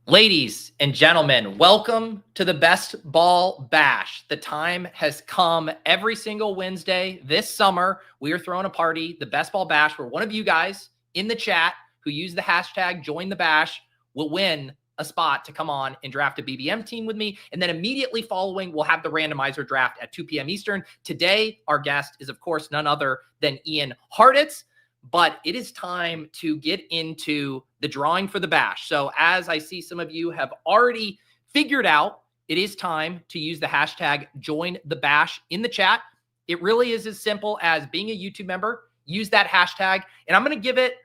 Ladies and gentlemen, welcome to the Best Ball Bash. The time has come. Every single Wednesday this summer, we are throwing a party, the Best Ball Bash, where one of you guys in the chat who use the hashtag join the bash will win a spot to come on and draft a BBM team with me. And then immediately following, we'll have the randomizer draft at 2 p.m. Eastern. Today, our guest is, of course, none other than Ian Hartitz. But it is time to get into the drawing for the bash. So as I see some of you have already figured out, it is time to use the hashtag join the bash in the chat. It really is as simple as being a YouTube member, use that hashtag. And I'm going to give it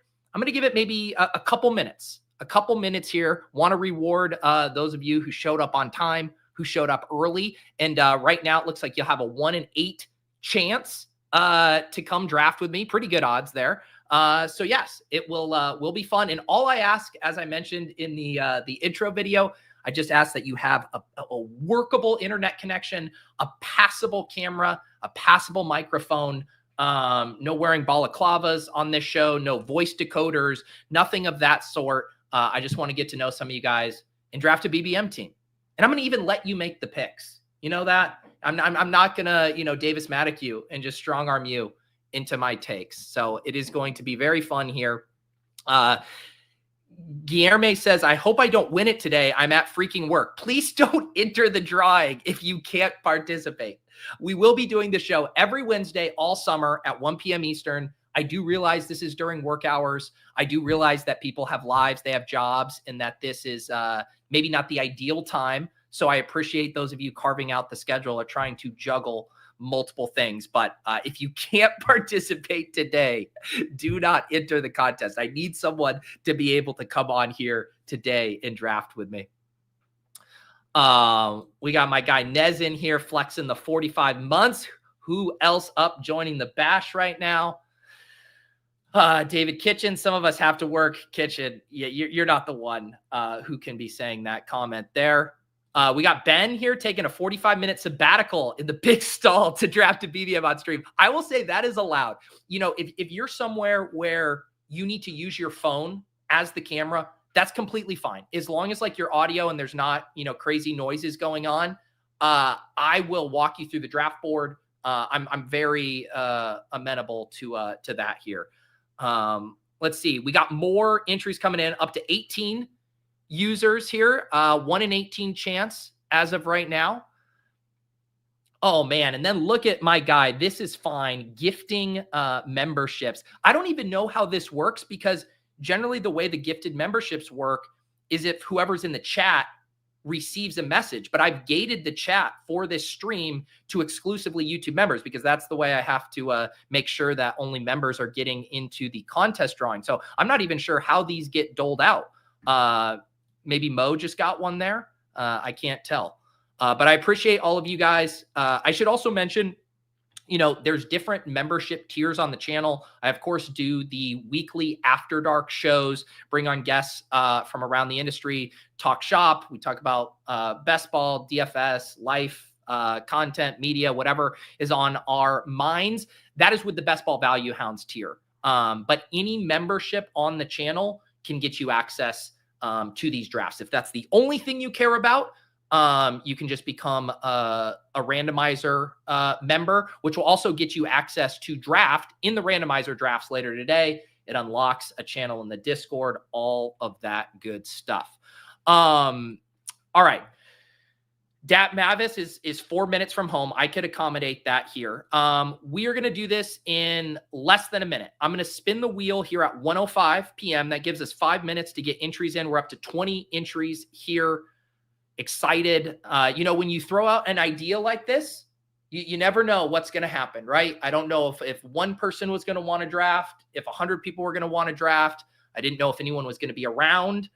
maybe a couple minutes here. Want to reward those of you who showed up on time, who showed up early. And right now it looks like you'll have a 1 in 8 chance to come draft with me. Pretty good odds there. So yes, it will be fun. And all I ask, as I mentioned in the intro video, I just ask that you have a workable internet connection, a passable camera, a passable microphone, no wearing balaclavas on this show, no voice decoders, nothing of that sort. I just want to get to know some of you guys and draft a BBM team. And I'm going to even let you make the picks. You know that? I'm not going to, Davis Maddock you and just strong arm you into my takes. So it is going to be very fun here. Guillerme says, I hope I don't win it today. I'm at freaking work. Please don't enter the drawing if you can't participate. We will be doing the show every Wednesday all summer at 1 p.m. Eastern. I do realize this is during work hours. I do realize that people have lives, they have jobs, and that this is maybe not the ideal time. So I appreciate those of you carving out the schedule or trying to juggle multiple things. But if you can't participate today, do not enter the contest. I need someone to be able to come on here today and draft with me. We got my guy Nez in here flexing the 45 months. Who else up joining the bash right now? David Kitchen, some of us have to work. Kitchen, yeah, you're not the one who can be saying that comment there. We got Ben here taking a 45-minute sabbatical in the big stall to draft a BBM on stream. I will say that is allowed. If you're somewhere where you need to use your phone as the camera, that's completely fine. As long as your audio and there's not, crazy noises going on, I will walk you through the draft board. I'm very amenable to that here. Let's see. We got more entries coming in, up to 18 users here, 1 in 18 chance as of right now. Oh man. And then look at my guy. This is fine. Gifting memberships. I don't even know how this works, because generally the way the gifted memberships work is if whoever's in the chat receives a message, but I've gated the chat for this stream to exclusively YouTube members, because that's the way I have to make sure that only members are getting into the contest drawing. So I'm not even sure how these get doled out. Maybe Mo just got one there. I can't tell. But I appreciate all of you guys. I should also mention, there's different membership tiers on the channel. I, of course, do the weekly After Dark shows, bring on guests from around the industry, talk shop. We talk about best ball, DFS, life, content, media, whatever is on our minds. That is with the Best Ball Value Hounds tier. But any membership on the channel can get you access to these drafts. If that's the only thing you care about, you can just become a randomizer member, which will also get you access to draft in the randomizer drafts later today. It unlocks a channel in the Discord, all of that good stuff. All right. Dat Mavis is 4 minutes from home. I could accommodate that here. We are going to do this in less than a minute. I'm going to spin the wheel here at 1:05 p.m. That gives us 5 minutes to get entries in. We're up to 20 entries here. Excited. When you throw out an idea like this, you never know what's going to happen, right? I don't know if one person was going to want to draft, if 100 people were going to want to draft. I didn't know if anyone was going to be around.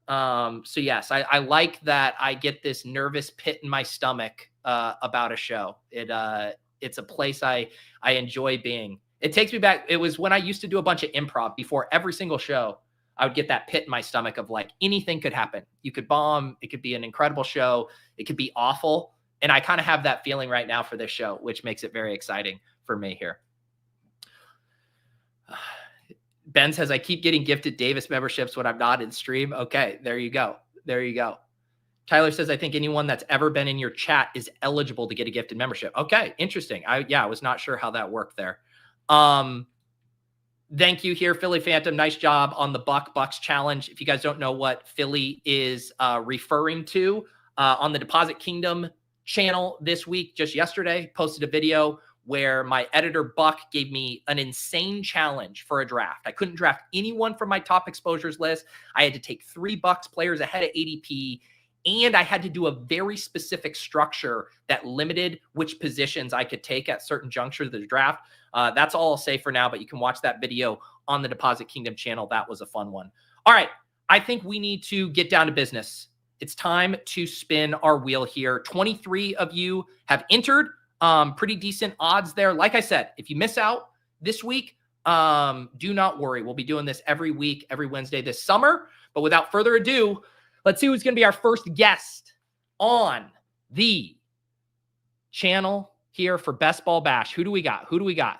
So yes, I like that I get this nervous pit in my stomach about a show. It's a place I enjoy being. It takes me back. It was when I used to do a bunch of improv before every single show. I would get that pit in my stomach of anything could happen. You could bomb. It could be an incredible show. It could be awful. And I kind of have that feeling right now for this show, which makes it very exciting for me here. Ben says, I keep getting gifted Davis memberships when I'm not in stream. Okay, there you go. There you go. Tyler says, I think anyone that's ever been in your chat is eligible to get a gifted membership. Okay, interesting. I was not sure how that worked there. Thank you here, Philly Phantom. Nice job on the Bucks challenge. If you guys don't know what Philly is referring to, on the Deposit Kingdom channel this week, just yesterday, posted a video where my editor Buck gave me an insane challenge for a draft. I couldn't draft anyone from my top exposures list. I had to take 3 Bucks players ahead of ADP. And I had to do a very specific structure that limited which positions I could take at certain junctures of the draft. That's all I'll say for now, but you can watch that video on the Deposit Kingdom channel. That was a fun one. All right. I think we need to get down to business. It's time to spin our wheel here. 23 of you have entered. Pretty decent odds there. Like I said, if you miss out this week, do not worry. We'll be doing this every week, every Wednesday this summer. But without further ado, let's see who's going to be our first guest on the channel here for Best Ball Bash. Who do we got? Who do we got?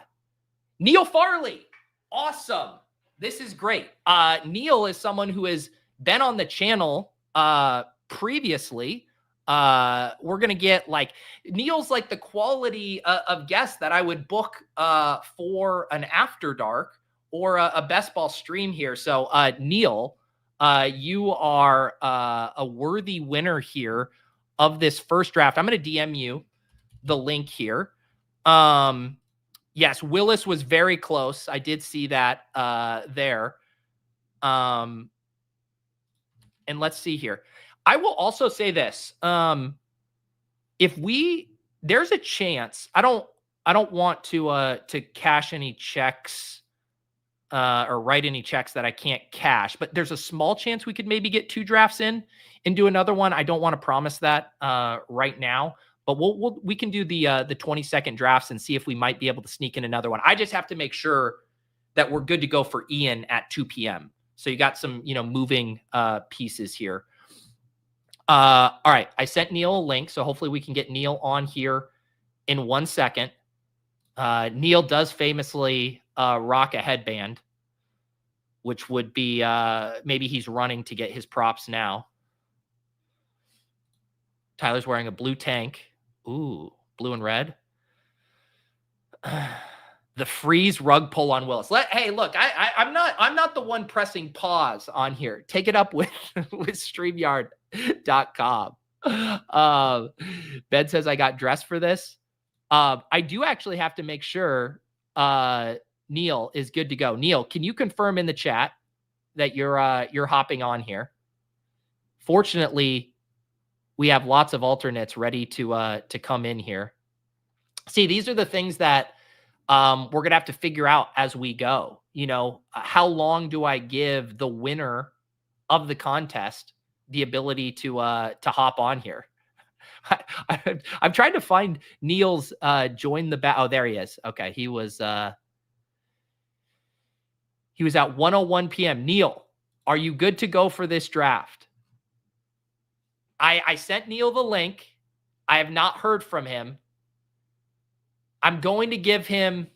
Neil Farley. Awesome. This is great. Neil is someone who has been on the channel previously. We're going to get Neil's like the quality of guest that I would book for an After Dark or a Best Ball stream here. So Neil, you are a worthy winner here of this first draft. I'm going to DM you the link here. Yes, Willis was very close. I did see that there. And let's see here. I will also say this. There's a chance, I don't want to cash any checks or write any checks that I can't cash, but there's a small chance we could maybe get 2 drafts in and do another one. I don't want to promise that right now, but we can do the 20-second drafts and see if we might be able to sneak in another one. I just have to make sure that we're good to go for Ian at 2 p.m. So you got some, moving pieces here. All right. I sent Neil a link, so hopefully we can get Neil on here in 1 second. Neil does famously rock a headband, which would be maybe he's running to get his props now. Tyler's wearing a blue tank. Ooh, blue and red. The freeze rug pull on Willis. Hey, look, I'm not the one pressing pause on here. Take it up with StreamYard.com. Ben says I got dressed for this. I do actually have to make sure Neil is good to go. Neil, can you confirm in the chat that you're hopping on here? Fortunately, we have lots of alternates ready to come in here. See, these are the things that we're going to have to figure out as we go. How long do I give the winner of the contest the ability to hop on here? I'm trying to find Neil's join the oh, there he is. Okay. He was at 1:01 p.m. Neil, are you good to go for this draft? I sent Neil the link. I have not heard from him. I'm going to give him.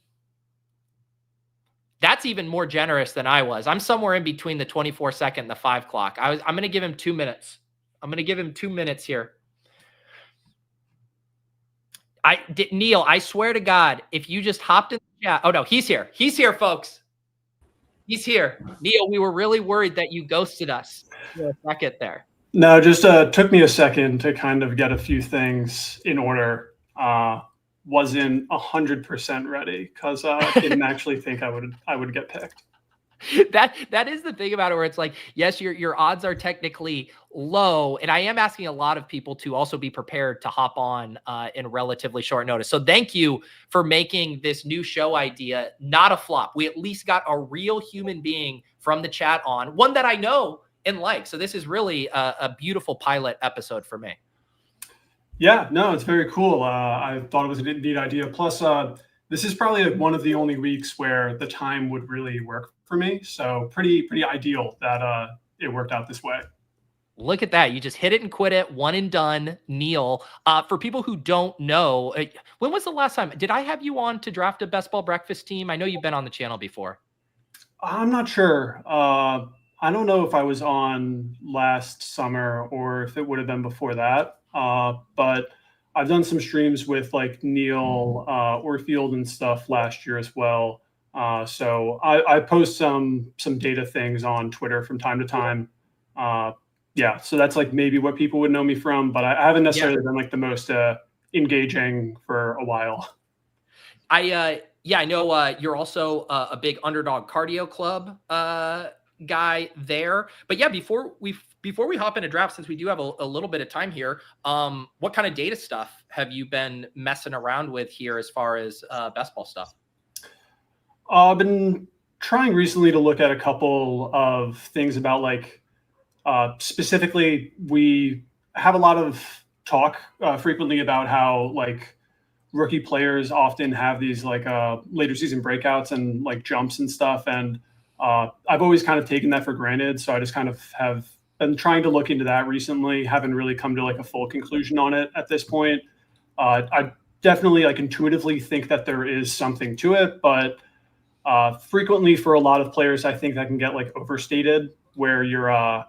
That's even more generous than I was. I'm somewhere in between the 24-second and the 5 clock. I'm going to give him 2 minutes. I'm going to give him 2 minutes here. Neil, I swear to God, if you just hopped in the chat. Oh, no, he's here. He's here, folks. He's here. Neil, we were really worried that you ghosted us for a second there. No, just took me a second to kind of get a few things in order. Wasn't 100% ready because I didn't actually think I would get picked. That is the thing about it, where it's like, yes, your odds are technically low, and I am asking a lot of people to also be prepared to hop on in relatively short notice. So thank you for making this new show idea not a flop. We at least got a real human being from the chat on, one that I know and like. So this is really a beautiful pilot episode for me. Yeah, no, it's very cool. I thought it was a neat idea. Plus, this is probably one of the only weeks where the time would really work for me. So pretty ideal that it worked out this way. Look at that. You just hit it and quit it. One and done, Neil. For people who don't know, when was the last time? Did I have you on to draft a Best Ball Breakfast team? I know you've been on the channel before. I'm not sure. I don't know if I was on last summer or if it would have been before that. But I've done some streams with like Neil Orfield and stuff last year as well. So I post some data things on Twitter from time to time. Yeah, so that's like maybe what people would know me from, but I haven't necessarily been like the most engaging for a while. I know you're also a big Underdog Cardio Club guy there. But yeah, before we hop into draft, since we do have a little bit of time here, what kind of data stuff have you been messing around with here as far as best ball stuff? I've been trying recently to look at a couple of things about like specifically, we have a lot of talk frequently about how like rookie players often have these like later season breakouts and like jumps and stuff. And I've always kind of taken that for granted. So I just kind of have been trying to look into that recently. Haven't really come to like a full conclusion on it at this point. I definitely like intuitively think that there is something to it, but frequently for a lot of players, I think that can get like overstated where you're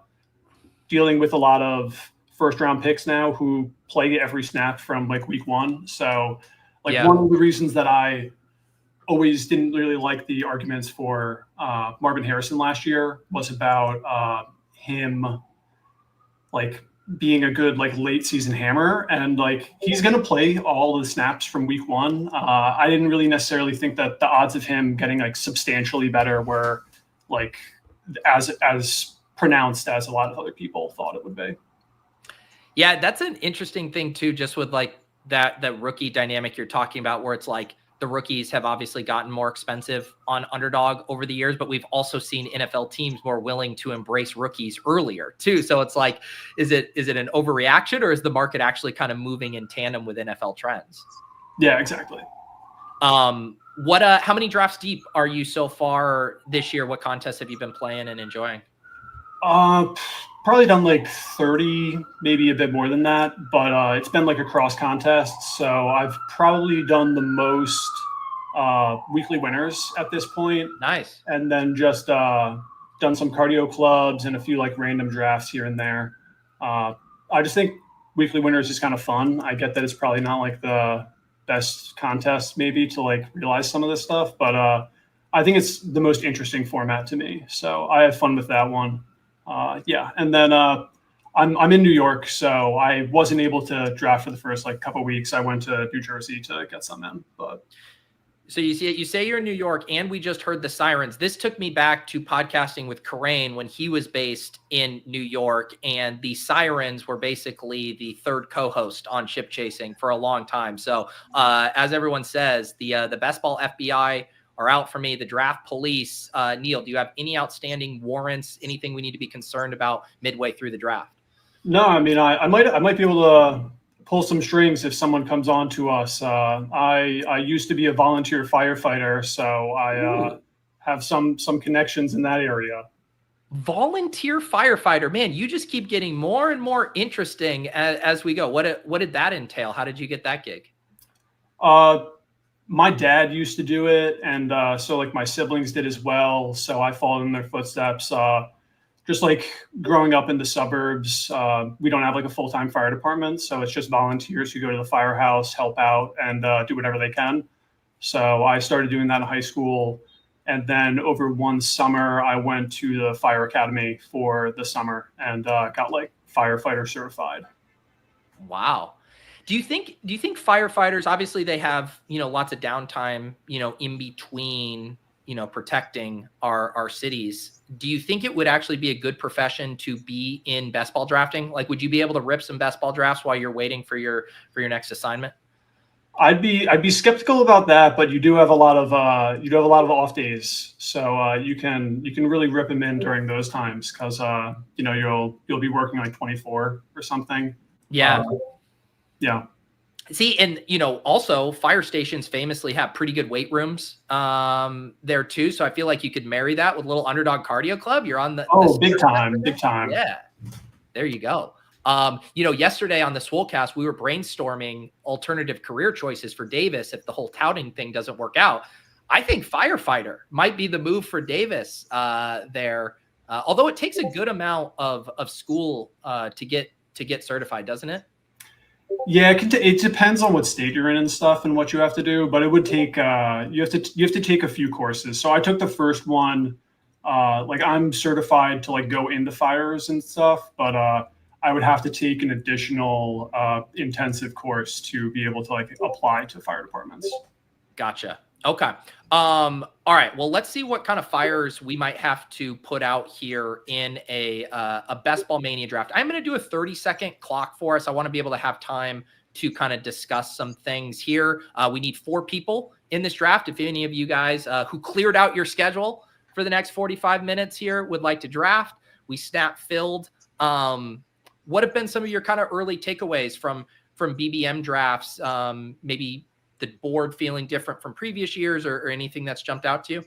dealing with a lot of first round picks now who play every snap from like week one. So like one of the reasons that I always didn't really like the arguments for Marvin Harrison last year was about him like being a good like late season hammer, and like he's going to play all the snaps from week one. I didn't really necessarily think that the odds of him getting like substantially better were like as pronounced as a lot of other people thought it would be. Yeah, that's an interesting thing too, just with like that rookie dynamic you're talking about, where it's like the rookies have obviously gotten more expensive on Underdog over the years, but we've also seen NFL teams more willing to embrace rookies earlier too. So it's like, is it an overreaction, or is the market actually kind of moving in tandem with NFL trends? Yeah, exactly. How many drafts deep are you so far this year? What contests have you been playing and enjoying? Probably done like 30, maybe a bit more than that, but it's been like a cross contest. So I've probably done the most weekly winners at this point. Nice. And then just done some cardio clubs and a few like random drafts here and there. I just think weekly winners is kind of fun. I get that it's probably not like the best contest maybe to like realize some of this stuff, but I think it's the most interesting format to me. So I have fun with that one. Yeah. And then I'm in New York, so I wasn't able to draft for the first like couple of weeks. I went to New Jersey to get some in. But so you say you're in New York, and we just heard the sirens. This took me back to podcasting with Karain when he was based in New York, and the sirens were basically the third co-host on Ship Chasing for a long time. So as everyone says, the best ball FBI are out for me. The draft police. Neil, do you have any outstanding warrants? Anything we need to be concerned about midway through the draft? No, I mean, I might be able to pull some strings if someone comes on to us. I used to be a volunteer firefighter, so I have some connections in that area. Volunteer firefighter, man, you just keep getting more and more interesting as we go. What did that entail? How did you get that gig? My dad used to do it, and so like my siblings did as well. So I followed in their footsteps. Just like growing up in the suburbs, we don't have like a full-time fire department, so it's just volunteers who go to the firehouse, help out, and do whatever they can. So I started doing that in high school, and then over one summer, I went to the fire academy for the summer and got like firefighter certified. Wow. Do you think firefighters, obviously they have, lots of downtime, in between, protecting our cities. Do you think it would actually be a good profession to be in best ball drafting? Like, would you be able to rip some best ball drafts while you're waiting for your next assignment? I'd be skeptical about that, but you do have a lot of off days, so you can really rip them in during those times because you'll be working like 24 or something. Yeah. Yeah. See, and also fire stations famously have pretty good weight rooms there too. So I feel like you could marry that with a little Underdog Cardio Club. You're on the big time. Yeah, there you go. Yesterday on the Swolecast, we were brainstorming alternative career choices for Davis if the whole touting thing doesn't work out. I think firefighter might be the move for Davis there. Although it takes a good amount of school to get certified, doesn't it? Yeah, it depends on what state you're in and stuff and what you have to do, but it would take you have to take a few courses. So I took the first one. Like I'm certified to like go into fires and stuff, but I would have to take an additional intensive course to be able to like apply to fire departments. Gotcha. Okay. All right. Well, let's see what kind of fires we might have to put out here in a best Ball Mania draft. I'm going to do a 30-second clock for us. I want to be able to have time to kind of discuss some things here. We need 4 people in this draft. If any of you guys who cleared out your schedule for the next 45 minutes here would like to draft, we snap filled. What have been some of your kind of early takeaways from BBM drafts? Maybe the board feeling different from previous years or anything that's jumped out to you?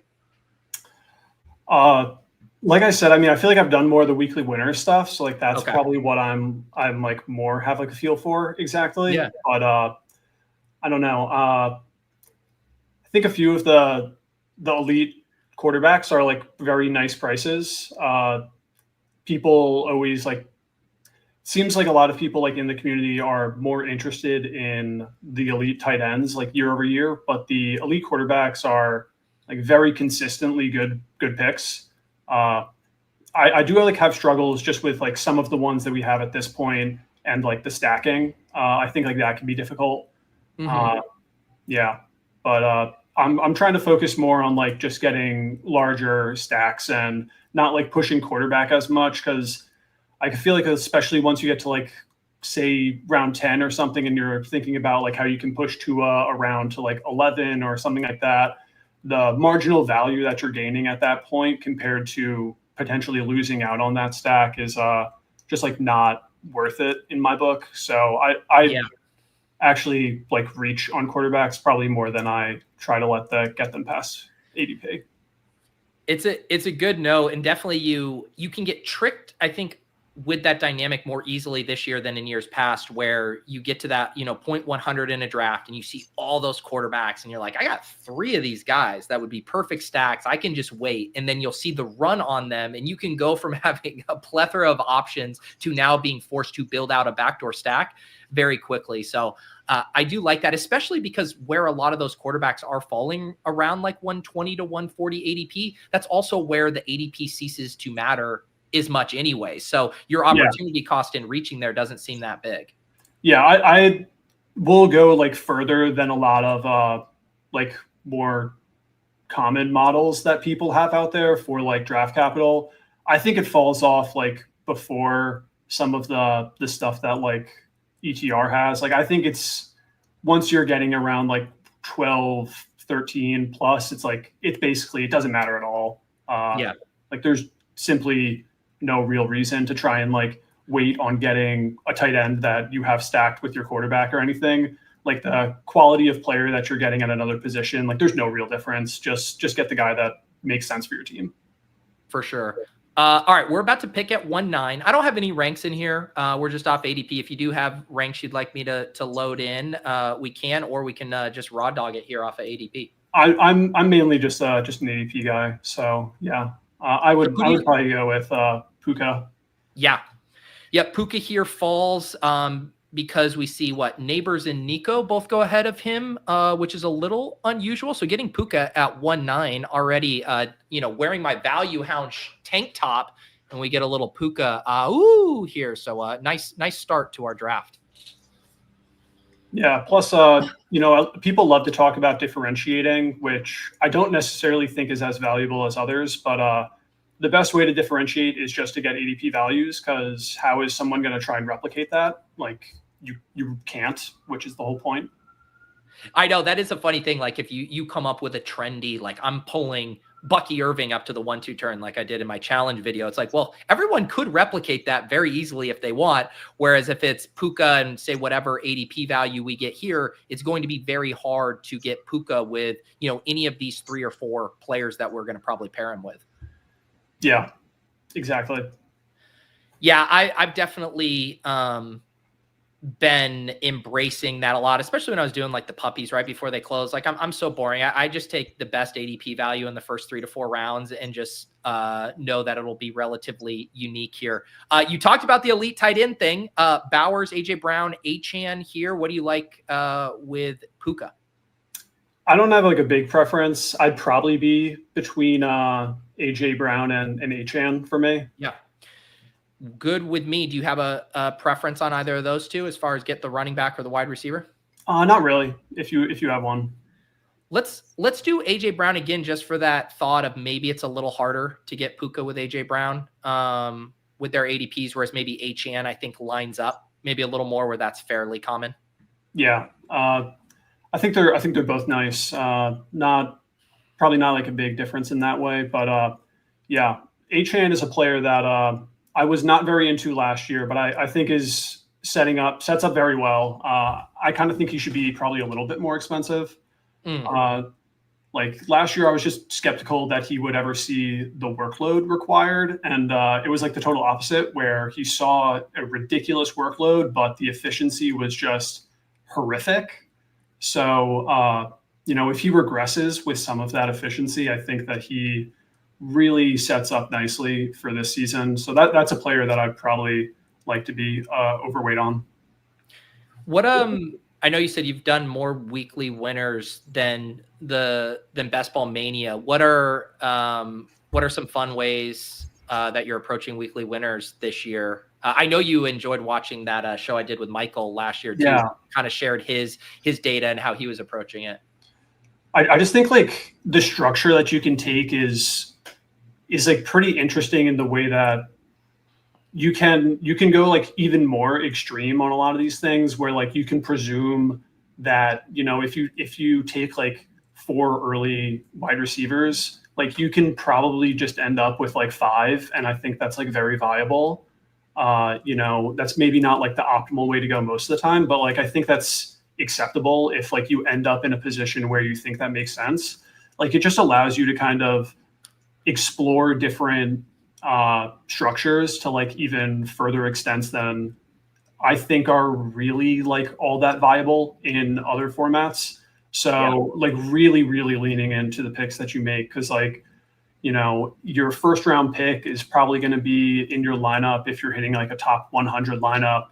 Like I said, I mean, I feel like I've done more of the weekly winner stuff. So like, that's Okay. probably what I'm like more have like a feel for exactly. Yeah. But I don't know. I think a few of the elite quarterbacks are like very nice prices. People always like, seems like a lot of people like in the community are more interested in the elite tight ends like year over year, but the elite quarterbacks are like very consistently good picks. I do like have struggles just with like some of the ones that we have at this point and like the stacking. I think like that can be difficult. Mm-hmm. Yeah, but I'm trying to focus more on like just getting larger stacks and not like pushing quarterback as much, because I feel like especially once you get to like say round 10 or something and you're thinking about like how you can push Tua around to like 11 or something like that, the marginal value that you're gaining at that point compared to potentially losing out on that stack is just like not worth it in my book. So I actually like reach on quarterbacks probably more than I try to get them past ADP. It's a good no, and definitely you can get tricked, I think, with that dynamic more easily this year than in years past, where you get to that, point 100 in a draft and you see all those quarterbacks and you're like, I got 3 of these guys that would be perfect stacks. I can just wait. And then you'll see the run on them and you can go from having a plethora of options to now being forced to build out a backdoor stack very quickly. So I do like that, especially because where a lot of those quarterbacks are falling around like 120 to 140 ADP, that's also where the ADP ceases to matter as much anyway. So your opportunity cost in reaching there doesn't seem that big. Yeah, I will go like further than a lot of like more common models that people have out there for like draft capital. I think it falls off like before some of the stuff that like ETR has. Like I think it's once you're getting around like 12, 13 plus, it's like it doesn't matter at all. Like there's simply no real reason to try and like wait on getting a tight end that you have stacked with your quarterback or anything. Like the quality of player that you're getting at another position, like there's no real difference. Just get the guy that makes sense for your team. For sure. All right, we're about to pick at 1-9. I don't have any ranks in here. We're just off ADP. If you do have ranks you'd like me to load in, we can, or we can just raw dog it here off of ADP. I'm mainly just an ADP guy. So yeah, I would probably go with Puka. Yeah. Puka here falls because we see Neighbors and Nico both go ahead of him, which is a little unusual. So getting Puka at 1-9 already, wearing my Value Hound tank top, and we get a little Puka here. So nice start to our draft. Yeah. Plus, people love to talk about differentiating, which I don't necessarily think is as valuable as others, but the best way to differentiate is just to get ADP values, because how is someone going to try and replicate that? Like you can't, which is the whole point. I know that is a funny thing. Like if you come up with a trendy, like I'm pulling Bucky Irving up to the 1-2 turn, like I did in my challenge video. It's like, well, everyone could replicate that very easily if they want. Whereas if it's Puka and say whatever ADP value we get here, it's going to be very hard to get Puka with, any of these 3 or 4 players that we're going to probably pair him with. Yeah, exactly. Yeah, I've definitely been embracing that a lot, especially when I was doing like the puppies right before they close. Like I'm so boring. I just take the best ADP value in the first 3 to 4 rounds and just know that it'll be relatively unique here. You talked about the elite tight end thing. Bowers, AJ Brown, Achane here. What do you like with Puka? I don't have like a big preference. I'd probably be between AJ Brown and Achane for me. Yeah. Good with me. Do you have a preference on either of those two as far as get the running back or the wide receiver? Not really. If you have one, let's do AJ Brown again, just for that thought of maybe it's a little harder to get Puka with AJ Brown with their ADPs, whereas maybe Achane I think lines up maybe a little more where that's fairly common. Yeah, I think they're both nice. Probably not like a big difference in that way, but yeah, Achane is a player that I was not very into last year, but I think sets up very well. I kind of think he should be probably a little bit more expensive. Like last year, I was just skeptical that he would ever see the workload required. And it was like the total opposite, where he saw a ridiculous workload, but the efficiency was just horrific. So, if he regresses with some of that efficiency, I think that he really sets up nicely for this season. So that's a player that I'd probably like to be overweight on. What I know you said you've done more weekly winners than Best Ball Mania. What are some fun ways that you're approaching weekly winners this year? I know you enjoyed watching that show I did with Michael last year too. Yeah. Kind of shared his data and how he was approaching it. I just think like the structure that you can take is like pretty interesting in the way that you can go like even more extreme on a lot of these things, where like you can presume that, if you take like 4 early wide receivers, like you can probably just end up with like 5. And I think that's like very viable. That's maybe not like the optimal way to go most of the time, but like I think that's acceptable if like you end up in a position where you think that makes sense. Like it just allows you to kind of explore different structures to like even further extents than I think are really like all that viable in other formats. So like really, really leaning into the picks that you make, because like, your first round pick is probably going to be in your lineup if you're hitting like a top 100 lineup,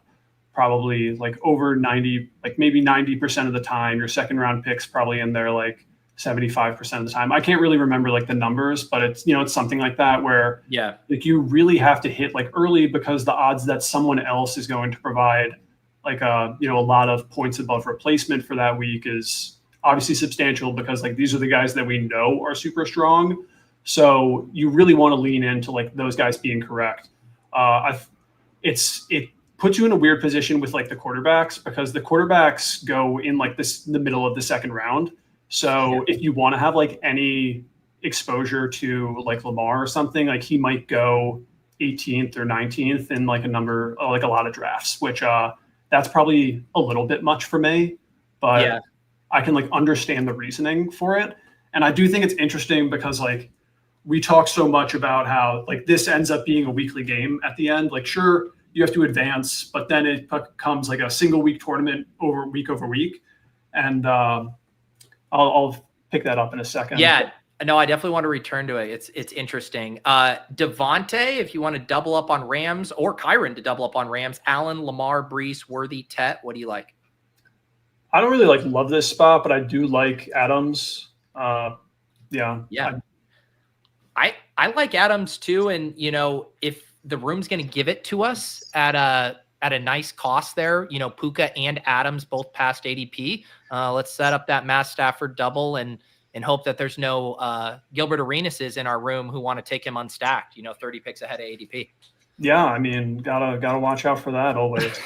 probably like over 90, like maybe 90% of the time. Your second round pick's probably in there like 75% of the time. I can't really remember like the numbers, but it's, it's something like that where like you really have to hit like early, because the odds that someone else is going to provide like a lot of points above replacement for that week is obviously substantial, because like these are the guys that we know are super strong. So you really want to lean into like those guys being correct. It puts you in a weird position with like the quarterbacks, because the quarterbacks go in like the middle of the second round. So if you want to have like any exposure to like Lamar or something, like he might go 18th or 19th in like a lot of drafts, which that's probably a little bit much for me, but I can like understand the reasoning for it. And I do think it's interesting because like we talk so much about how like this ends up being a weekly game at the end. Like, sure, you have to advance, but then it becomes like a single week tournament over week. And I'll pick that up in a second. Yeah, no, I definitely want to return to it. It's interesting. Devontae, if you want to double up on Rams, or Kyron to double up on Rams, Allen, Lamar, Brees, Worthy, Tet, what do you like? I don't really like love this spot, but I do like Adams. I like Adams too. And, if the room's going to give it to us at a nice cost there, Puka and Adams both past ADP, let's set up that Matt Stafford double and hope that there's no Gilbert Arenases in our room who want to take him unstacked, 30 picks ahead of ADP. Yeah. I mean, gotta watch out for that always.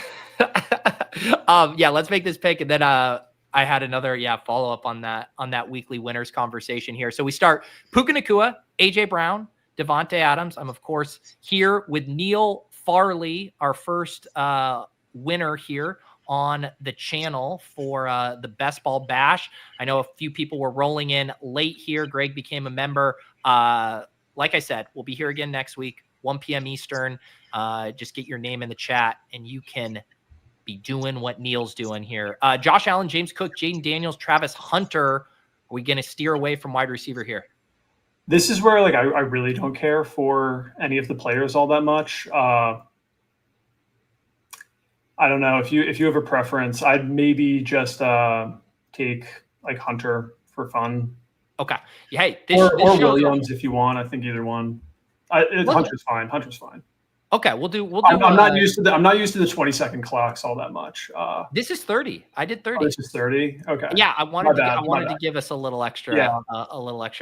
Let's make this pick. And then, I had another follow up on that weekly winners conversation here. So we start Puka Nacua, AJ Brown, Devontae Adams. I'm of course here with Neil Farley, our first winner here on the channel for the Best Ball Bash. I know a few people were rolling in late here. Greg became a member. Like I said, we'll be here again next week, 1 p.m. Eastern. Just get your name in the chat and you can be doing what Neil's doing here. Josh Allen, James Cook, Jaden Daniels, Travis Hunter. Are we going to steer away from wide receiver here? This is where like I really don't care for any of the players all that much. I don't know if you have a preference. I'd maybe just take like Hunter for fun. Okay. Yeah, hey, or Williams if you want. I think either one. Hunter's fine. Hunter's fine. Okay, we'll do. I'm not used to the 20-second clocks all that much. This is 30. I did 30. This is 30. Okay. Yeah, I wanted to give us a little extra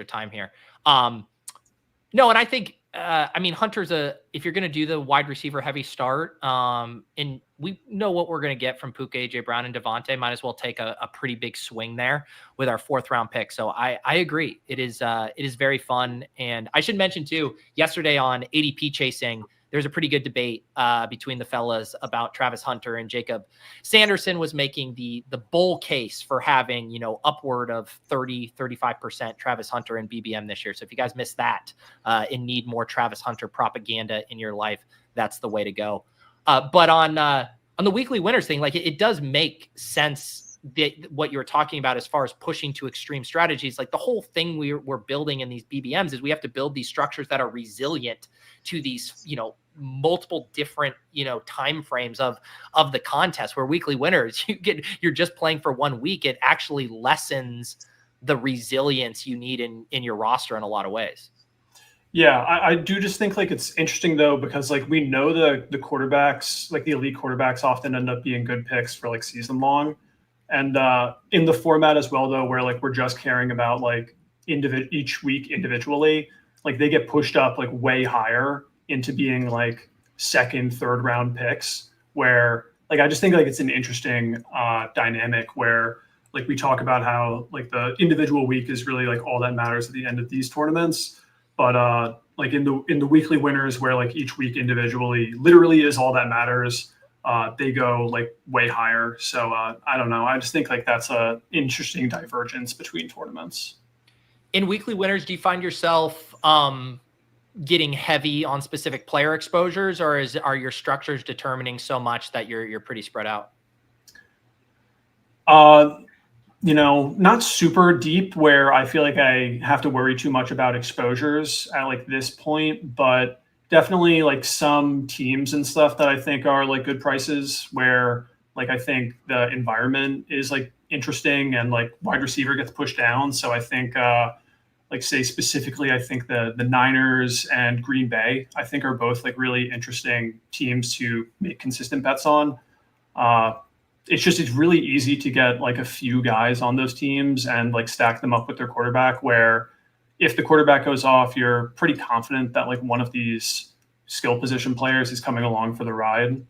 time here. No, and I think I mean Hunter's if you're going to do the wide receiver heavy start, and we know what we're going to get from Puka, AJ Brown, and Devontae, might as well take a pretty big swing there with our 4th round pick. So I agree. It is very fun. And I should mention too, yesterday on ADP chasing, there's a pretty good debate between the fellas about Travis Hunter, and Jacob Sanderson was making the bull case for having, upward of 35% Travis Hunter and BBM this year. So if you guys missed that and need more Travis Hunter propaganda in your life, that's the way to go. But on the weekly winners thing, like it does make sense that what you were talking about as far as pushing to extreme strategies. Like the whole thing we're building in these BBMs is we have to build these structures that are resilient to these, multiple different, time frames of the contest. Where weekly winners, you're just playing for 1 week. It actually lessens the resilience you need in your roster in a lot of ways. Yeah, I do just think like it's interesting though, because like we know the quarterbacks, like the elite quarterbacks often end up being good picks for like season long. And in the format as well though, where like we're just caring about like each week individually, like they get pushed up like way higher into being like 2nd, 3rd round picks, where like I just think like it's an interesting dynamic where like we talk about how like the individual week is really like all that matters at the end of these tournaments. But like in the weekly winners, where like each week individually literally is all that matters, they go like way higher. So I don't know. I just think like that's a interesting divergence between tournaments. In weekly winners, do you find yourself getting heavy on specific player exposures, or are your structures determining so much that you're pretty spread out? Not super deep where I feel like I have to worry too much about exposures at like this point, but definitely like some teams and stuff that I think are like good prices, where like I think the environment is like interesting and like wide receiver gets pushed down. So I think like say specifically, I think the Niners and Green Bay, I think are both like really interesting teams to make consistent bets on. It's really easy to get like a few guys on those teams and like stack them up with their quarterback, where if the quarterback goes off, you're pretty confident that like one of these skill position players is coming along for the ride.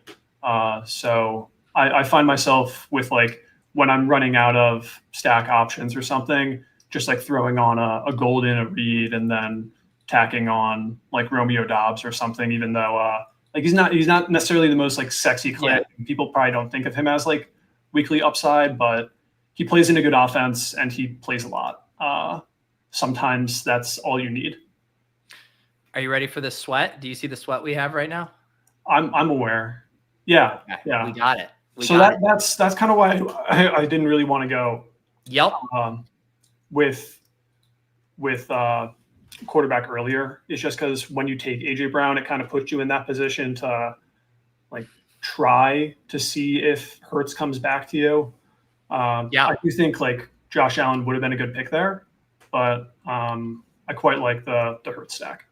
So I find myself with like when I'm running out of stack options or something, just like throwing on a Golden, a Reed, and then tacking on like Romeo Dobbs or something, even though like he's not necessarily the most like sexy clip. Yeah. People probably don't think of him as like weekly upside, but he plays in a good offense and he plays a lot. Sometimes that's all you need. Are you ready for the sweat? Do you see the sweat we have right now? I'm aware. Yeah. Okay. Yeah. We got it. That's kind of why I didn't really want to go. Yep. With quarterback earlier. It's just because when you take AJ Brown, it kind of puts you in that position to like try to see if Hurts comes back to you. I do think like Josh Allen would have been a good pick there, but I quite like the Hurts stack.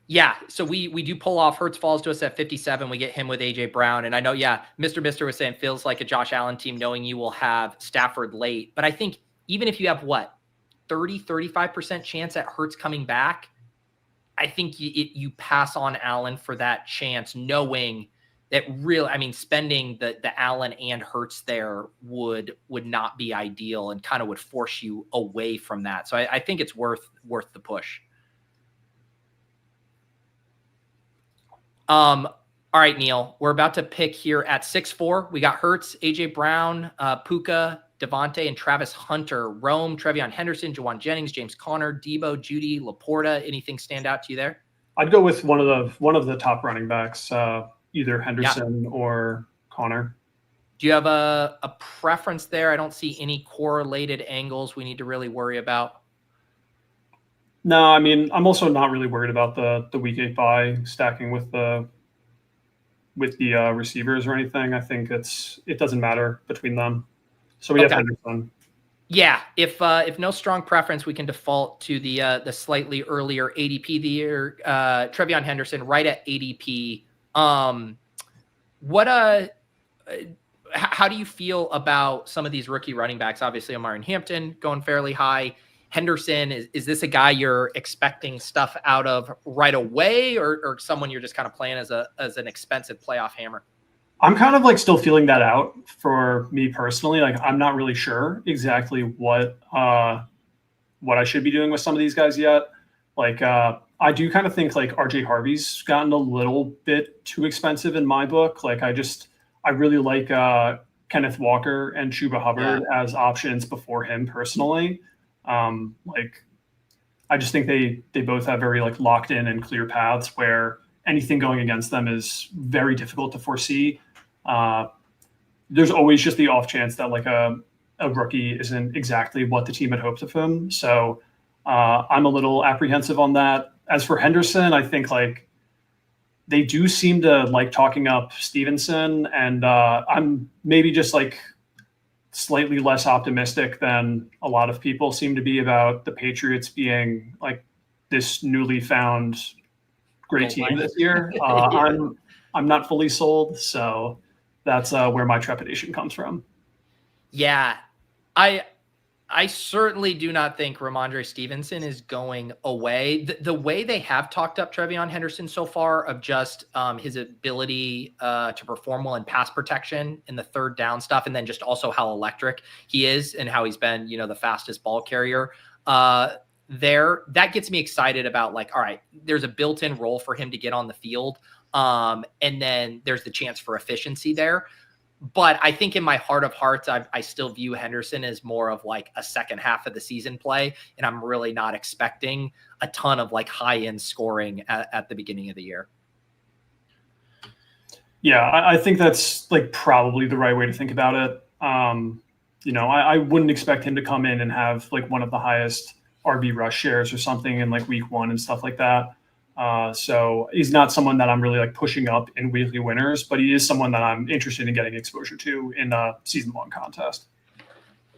Yeah, so we do pull off. Hurts falls to us at 57. We get him with AJ Brown, and I know, Mr. was saying feels like a Josh Allen team, knowing you will have Stafford late. But I think even if you have 35% chance at Hurts coming back, I think you pass on Allen for that chance, knowing that spending the Allen and Hurts there would not be ideal and kind of would force you away from that. So I think it's worth the push. All right, Neil, we're about to pick here at 6-4. We got Hurts, AJ Brown, Puka, Devontae, and Travis Hunter. Rome, TreVeyon Henderson, Jawan Jennings, James Conner, Debo, Judy, Laporta. Anything stand out to you there? I'd go with one of the top running backs, either Henderson or Conner. Do you have a preference there? I don't see any correlated angles we need to really worry about. No, I mean, I'm also not really worried about the week 8 bye stacking with the receivers or anything. I think it doesn't matter between them. So we have Henderson. Yeah, if no strong preference, we can default to the slightly earlier ADP the year. TreVeyon Henderson right at ADP. How do you feel about some of these rookie running backs? Obviously, Omarion Hampton going fairly high. Henderson, is this a guy you're expecting stuff out of right away, or someone you're just kind of playing as an expensive playoff hammer? I'm kind of like still feeling that out for me personally. Like, I'm not really sure exactly what I should be doing with some of these guys yet. Like, I do kind of think like RJ Harvey's gotten a little bit too expensive in my book. Like, I really like Kenneth Walker and Chuba Hubbard as options before him personally. Like, I just think they both have very like locked in and clear paths where anything going against them is very difficult to foresee. There's always just the off chance that like a rookie isn't exactly what the team had hoped of him. So I'm a little apprehensive on that. As for Henderson, I think like they do seem to like talking up Stevenson, and I'm maybe just like slightly less optimistic than a lot of people seem to be about the Patriots being like this newly found great team this year. I'm not fully sold, so that's where my trepidation comes from. Yeah, I certainly do not think Ramondre Stevenson is going away. The way they have talked up TreVeyon Henderson so far of just his ability to perform well in pass protection in the third down stuff, and then just also how electric he is and how he's been, the fastest ball carrier there. That gets me excited about like, all right, there's a built-in role for him to get on the field. And then there's the chance for efficiency there. But I think in my heart of hearts, I still view Henderson as more of like a second half of the season play. And I'm really not expecting a ton of like high end scoring at the beginning of the year. Yeah, I think that's like probably the right way to think about it. I wouldn't expect him to come in and have like one of the highest RB rush shares or something in like week 1 and stuff like that. So he's not someone that I'm really like pushing up in weekly winners, but he is someone that I'm interested in getting exposure to in a season-long contest.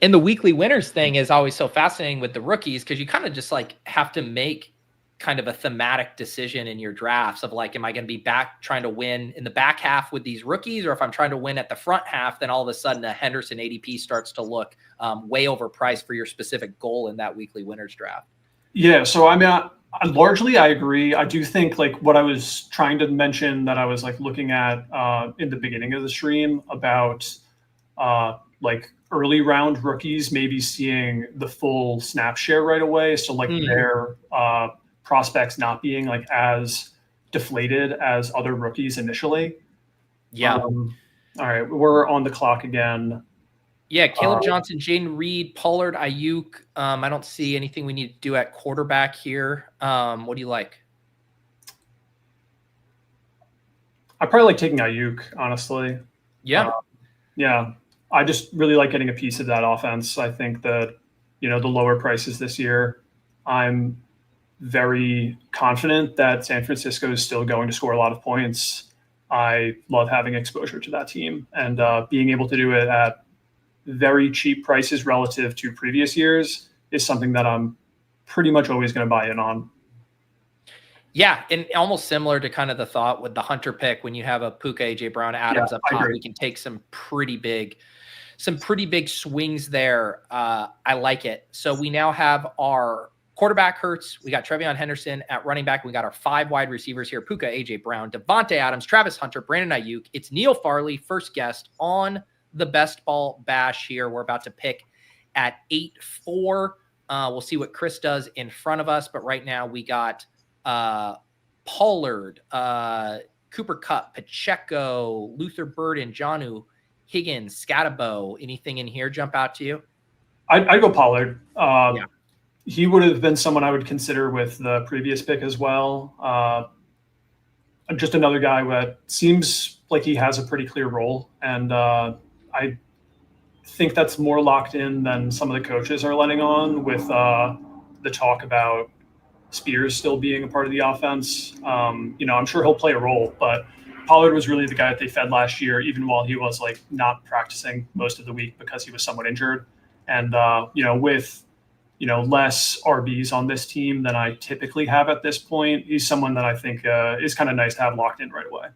And the weekly winners thing is always so fascinating with the rookies, because you kind of just like have to make kind of a thematic decision in your drafts of like, am I going to be back trying to win in the back half with these rookies? Or if I'm trying to win at the front half, then all of a sudden a Henderson ADP starts to look way overpriced for your specific goal in that weekly winners draft. Yeah. So I mean, largely, I agree. I do think like what I was trying to mention that I was like looking at in the beginning of the stream about like early round rookies maybe seeing the full snap share right away. So like their prospects not being like as deflated as other rookies initially. Yeah. All right. We're on the clock again. Yeah, Caleb Johnson, Jaden Reed, Pollard, Ayuk. I don't see anything we need to do at quarterback here. What do you like? I probably like taking Ayuk, honestly. Yeah. Yeah. I just really like getting a piece of that offense. I think that, the lower prices this year, I'm very confident that San Francisco is still going to score a lot of points. I love having exposure to that team, and being able to do it at very cheap prices relative to previous years is something that I'm pretty much always going to buy in on. Yeah, and almost similar to kind of the thought with the Hunter pick, when you have a Puka, AJ Brown, Adams up top, we can take some pretty big swings there. I like it. So we now have our quarterback Hurts. We got TreVeyon Henderson at running back. We got our 5 wide receivers here: Puka, AJ Brown, Devontae Adams, Travis Hunter, Brandon Ayuk. It's Neil Farley, first guest on the Best Ball Bash here. We're about to pick at 8-4. We'll see what Chris does in front of us, but right now we got Pollard, Cooper Kupp, Pacheco, Luther Burden, Jonnu, Higgins, Scatabo. Anything in here jump out to you? I'd go Pollard. He would have been someone I would consider with the previous pick as well. Just another guy that seems like he has a pretty clear role, and I think that's more locked in than some of the coaches are letting on with the talk about Spears still being a part of the offense. I'm sure he'll play a role, but Pollard was really the guy that they fed last year, even while he was like not practicing most of the week because he was somewhat injured. And, with, less RBs on this team than I typically have at this point, he's someone that I think is kind of nice to have locked in right away.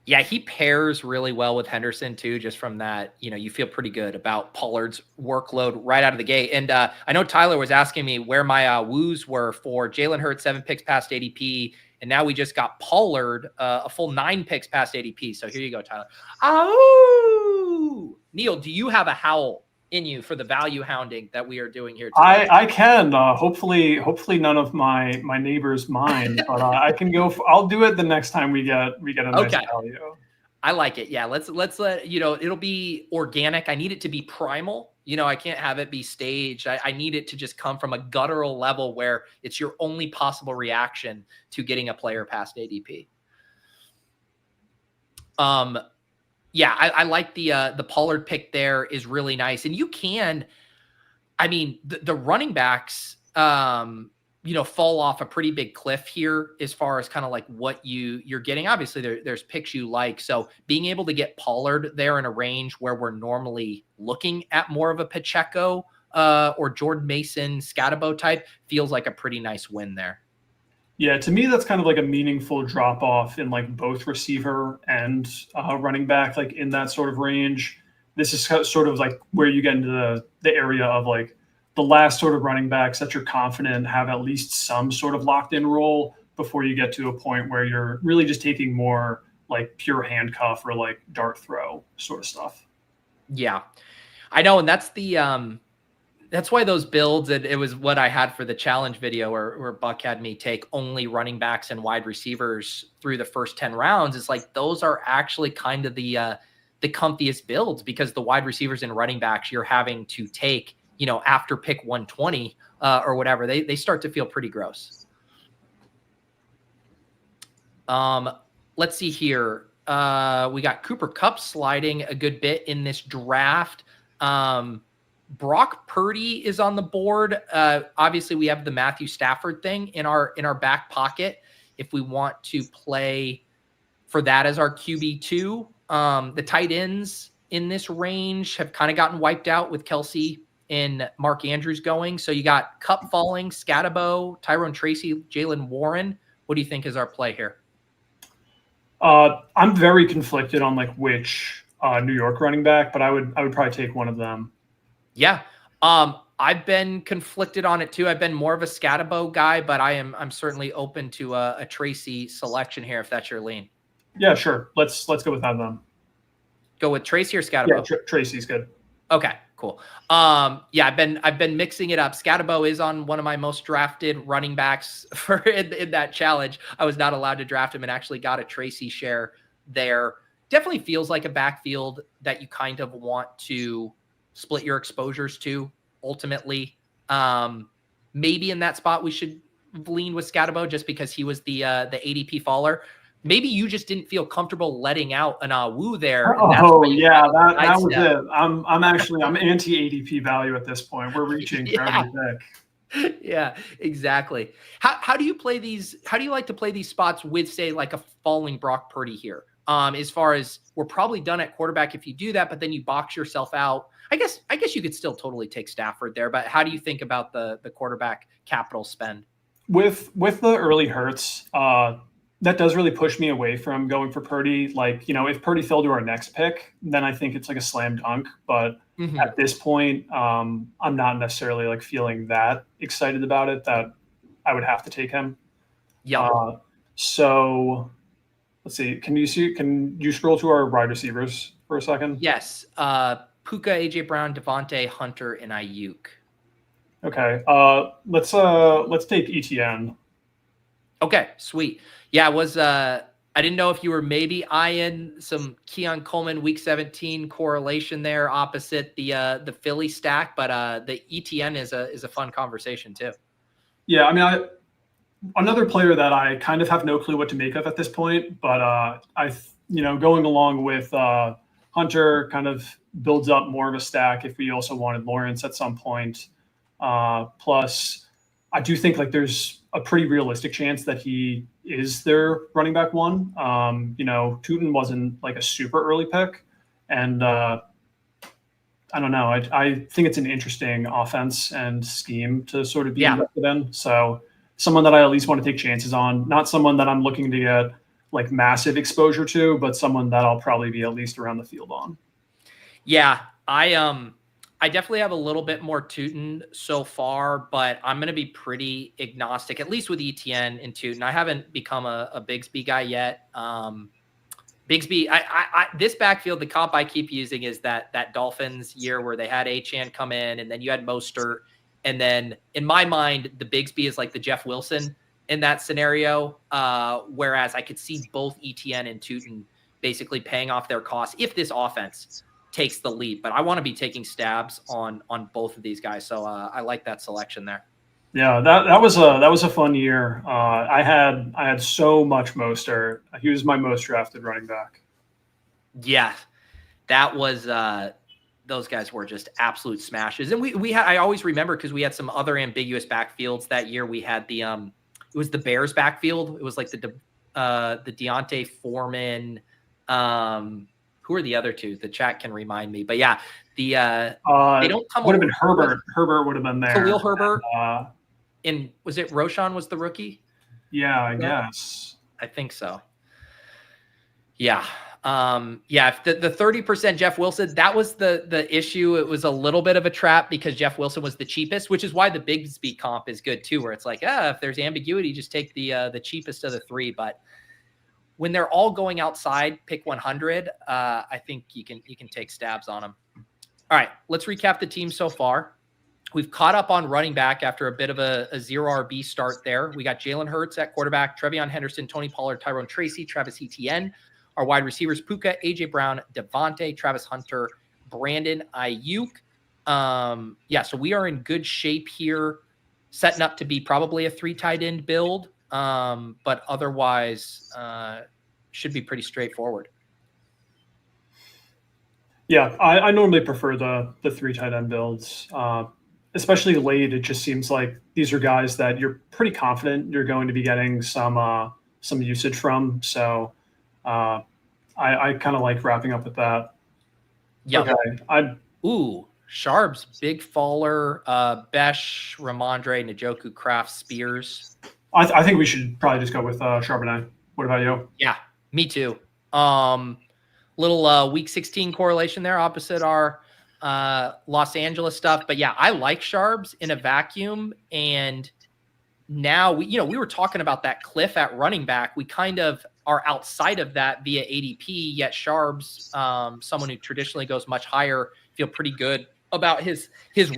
Yeah, he pairs really well with Henderson too, just from that, you feel pretty good about Pollard's workload right out of the gate. And I know Tyler was asking me where my woos were for Jalen Hurts, 7 picks past ADP. And now we just got Pollard a full 9 picks past ADP. So here you go, Tyler. Oh, Neil, do you have a howl in you for the value hounding that we are doing here today? I can. Hopefully none of my neighbors mind, but I can go. I'll do it the next time we get a nice value. I like it. Yeah, let's let it'll be organic. I need it to be primal. I can't have it be staged. I need it to just come from a guttural level where it's your only possible reaction to getting a player past ADP. Yeah, I like the Pollard pick there is really nice. And you can, the running backs, fall off a pretty big cliff here as far as kind of like what you're getting. Obviously there's picks you like. So being able to get Pollard there in a range where we're normally looking at more of a Pacheco or Jordan Mason, Scatabo type feels like a pretty nice win there. Yeah, to me, that's kind of like a meaningful drop off in like both receiver and running back, like in that sort of range. This is sort of like where you get into the area of like the last sort of running backs that you're confident have at least some sort of locked in role before you get to a point where you're really just taking more like pure handcuff or like dart throw sort of stuff. Yeah, I know. And that's that's why those builds, it was what I had for the challenge video where Buck had me take only running backs and wide receivers through the first 10 rounds. It's like, those are actually kind of the comfiest builds, because the wide receivers and running backs you're having to take, after pick 120 or whatever, they start to feel pretty gross. Let's see here. We got Cooper Kupp sliding a good bit in this draft. Brock Purdy is on the board. Obviously, we have the Matthew Stafford thing in our back pocket if we want to play for that as our QB2. The tight ends in this range have kind of gotten wiped out with Kelsey and Mark Andrews going. So you got Kupp falling, Scatabo, Tyrone Tracy, Jalen Warren. What do you think is our play here? I'm very conflicted on like which New York running back, but I would probably take one of them. Yeah. I've been conflicted on it too. I've been more of a Scatabo guy, but I'm certainly open to a Tracy selection here if that's your lean. Yeah, sure. Let's go with that then. Go with Tracy or Scatabo? Yeah, Tracy's good. Okay, cool. Yeah, I've been mixing it up. Scatabo is on one of my most drafted running backs for in that challenge. I was not allowed to draft him and actually got a Tracy share there. Definitely feels like a backfield that you kind of want to split your exposures to ultimately. Maybe in that spot we should lean with Scatabo just because he was the ADP faller. Maybe you just didn't feel comfortable letting out an Awu there. Oh yeah, that was it. I'm anti ADP value at this point. We're reaching for every pick. Yeah, exactly. How do you play these? How do you like to play these spots with, say, like a falling Brock Purdy here? As far as we're probably done at quarterback if you do that, but then you box yourself out. I guess you could still totally take Stafford there, but how do you think about the quarterback capital spend? With the early Hurts, that does really push me away from going for Purdy. Like, if Purdy fell to our next pick, then I think it's like a slam dunk. But at this point, I'm not necessarily like feeling that excited about it that I would have to take him. Yeah. So let's see. Can you scroll to our wide receivers for a second? Yes. Puka, AJ Brown, Devontae, Hunter, and Ayuk. Okay. Let's take ETN. Okay, sweet. Yeah, I didn't know if you were maybe eyeing some Keon Coleman week 17 correlation there opposite the Philly stack, but the ETN is a fun conversation too. Yeah, another player that I kind of have no clue what to make of at this point, but going along with Hunter kind of builds up more of a stack if we also wanted Lawrence at some point. Plus, I do think like there's a pretty realistic chance that he is their running back one. Tootin wasn't like a super early pick, and I don't know. I think it's an interesting offense and scheme to sort of be invested in. So someone that I at least want to take chances on, not someone that I'm looking to get like massive exposure to, but someone that I'll probably be at least around the field on. Yeah, I definitely have a little bit more Tootin so far, but I'm going to be pretty agnostic, at least with ETN and Tootin. I haven't become a Bigsby guy yet. Bigsby, this backfield, the comp I keep using is that Dolphins year where they had Achane come in, and then you had Mostert, and then in my mind, the Bigsby is like the Jeff Wilson in that scenario. Whereas I could see both ETN and Tootin basically paying off their costs if this offense takes the lead. But I want to be taking stabs on both of these guys, so I like that selection there. Yeah, that was a fun year. I had so much Mostert. He was my most drafted running back. Yeah, that was those guys were just absolute smashes. And we had, I always remember because we had some other ambiguous backfields that year. We had the it was the Bears backfield. It was like the Deontay Foreman. Who are the other two? The chat can remind me. But yeah, they don't come. Would have been Herbert. Herbert would have been there. Khalil Herbert. And was it Roshan was the rookie? Yeah, I guess. I think so. Yeah. The 30% Jeff Wilson, that was the issue. It was a little bit of a trap because Jeff Wilson was the cheapest, which is why the Bigsby comp is good too, where it's like, if there's ambiguity, just take the cheapest of the three. But when they're all going outside, pick 100, I think you can take stabs on them. All right, let's recap the team so far. We've caught up on running back after a bit of a zero RB start there. We got Jalen Hurts at quarterback, TreVeyon Henderson, Tony Pollard, Tyrone Tracy, Travis Etienne. Our wide receivers, Puka, AJ Brown, Devontae, Travis Hunter, Brandon Ayuk. So we are in good shape here, setting up to be probably a 3 tight end build, but otherwise should be pretty straightforward. Yeah, I normally prefer the 3 tight end builds, especially late. It just seems like these are guys that you're pretty confident you're going to be getting some usage from. So I kind of like wrapping up with that. Yeah. Okay. Sharb's big faller, Besh, Ramondre, Njoku, Kraft, Spears. I think we should probably just go with Charbonnet. What about you? Yeah, me too. Little week 16 correlation there opposite our Los Angeles stuff. But yeah, I like Sharbs in a vacuum. And now we were talking about that cliff at running back. We kind of are outside of that via ADP, yet Sharbs, someone who traditionally goes much higher, feel pretty good about his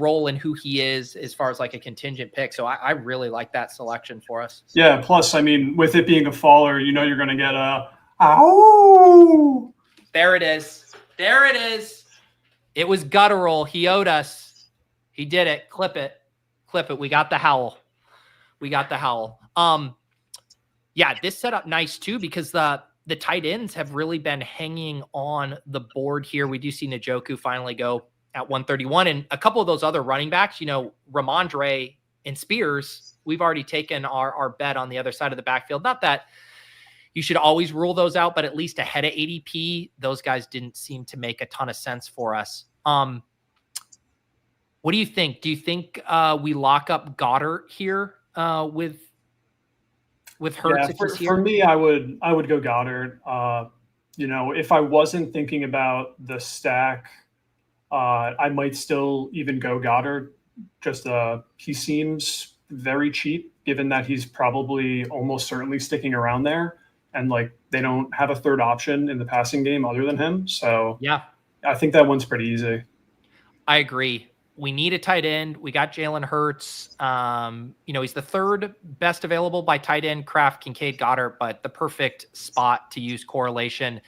role and who he is as far as like a contingent pick. So I really like that selection for us. Yeah. Plus, I mean, with it being a faller, you're going to get a, ow. There it is. There it is. It was guttural. He owed us. He did it. Clip it. Clip it. We got the howl. Yeah, this set up nice too because the tight ends have really been hanging on the board here. We do see Njoku finally go at 131, and a couple of those other running backs, Ramondre and Spears, we've already taken our bet on the other side of the backfield. Not that you should always rule those out, but at least ahead of ADP, those guys didn't seem to make a ton of sense for us. What do you think? Do you think we lock up Goddard here with Hurts? Yeah, for me, I would go Goddard. If I wasn't thinking about the stack, I might still even go Goddard. Just he seems very cheap, given that he's probably almost certainly sticking around there, and like they don't have a third option in the passing game other than him. So yeah, I think that one's pretty easy. I agree. We need a tight end. We got Jalen Hurts. He's the third best available by tight end, Kraft, Kincaid, Goddard, but the perfect spot to use correlation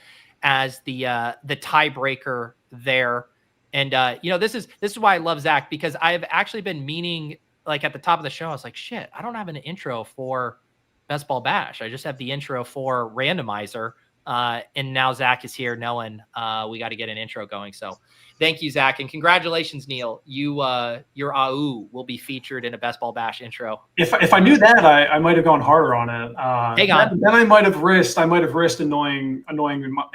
as the tiebreaker there. And this is why I love Zach, because I've actually been meaning, like at the top of the show, I was like, shit, I don't have an intro for Best Ball Bash. I just have the intro for Randomizer. And now Zach is here knowing we got to get an intro going. So thank you, Zach. And congratulations, Neil. Your AU will be featured in a Best Ball Bash intro. If I knew that, I might have gone harder on it. Hang on. Then I might have risked annoying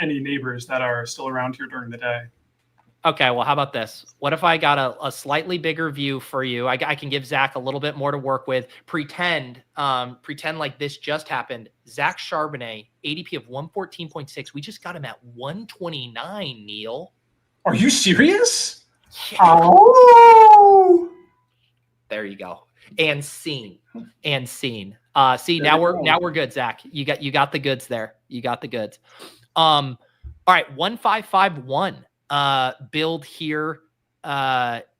any neighbors that are still around here during the day. Okay, well, how about this? What if I got a slightly bigger view for you? I can give Zach a little bit more to work with. Pretend like this just happened. Zach Charbonnet, ADP of 114.6. We just got him at 129, Neil. Are you serious? Yeah. Oh! There you go. And scene. See, now we're good, Zach. You got the goods there. You got the goods. All right, 1551. Build here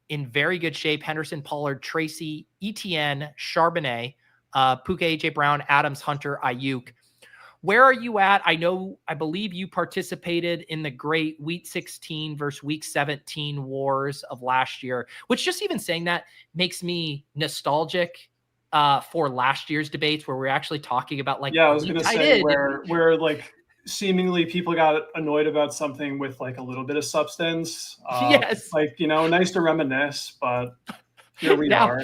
in very good shape. Henderson, Pollard, Tracy, Etienne, Charbonnet, Puka, AJ Brown, Adams, Hunter, Ayuk. Where are you at? I believe you participated in the great week 16 versus week 17 wars of last year, which just even saying that makes me nostalgic for last year's debates where we're actually talking about like, I was going to say where like seemingly people got annoyed about something with like a little bit of substance. Yes. Like, nice to reminisce, but here we are.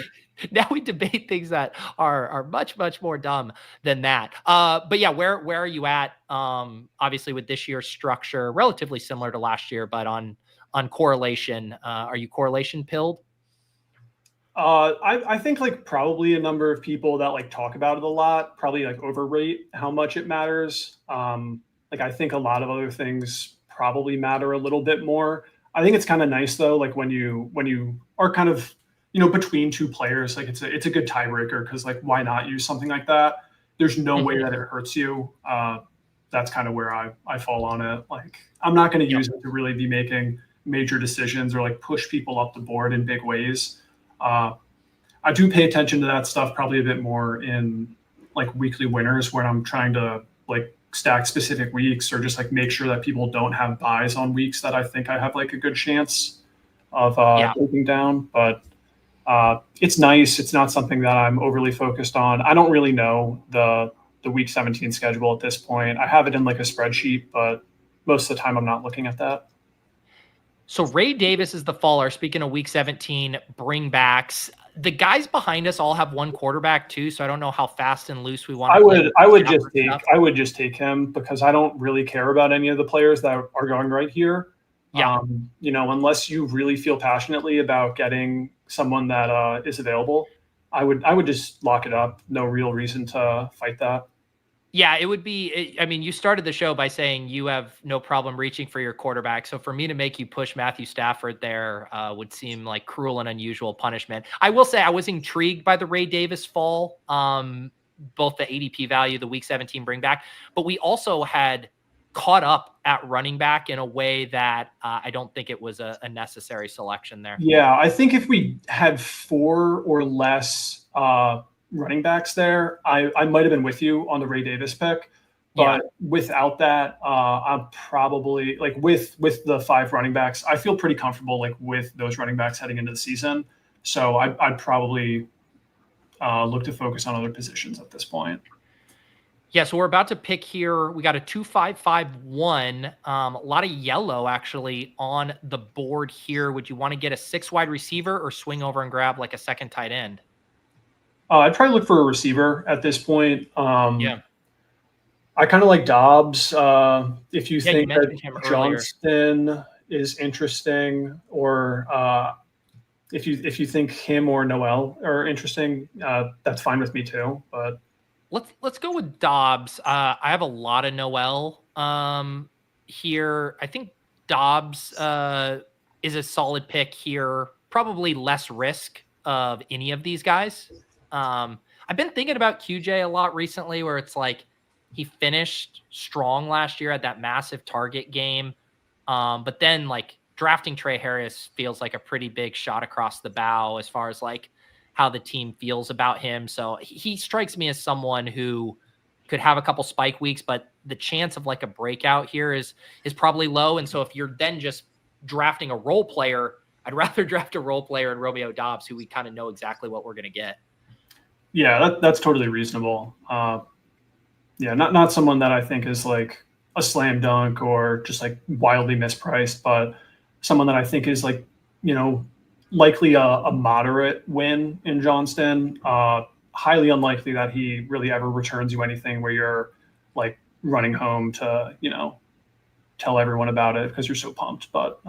Now we debate things that are much, much more dumb than that. But yeah, where are you at? Obviously with this year's structure, relatively similar to last year, but on correlation, are you correlation pilled? I think like probably a number of people that like talk about it a lot, probably like overrate how much it matters. Like I think a lot of other things probably matter a little bit more. I think it's kind of nice though, like when you are kind of, between two players, like it's a good tiebreaker because like why not use something like that? There's no way that it hurts you. That's kind of where I fall on it. Like I'm not going to use it to really be making major decisions or like push people up the board in big ways. I do pay attention to that stuff probably a bit more in like weekly winners when I'm trying to like stack specific weeks or just like make sure that people don't have buys on weeks that I think I have like a good chance of taking down. But it's nice. It's not something that I'm overly focused on. I don't really know the week 17 schedule at this point. I have it in like a spreadsheet, but most of the time I'm not looking at that. So Ray Davis is the faller. Speaking of week 17 bringbacks, the guys behind us all have one quarterback too. So I don't know how fast and loose we want to I would just take him because I don't really care about any of the players that are going right here. Yeah. Unless you really feel passionately about getting someone that is available, I would just lock it up. No real reason to fight that. Yeah, it would be, I mean, you started the show by saying you have no problem reaching for your quarterback. So for me to make you push Matthew Stafford there would seem like cruel and unusual punishment. I will say I was intrigued by the Ray Davis fall, both the ADP value, the week 17 bring back, but we also had caught up at running back in a way that I don't think it was a necessary selection there. Yeah, I think if we had 4 or less running backs there, I might have been with you on the Ray Davis pick, but without that, I'm probably like with the 5 running backs, I feel pretty comfortable like with those running backs heading into the season. So I'd probably look to focus on other positions at this point. Yeah, so we're about to pick here. We got a 2-5-5-1. A lot of yellow actually on the board here. Would you want to get a 6 wide receiver or swing over and grab like a second tight end? I'd probably look for a receiver at this point. I kind of like Dobbs. If you think that Johnston is interesting, or if you think him or Noel are interesting, that's fine with me too. But let's go with Dobbs. I have a lot of Noel here. I think Dobbs is a solid pick here. Probably less risk of any of these guys. I've been thinking about QJ a lot recently, where it's like he finished strong last year at that massive target game. But then like drafting Trey Harris feels like a pretty big shot across the bow as far as like how the team feels about him. So he strikes me as someone who could have a couple spike weeks, but the chance of like a breakout here is probably low. And so if you're then just drafting a role player, I'd rather draft a role player in Romeo Dobbs, who we kind of know exactly what we're going to get. Yeah, that's totally reasonable. Not someone that I think is like a slam dunk or just like wildly mispriced, but someone that I think is like, likely a moderate win in Johnston. Highly unlikely that he really ever returns you anything where you're like running home to, tell everyone about it because you're so pumped. But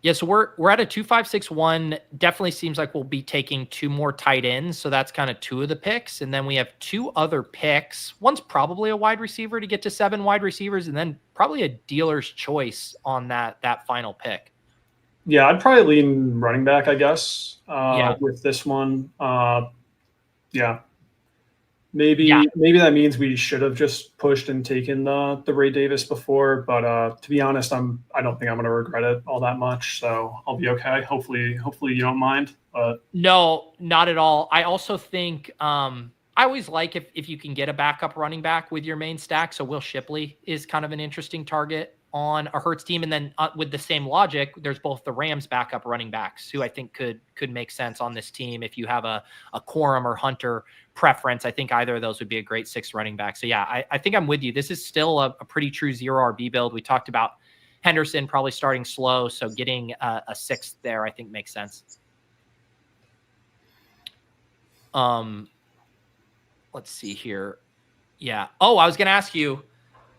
yeah, so we're at a 2.561. Definitely seems like we'll be taking 2 more tight ends. So that's kind of 2 of the picks. And then we have 2 other picks. One's probably a wide receiver to get to 7 wide receivers, and then probably a dealer's choice on that final pick. Yeah, I'd probably lean running back, I guess, Yeah. with this one. Yeah. Maybe that means we should have just pushed and taken the Ray Davis before, but to be honest, I don't think I'm going to regret it all that much, so I'll be okay. Hopefully you don't mind. But No, not at all. I also think I always like if you can get a backup running back with your main stack. So Will Shipley is kind of an interesting target on a Hurts team, and then with the same logic, there's both the Rams backup running backs who I think could make sense on this team. If you have a Quorum or Hunter preference, I think either of those would be a great 6th running back. So yeah, I think I'm with you. This is still a pretty true 0 RB build. We talked about Henderson probably starting slow, so getting a 6th there I think makes sense. Let's see here. Yeah. Oh, I was going to ask you,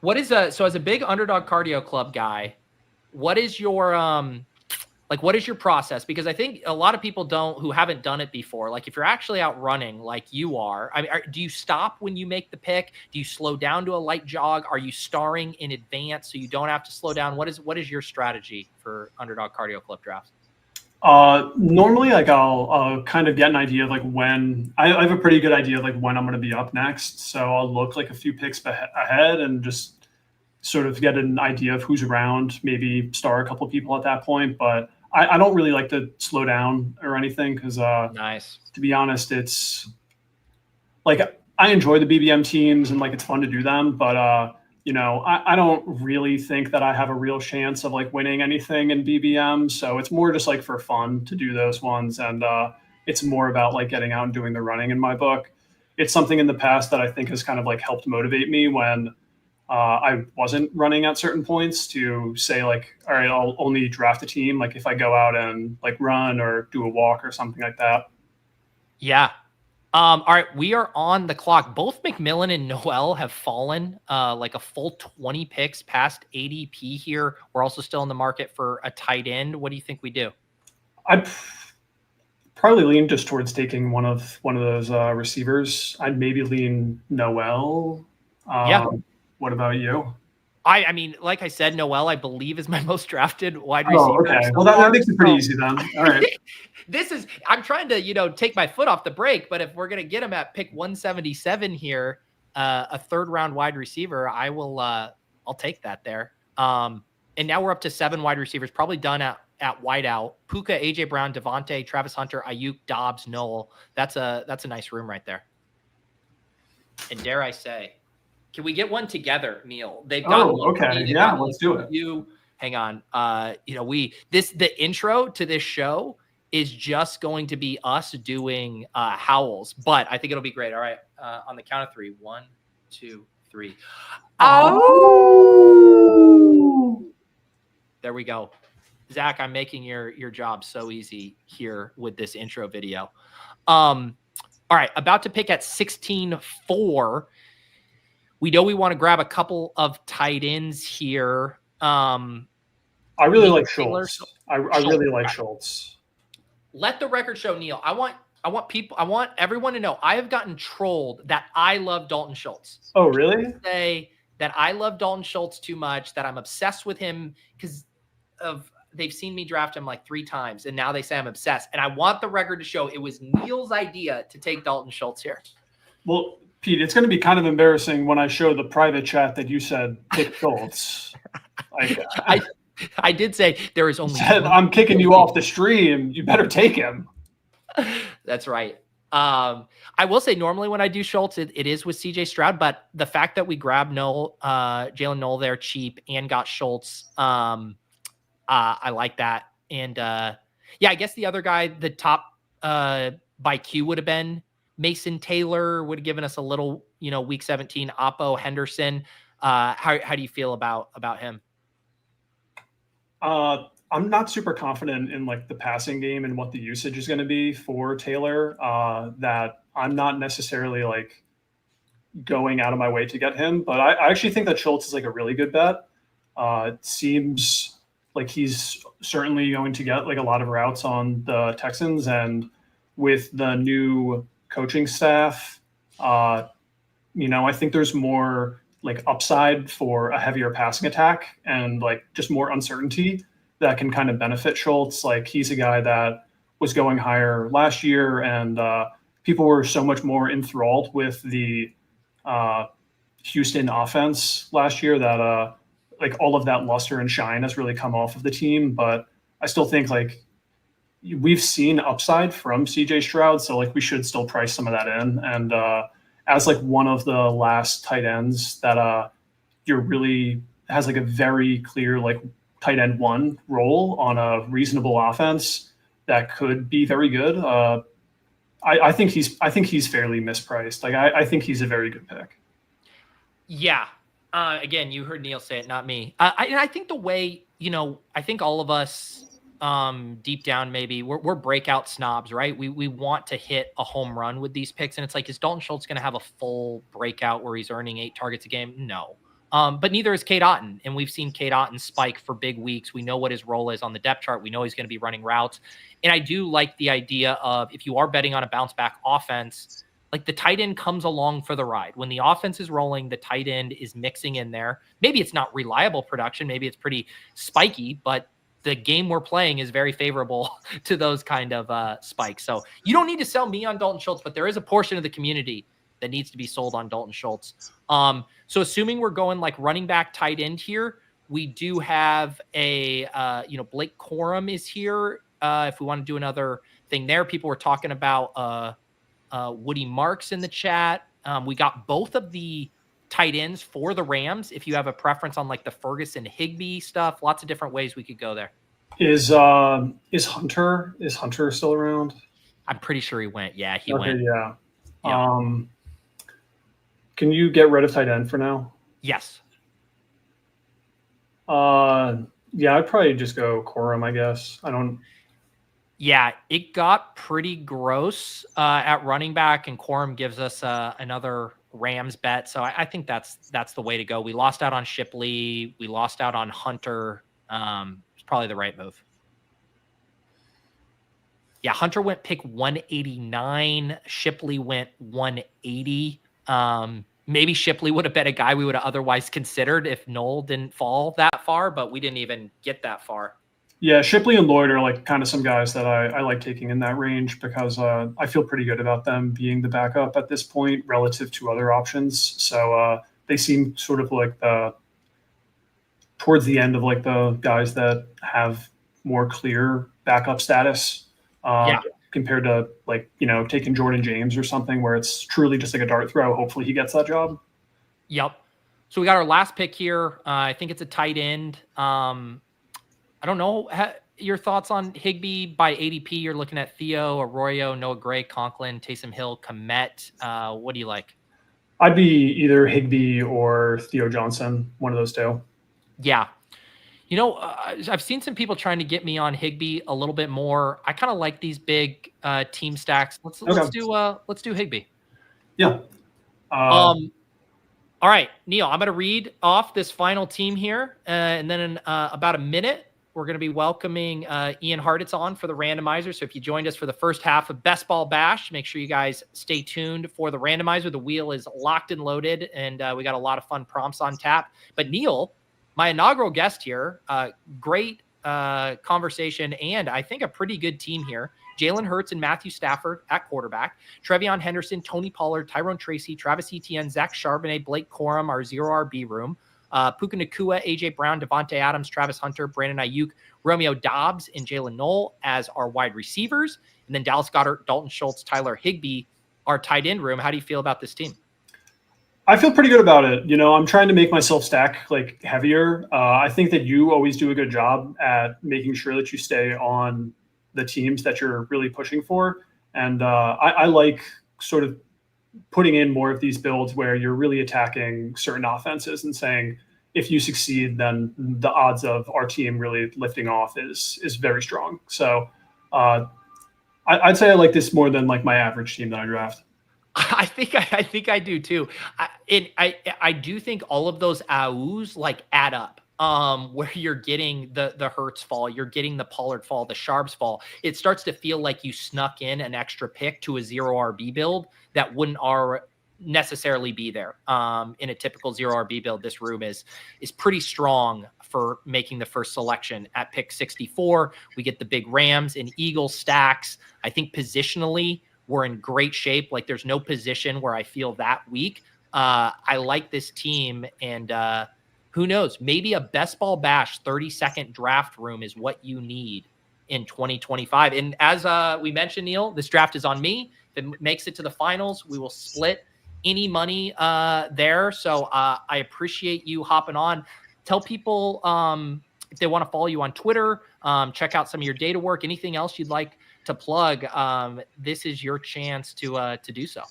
what is so as a big Underdog Cardio Club guy, what is your what is your process? Because I think a lot of people who haven't done it before. Like if you're actually out running like you are, I mean, do you stop when you make the pick? Do you slow down to a light jog? Are you starring in advance so you don't have to slow down? What is your strategy for Underdog Cardio Club drafts? Normally, like I'll kind of get an idea of like when I have a pretty good idea of like when I'm going to be up next. So I'll look like a few picks ahead and just sort of get an idea of who's around, maybe star a couple of people at that point. But I don't really like to slow down or anything because nice. To be honest, it's like I enjoy the BBM teams and like it's fun to do them, but I don't really think that I have a real chance of like winning anything in BBM. So it's more just like for fun to do those ones. And it's more about like getting out and doing the running in my book. It's something in the past that I think has kind of like helped motivate me when I wasn't running at certain points to say like, all right, I'll only draft a team. Like if I go out and like run or do a walk or something like that. Yeah. All right, we are on the clock. Both McMillan and Noel have fallen like a full 20 picks past ADP here. We're also still in the market for a tight end. What do you think we do? I'd probably lean just towards taking one of those receivers. I'd maybe lean Noel. Yeah. What about you? I mean, like I said, Noel, I believe, is my most drafted wide receiver. Oh, okay. Well, that makes it pretty easy then. All right. I'm trying to, take my foot off the brake, but if we're going to get him at pick 177 here, a 3rd round wide receiver, I'll take that there. And now we're up to 7 wide receivers, probably done at wideout. Puka, AJ Brown, Devontae, Travis Hunter, Ayuk, Dobbs, Noel. That's a nice room right there. And dare I say, can we get one together, Neil? They've got okay. Yeah, let's do it. Hang on. The intro to this show is just going to be us doing howls, but I think it'll be great. All right. On the count of 3. 1, 2, 3. Oh! There we go. Zach, I'm making your job so easy here with this intro video. All right. About to pick at 16-4. We know we want to grab a couple of tight ends here. I really like Schultz. I really like Schultz. Let the record show, Neil. I want everyone to know I have gotten trolled that I love Dalton Schultz. Oh, really? Say that I love Dalton Schultz too much, that I'm obsessed with him because they've seen me draft him like 3 times, and now they say I'm obsessed. And I want the record to show it was Neil's idea to take Dalton Schultz here. Well, Pete, it's going to be kind of embarrassing when I show the private chat that you said pick Schultz. I did say there is only. I'm kicking you off the stream. You better take him. That's right. I will say normally when I do Schultz, it is with CJ Stroud, but the fact that we grabbed Jalen Noel there cheap and got Schultz, I like that. And I guess the other guy, the top by Q would have been Mason Taylor, would have given us a little, week 17, Oppo Henderson. How do you feel about him? I'm not super confident in like the passing game and what the usage is going to be for Taylor. That I'm not necessarily like going out of my way to get him, but I actually think that Schultz is like a really good bet. It seems like he's certainly going to get like a lot of routes on the Texans, and with the new coaching staff, I think there's more like upside for a heavier passing attack and like just more uncertainty that can kind of benefit Schultz. Like he's a guy that was going higher last year, and people were so much more enthralled with the Houston offense last year that like all of that luster and shine has really come off of the team. But I still think like we've seen upside from CJ Stroud, so like we should still price some of that in. And as like one of the last tight ends that you're really has like a very clear like tight end one role on a reasonable offense that could be very good. I think he's fairly mispriced. Like I think he's a very good pick. Yeah. Again, you heard Neil say it, not me. I think the way, I think all of us deep down, maybe we're breakout snobs, right? We want to hit a home run with these picks. And it's like, is Dalton Schultz going to have a full breakout where he's earning 8 targets a game? No. But neither is Cade Otton. And we've seen Cade Otton spike for big weeks. We know what his role is on the depth chart. We know he's going to be running routes. And I do like the idea of, if you are betting on a bounce back offense, like the tight end comes along for the ride. When the offense is rolling, the tight end is mixing in there. Maybe it's not reliable production. Maybe it's pretty spiky, but the game we're playing is very favorable to those kind of spikes. So you don't need to sell me on Dalton Schultz, but there is a portion of the community that needs to be sold on Dalton Schultz. So assuming we're going like running back tight end here, we do have a, Blake Corum is here. If we want to do another thing there, people were talking about Woody Marks in the chat. We got both of the tight ends for the Rams. If you have a preference on like the Ferguson Higbee stuff, lots of different ways we could go there. Is Hunter still around? I'm pretty sure he went. Yeah, he went. Yeah. Can you get rid of tight end for now? Yes. Yeah, I'd probably just go Corum, I guess. Yeah, it got pretty gross at running back, and Corum gives us another Rams bet. So I think that's the way to go. We lost out on Shipley. We lost out on Hunter. It's probably the right move. Yeah, Hunter went pick 189. Shipley went 180. Maybe Shipley would have been a guy we would have otherwise considered if Knoll didn't fall that far, but we didn't even get that far. Yeah, Shipley and Lloyd are like kind of some guys that I like taking in that range because I feel pretty good about them being the backup at this point relative to other options. So they seem sort of like towards the end of like the guys that have more clear backup status compared to like, taking Jordan James or something where it's truly just like a dart throw. Hopefully he gets that job. Yep. So we got our last pick here. I think it's a tight end. I don't know your thoughts on Higbee by ADP. You're looking at Theo, Arroyo, Noah Gray, Conklin, Taysom Hill, Komet. What do you like? I'd be either Higbee or Theo Johnson, one of those two. Yeah. I've seen some people trying to get me on Higbee a little bit more. I kind of like these big team stacks. Let's do Higbee. Yeah. All right, Neil, I'm going to read off this final team here, and then in about a minute, we're going to be welcoming Ian Hartitz on for the randomizer. So if you joined us for the first half of Best Ball Bash, make sure you guys stay tuned for the randomizer. The wheel is locked and loaded, and we got a lot of fun prompts on tap. But Neil, my inaugural guest here, great conversation, and I think a pretty good team here. Jalen Hurts and Matthew Stafford at quarterback, TreVeyon Henderson, Tony Pollard, Tyrone Tracy, Travis Etienne, Zach Charbonnet, Blake Corum, our 0RB room. Puka Nacua, AJ Brown, Devontae Adams, Travis Hunter, Brandon Ayuk, Romeo Dobbs, and Jalen Knoll as our wide receivers. And then Dallas Goedert, Dalton Schultz, Tyler Higbee, our tight end room. How do you feel about this team? I feel pretty good about it. I'm trying to make myself stack like heavier. I think that you always do a good job at making sure that you stay on the teams that you're really pushing for. And I like sort of putting in more of these builds where you're really attacking certain offenses and saying, if you succeed, then the odds of our team really lifting off is very strong. So I'd say I like this more than like my average team that I draft. I think I do too. I do think all of those AUs like add up. Where you're getting the Hertz fall, you're getting the Pollard fall, the Sharps fall. It starts to feel like you snuck in an extra pick to a 0 RB build that wouldn't necessarily be there. In a typical 0 RB build, this room is pretty strong for making the first selection at pick 64. We get the big Rams and Eagles stacks. I think positionally we're in great shape. Like there's no position where I feel that weak. I like this team, and who knows, maybe a best ball bash 30-second draft room is what you need in 2025. And as we mentioned, Neil, this draft is on me. If it makes it to the finals, we will split any money there. So I appreciate you hopping on. Tell people if they want to follow you on Twitter, check out some of your data work, anything else you'd like to plug. This is your chance to do so.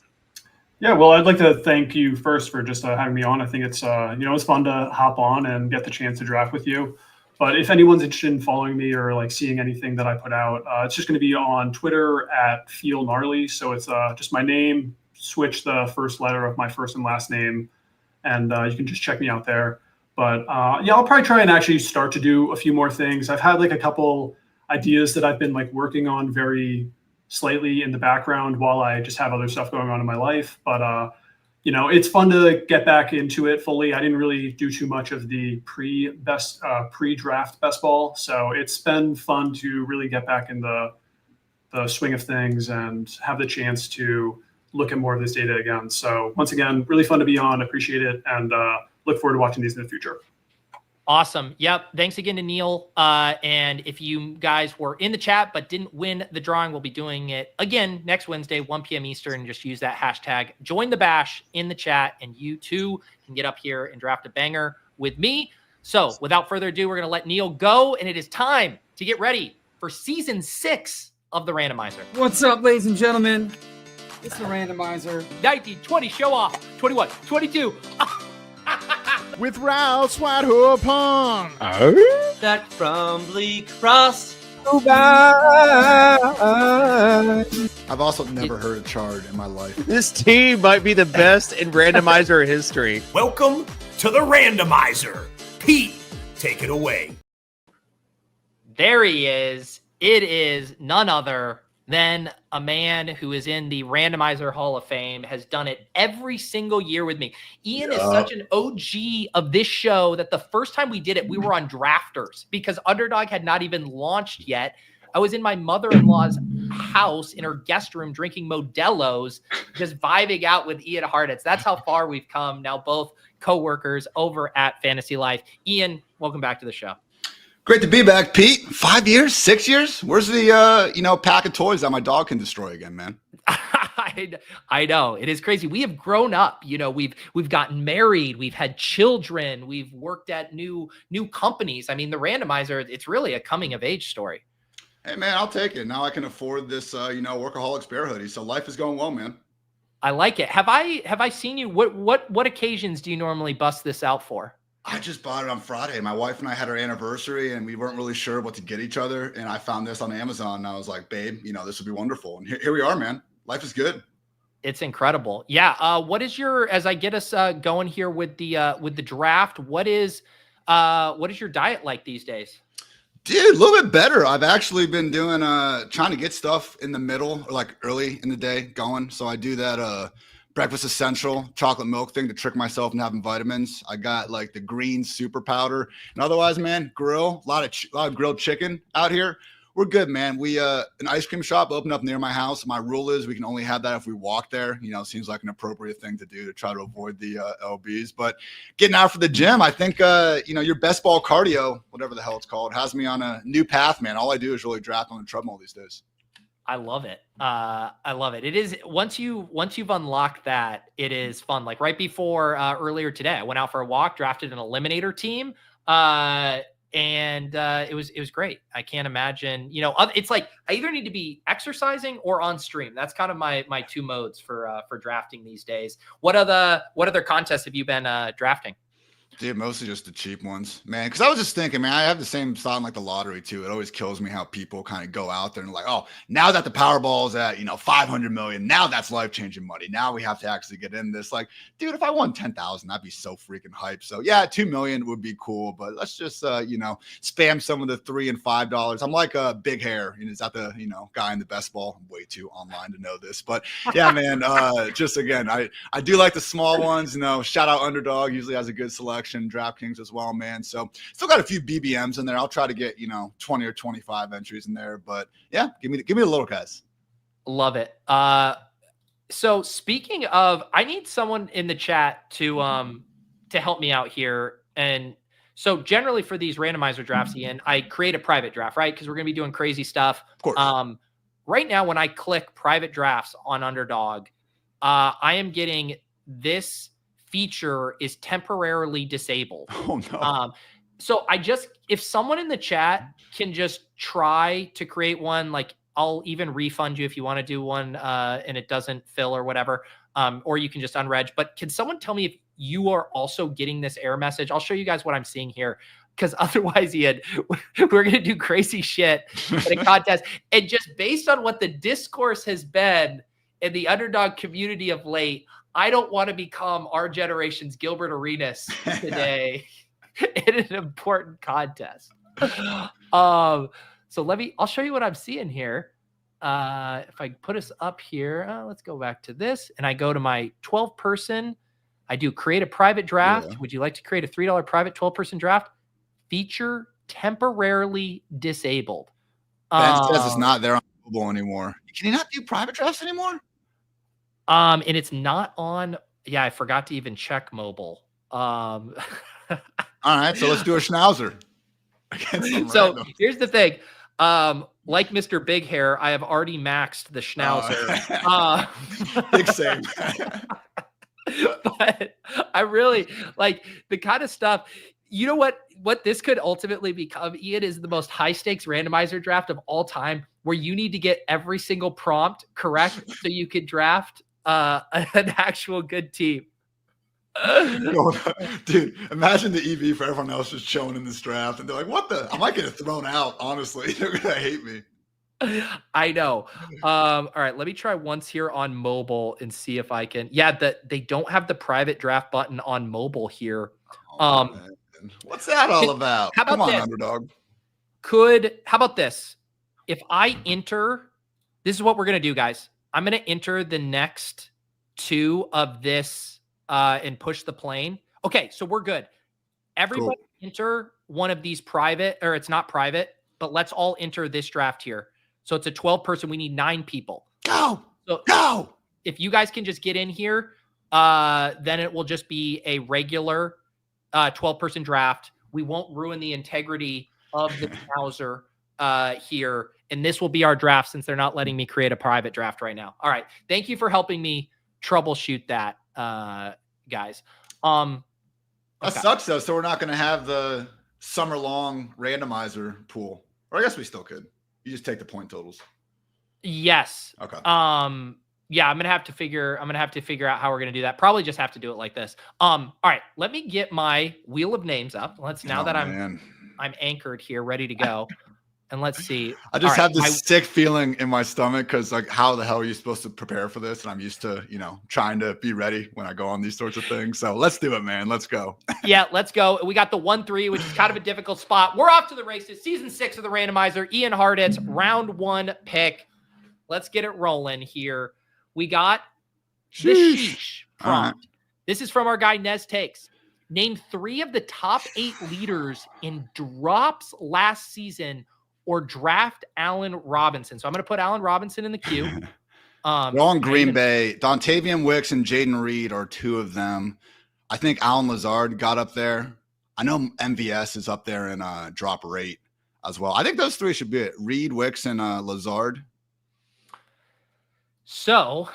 Yeah, well, I'd like to thank you first for just having me on. I think it's it's fun to hop on and get the chance to draft with you. But if anyone's interested in following me or like seeing anything that I put out, it's just going to be on Twitter at FeelGnarly. So it's just my name, switch the first letter of my first and last name, and you can just check me out there. But yeah, I'll probably try and actually start to do a few more things. I've had like a couple ideas that I've been like working on very slightly in the background while I just have other stuff going on in my life. But, it's fun to get back into it fully. I didn't really do too much of the pre-draft best ball. So it's been fun to really get back in the swing of things and have the chance to look at more of this data again. So once again, really fun to be on. Appreciate it. And look forward to watching these in the future. Awesome. Yep. Thanks again to Neil. And if you guys were in the chat but didn't win the drawing, we'll be doing it again next Wednesday, 1 p.m. Eastern. Just use that hashtag join the bash in the chat, and you too can get up here and draft a banger with me. So without further ado, we're going to let Neil go, and it is time to get ready for season 6 of the Randomizer. What's up, ladies and gentlemen? It's the Randomizer. 19, 20, show off. 21, 22. With Rouse White Hoop on. Back from Bleak Cross. I've also never heard of Chard in my life. This team might be the best in randomizer history. Welcome to the Randomizer. Pete, take it away. There he is. It is none other than a man who is in the Randomizer Hall of Fame, has done it every single year with me. Ian is such an OG of this show that the first time we did it, we were on drafters because Underdog had not even launched yet. I was in my mother-in-law's house in her guest room drinking Modelo's, just vibing out with Ian Hartitz. That's how far we've come. Now both co-workers over at Fantasy Life. Ian, welcome back to the show. Great to be back, Pete. 5 years, 6 years? Where's the pack of toys that my dog can destroy again, man? I know. It is crazy. We have grown up. We've gotten married. We've had children. We've worked at new companies. I mean, the Randomizer, it's really a coming of age story. Hey, man, I'll take it. Now I can afford this, Workaholics Bear hoodie. So life is going well, man. I like it. Have I seen you? What occasions do you normally bust this out for? I just bought it on Friday. My wife and I had our anniversary and we weren't really sure what to get each other. And I found this on Amazon and I was like, babe, this would be wonderful. And here we are, man. Life is good. It's incredible. Yeah. What is as I get us going here with the draft, what is your diet like these days? Dude, a little bit better. I've actually been doing trying to get stuff in the middle or like early in the day going. So I do that breakfast essential chocolate milk thing to trick myself into having vitamins. I got like the green super powder, and otherwise, man, grill, a lot of grilled chicken out here. We're good, man. We an ice cream shop opened up near my house. My rule is we can only have that if we walk there. Seems like an appropriate thing to do to try to avoid the LBs. But getting out for the gym, I think your best ball cardio, whatever the hell it's called, has me on a new path, man. All I do is really draft on the treadmill these days. I love it. I love it. It is once you've unlocked that, it is fun. Like right before earlier today, I went out for a walk, drafted an Eliminator team. and it was great. I can't imagine, it's like I either need to be exercising or on stream. That's kind of my two modes for drafting these days. What other contests have you been drafting? Dude, mostly just the cheap ones, man. Because I was just thinking, man, I have the same thought in like the lottery too. It always kills me how people kind of go out there and like, oh, now that the Powerball is at 500 million, now that's life changing money. Now we have to actually get in this. Like, dude, if I won 10,000, that'd be so freaking hype. So yeah, 2 million would be cool, but let's just spam some of the $3 and $5. I'm like a Big Hair. Is that the guy in the best ball? I'm way too online to know this, but yeah, man. Just again, I do like the small ones. Shout out Underdog. Usually has a good selection. DraftKings as well, man. So still got a few BBMs in there. I'll try to get 20 or 25 entries in there, but yeah, give me the little guys. Love it. So speaking of, I need someone in the chat to help me out here. And so generally for these randomizer drafts, Ian, I create a private draft, right? Because we're gonna be doing crazy stuff. Of course. Right now, when I click private drafts on Underdog, I am getting this feature is temporarily disabled. Oh no. So if someone in the chat can just try to create one, like I'll even refund you if you want to do one and it doesn't fill or whatever, or you can just unreg. But can someone tell me if you are also getting this error message? I'll show you guys what I'm seeing here, because otherwise, Ian, we're going to do crazy shit in a contest. And just based on what the discourse has been in the Underdog community of late, I don't want to become our generation's Gilbert Arenas today in an important contest. So I'll show you what I'm seeing here. If I put us up here, let's go back to this, and I go to my 12-person. I do create a private draft. Yeah. Would you like to create a $3 private 12-person draft? Feature temporarily disabled. Ben says it's not there on mobile anymore. Can you not do private drafts anymore? And it's not on. Yeah, I forgot to even check mobile. All right, so let's do a schnauzer. So here's the thing. Like Mr. Big Hair, I have already maxed the schnauzer. Big same. But I really like the kind of stuff. You know what this could ultimately become, Ian, is the most high stakes randomizer draft of all time, where you need to get every single prompt correct so you could draft an actual good team. Dude, imagine the EV for everyone else just chilling in this draft, and they're like, "What the? I might get thrown out." Honestly, they're gonna hate me. I know. All right, let me try once here on mobile and see if I can. Yeah, they don't have the private draft button on mobile here. What's that all about? How about Come on, this? Underdog. How about this? If I enter, this is what we're gonna do, guys. I'm gonna enter the next two of this and push the plane. Okay, so we're good. Everybody enter one of these private, or it's not private, but let's all enter this draft here. So it's a 12-person. We need 9 people. Go. If you guys can just get in here, then it will just be a regular 12-person draft. We won't ruin the integrity of the browser here. And this will be our draft, since they're not letting me create a private draft right now. All right. Thank you for helping me troubleshoot that, guys. That sucks though. So we're not going to have the summer-long randomizer pool, or I guess we still could. You just take the point totals. Yes. Okay. Yeah, I'm gonna have to figure out how we're gonna do that. Probably just have to do it like this. All right, let me get my wheel of names up. I'm anchored here, ready to go. And let's see. I just have this sick feeling in my stomach, because like, how the hell are you supposed to prepare for this? And I'm used to, trying to be ready when I go on these sorts of things. So let's do it, man. Let's go. Yeah, let's go. We got the 1-3, which is kind of a difficult spot. We're off to the races. Season 6 of the randomizer. Ian Hartitz, round 1 pick. Let's get it rolling here. We got the Sheeeeesh prompt. Right. This is from our guy Nez Takes. Name 3 of the top 8 leaders in drops last season, or draft Allen Robinson. So I'm going to put Allen Robinson in the queue. Wrong, Green Bay. Dontavian Wicks and Jaden Reed are 2 of them. I think Allen Lazard got up there. I know MVS is up there in drop rate as well. I think those 3 should be it. Reed, Wicks, and Lazard. So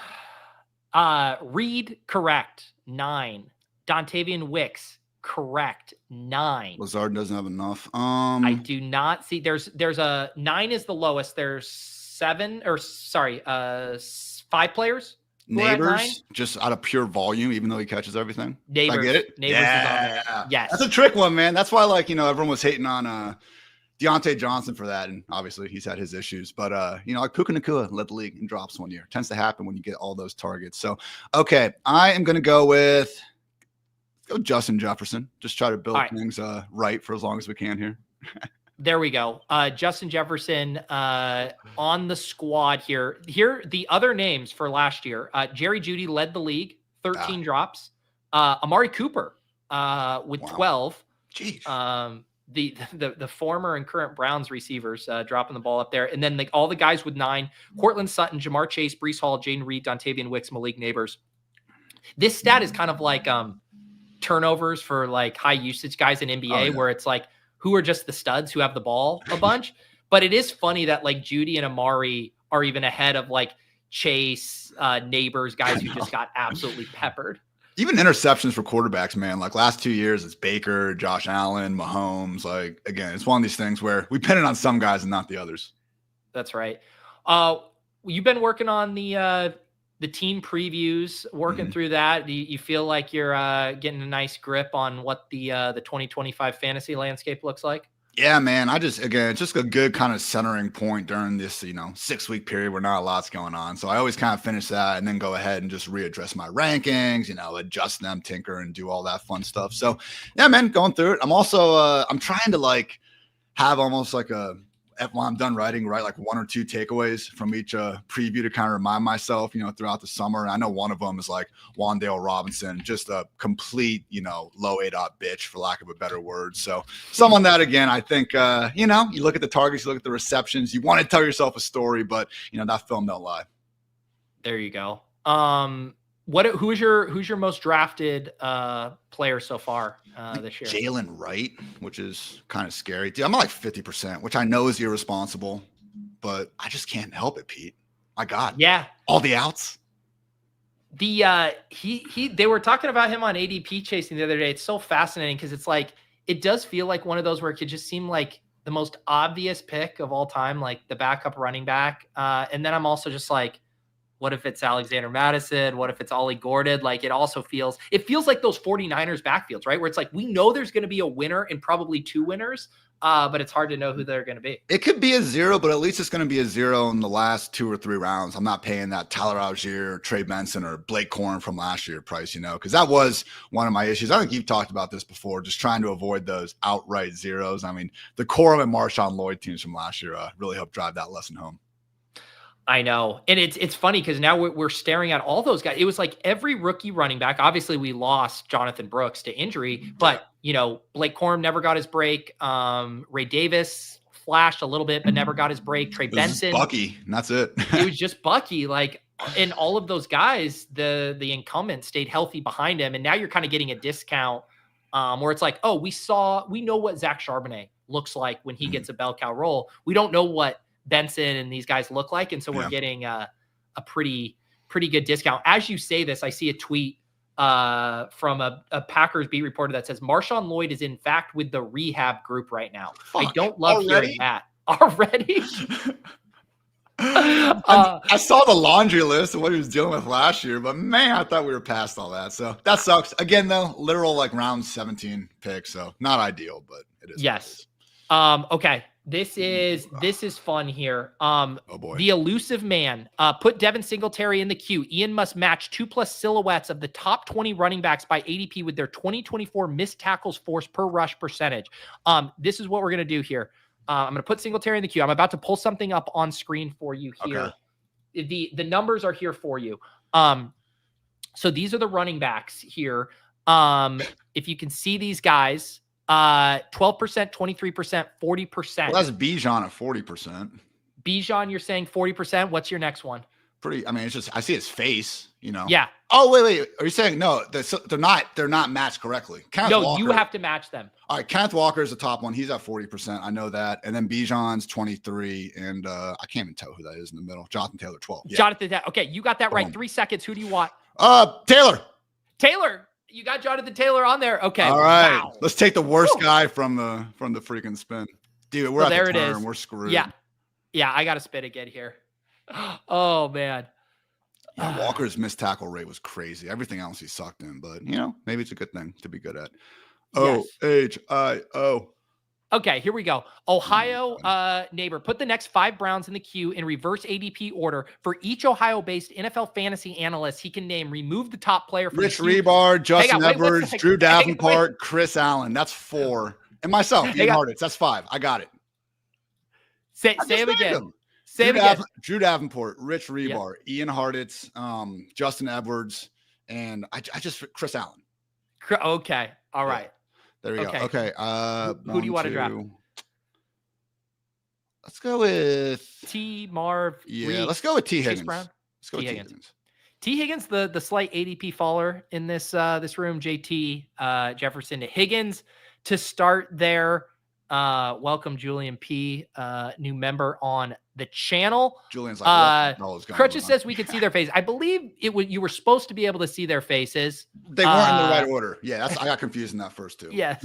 Reed, correct. 9. Dontavian Wicks, correct. 9. Lazard doesn't have enough. I do not see. There's a 9 is the lowest. There's 5 players. Who are at 9. Neighbors, just out of pure volume, even though he catches everything. Neighbors. I get it. Neighbors is on there. Yes. That's a trick one, man. That's why, like, everyone was hating on Deontay Johnson for that, and obviously he's had his issues. But like Puka Nacua led the league in drops one year. Tends to happen when you get all those targets. So, okay, I am gonna go with Justin Jefferson. Just try to build things right for as long as we can here. There we go. Justin Jefferson on the squad here. Here, the other names for last year. Jerry Jeudy led the league, 13 drops. Amari Cooper with 12. Jeez. The former and current Browns receivers dropping the ball up there. And then all the guys with 9, Cortland Sutton, Jamar Chase, Breece Hall, Jaden Reed, Dontavian Wicks, Malik Neighbors. This stat is kind of like turnovers for like high usage guys in NBA, where it's like, who are just the studs who have the ball a bunch. But it is funny that like Jeudy and Amari are even ahead of like Chase, Neighbors, guys who just got absolutely peppered. Even interceptions for quarterbacks, man. Like last 2 years, it's Baker, Josh Allen, Mahomes. Like, again, it's one of these things where we pin it on some guys and not the others. That's right. You've been working on the team previews, working through that. Do you feel like you're getting a nice grip on what the 2025 fantasy landscape looks like? Yeah, man. It's just a good kind of centering point during this, 6-week period where not a lot's going on. So I always kind of finish that and then go ahead and just readdress my rankings, adjust them, tinker, and do all that fun stuff. So yeah, man, going through it. I'm also, I'm trying to like have almost like when I'm done writing, write like 1 or 2 takeaways from each preview to kind of remind myself, throughout the summer. And I know one of them is like Wan'Dale Robinson, just a complete, low A-dot bitch, for lack of a better word. So someone that, again, I think, you look at the targets, you look at the receptions, you want to tell yourself a story, but, that film don't lie. There you go. Who's your most drafted player so far this year? Jalen Wright, which is kind of scary. Dude, I'm at like 50%, which I know is irresponsible, but I just can't help it, Pete. My God. Yeah. All the outs. They were talking about him on ADP chasing the other day. It's so fascinating because it's like, it does feel like one of those where it could just seem like the most obvious pick of all time, like the backup running back. And then I'm also just like, what if it's Alexander Madison? What if it's Ollie Gordon? Like it feels like those 49ers backfields, right? Where it's like, we know there's going to be a winner and probably 2 winners, but it's hard to know who they're going to be. It could be a 0, but at least it's going to be a 0 in the last 2 or 3 rounds. I'm not paying that Tyler Algier, Trey Benson, or Blake Corn from last year price, because that was one of my issues. I think you've talked about this before, just trying to avoid those outright zeros. I mean, the Corum and Marshawn Lloyd teams from last year really helped drive that lesson home. I know. And it's funny because now we're staring at all those guys. It was like every rookie running back. Obviously, we lost Jonathan Brooks to injury, but, Blake Corum never got his break. Ray Davis flashed a little bit, but never got his break. Trey Benson. Bucky, and that's it. It was just Bucky. Like, and all of those guys, the incumbent stayed healthy behind him. And now you're kind of getting a discount where it's like, oh, we know what Zach Charbonnet looks like when he gets a bell cow roll. We don't know what Benson and these guys look like. And so we're getting a pretty good discount. As you say this, I see a tweet from a Packers beat reporter that says Marshawn Lloyd is in fact with the rehab group right now. I don't love hearing that already. I saw the laundry list of what he was dealing with last year, but man, I thought we were past all that. So that sucks. Again, though, literal like round 17 pick. So not ideal, but it is. Yes. Okay. This is fun here. Oh boy. The elusive man. Put Devin Singletary in the queue. Ian must match 2+ silhouettes of the top 20 running backs by ADP with their 2024 missed tackles force per rush percentage. This is what we're gonna do here. I'm gonna put Singletary in the queue. I'm about to pull something up on screen for you here. Okay. The numbers are here for you. So these are the running backs here. If you can see these guys. 12%, 23%, 40%. Well, that's Bijan at 40%. Bijan, you're saying 40%. What's your next one? It's just, I see his face, Yeah. Oh, wait. Are you saying no? They're not matched correctly. Kenneth Walker, you have to match them. All right. Kenneth Walker is the top one. He's at 40%. I know that. And then Bijan's 23. And I can't even tell who that is in the middle. Jonathan Taylor, 12. Yeah. Jonathan, okay. You got that right. 3 seconds. Who do you want? Taylor. Taylor. You got Jonathan Taylor on there. Okay. All right. Wow. Let's take the worst guy from the freaking spin. Dude, we're So at there the it turn. is. We're screwed. Yeah. Yeah, I got to spin again here. Oh, man. Yeah, Walker's missed tackle rate was crazy. Everything else he sucked in, but maybe it's a good thing to be good at. Yes. OHIO. Okay, here we go. Ohio neighbor, put the next 5 Browns in the queue in reverse ADP order. For each Ohio-based NFL fantasy analyst he can name, remove the top player from Rich the queue. Rebar, Justin Wait, Edwards, Drew Davenport, Chris Allen. That's 4. And myself, Ian Hartitz. That's 5. I got it. Say him again. Say him again. Drew Davenport, Rich Rebar, Ian Hartitz, Justin Edwards, and I just Chris Allen. Okay. All right. There we go. Okay. Who do you want to draft? Let's go with T. Marv. Yeah, Reed, let's go with T. Higgins. Brown? Let's go with T. Higgins. T. Higgins, the slight ADP faller in this room. JT Jefferson to Higgins to start there. Welcome Julian P. New member on the channel. Julian's like, Crutches says we could see their face. I believe you were supposed to be able to see their faces. They weren't in the right order. Yeah, I got confused in that first too. Yeah.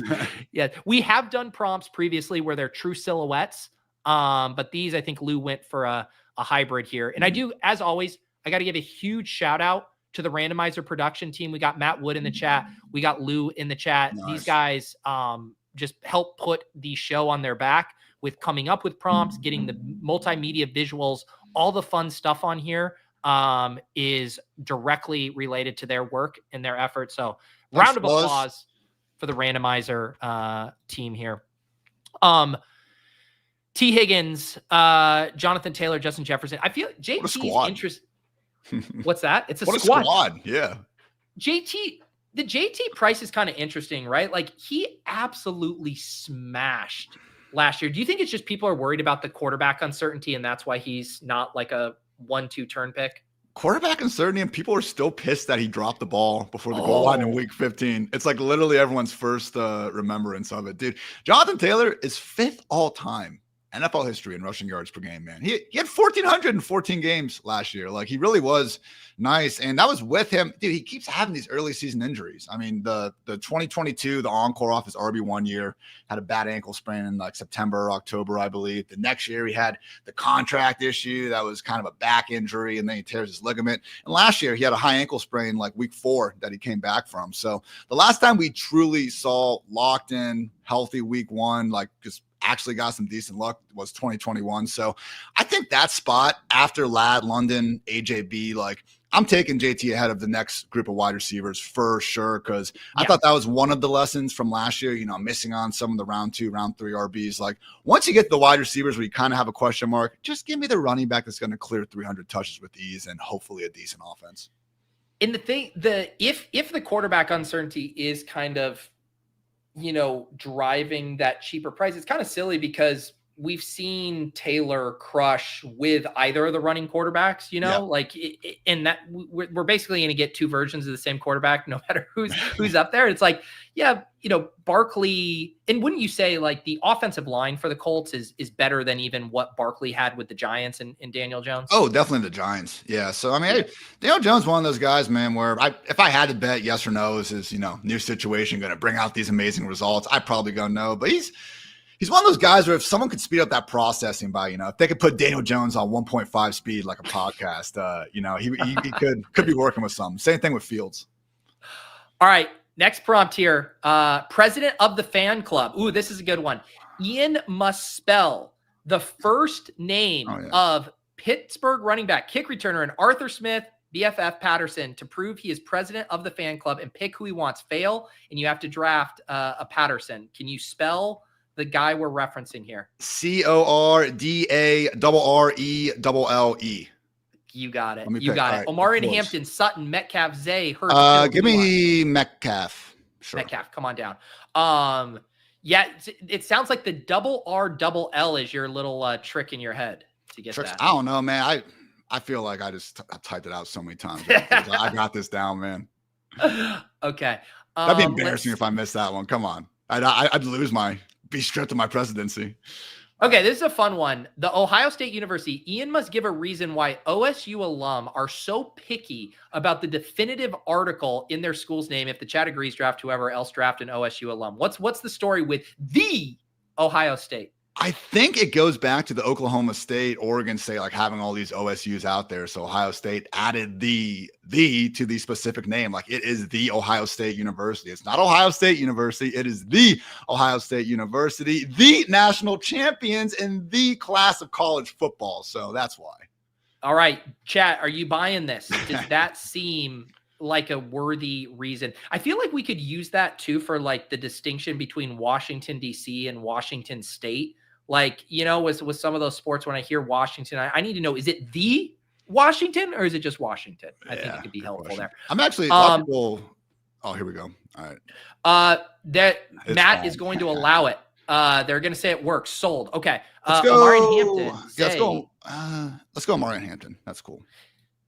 Yeah. We have done prompts previously where they're true silhouettes. But these, I think Lou went for a hybrid here. And I do, as always, I got to give a huge shout out to the randomizer production team. We got Matt Wood in the chat. We got Lou in the chat. Nice. These guys just help put the show on their back with coming up with prompts, getting the multimedia visuals, all the fun stuff on here is directly related to their work and their effort. So round of applause for the randomizer team here. T. Higgins, Jonathan Taylor, Justin Jefferson. I feel JT's interest. What's that? It's a squad. Yeah. The JT price is kind of interesting, right? Like he absolutely smashed last year. Do you think it's just people are worried about the quarterback uncertainty and that's why he's not like a 1-2 turn pick? Quarterback uncertainty, and people are still pissed that he dropped the ball before the goal line in week 15. It's like literally everyone's first remembrance of it. Dude, Jonathan Taylor is 5th all time NFL history in rushing yards per game, man. He had 1,414 games last year. Like, he really was nice. And that was with him. Dude, he keeps having these early season injuries. I mean, the 2022, the encore off his RB1 year, had a bad ankle sprain in like September or October, I believe. The next year, he had the contract issue. That was kind of a back injury, and then he tears his ligament. And last year, he had a high ankle sprain like week 4 that he came back from. So the last time we truly saw locked in, healthy week 1, like just actually got some decent luck, was 2021. So I think that spot after Ladd, London, AJB, like I'm taking JT ahead of the next group of wide receivers for sure. Cause I thought that was one of the lessons from last year, missing on some of the round 2, round 3 RBs. Like once you get the wide receivers where you kind of have a question mark, just give me the running back that's going to clear 300 touches with ease and hopefully a decent offense. And the thing, if the quarterback uncertainty is kind of, driving that cheaper price, it's kind of silly because we've seen Taylor crush with either of the running quarterbacks, and that we're basically going to get 2 versions of the same quarterback, no matter who's up there. It's like, Barkley, and wouldn't you say like the offensive line for the Colts is better than even what Barkley had with the Giants and Daniel Jones? Oh, definitely the Giants. Yeah. So, I mean, Daniel Jones, one of those guys, man, where if I had to bet yes or no, is new situation going to bring out these amazing results? I'd probably go no, but he's one of those guys where if someone could speed up that processing by, if they could put Daniel Jones on 1.5 speed, like a podcast, he could be working with some. Same thing with Fields. All right. Next prompt here. President of the fan club. Ooh, this is a good one. Ian must spell the first name of Pittsburgh running back, kick returner, and Arthur Smith, BFF Patterson to prove he is president of the fan club and pick who he wants. Fail, and you have to draft a Patterson. Can you spell the guy we're referencing here? CORDARRELLE. You got it. You got it. Right, Omar in Hampton, Sutton, Metcalf, Zay, Hurts. Give me Metcalf. Sure. Metcalf, come on down. Yeah, it sounds like the RRL is your little trick in your head to get that. I don't know, man. I feel like I just typed it out so many times. I got this down, man. Okay. That'd be embarrassing if I missed that one. Come on. I'd be stripped of my presidency. Okay, this is a fun one. The Ohio State University. Ian must give a reason why OSU alum are so picky about the definitive article in their school's name. If the chat agrees, draft whoever else draft an OSU alum. What's the story with the Ohio State? I think it goes back to the Oklahoma State, Oregon State, like having all these OSUs out there. So Ohio State added the to the specific name. Like it is the Ohio State University. It's not Ohio State University. It is the Ohio State University, the national champions in the class of college football. So that's why. All right, chat, are you buying this? Does that seem like a worthy reason? I feel like we could use that too for like the distinction between Washington, D.C. and Washington State. Like, you know, with some of those sports, when I hear Washington, I need to know, is it the Washington or is it just Washington? I think it could be helpful there. I'm actually, a lot of people, oh, here we go. All right. That It's Matt fine. is going to allow it. They're going to say it works. Sold. Okay. Let's go. Amari Hampton. Yeah, let's go Amari Hampton. That's cool.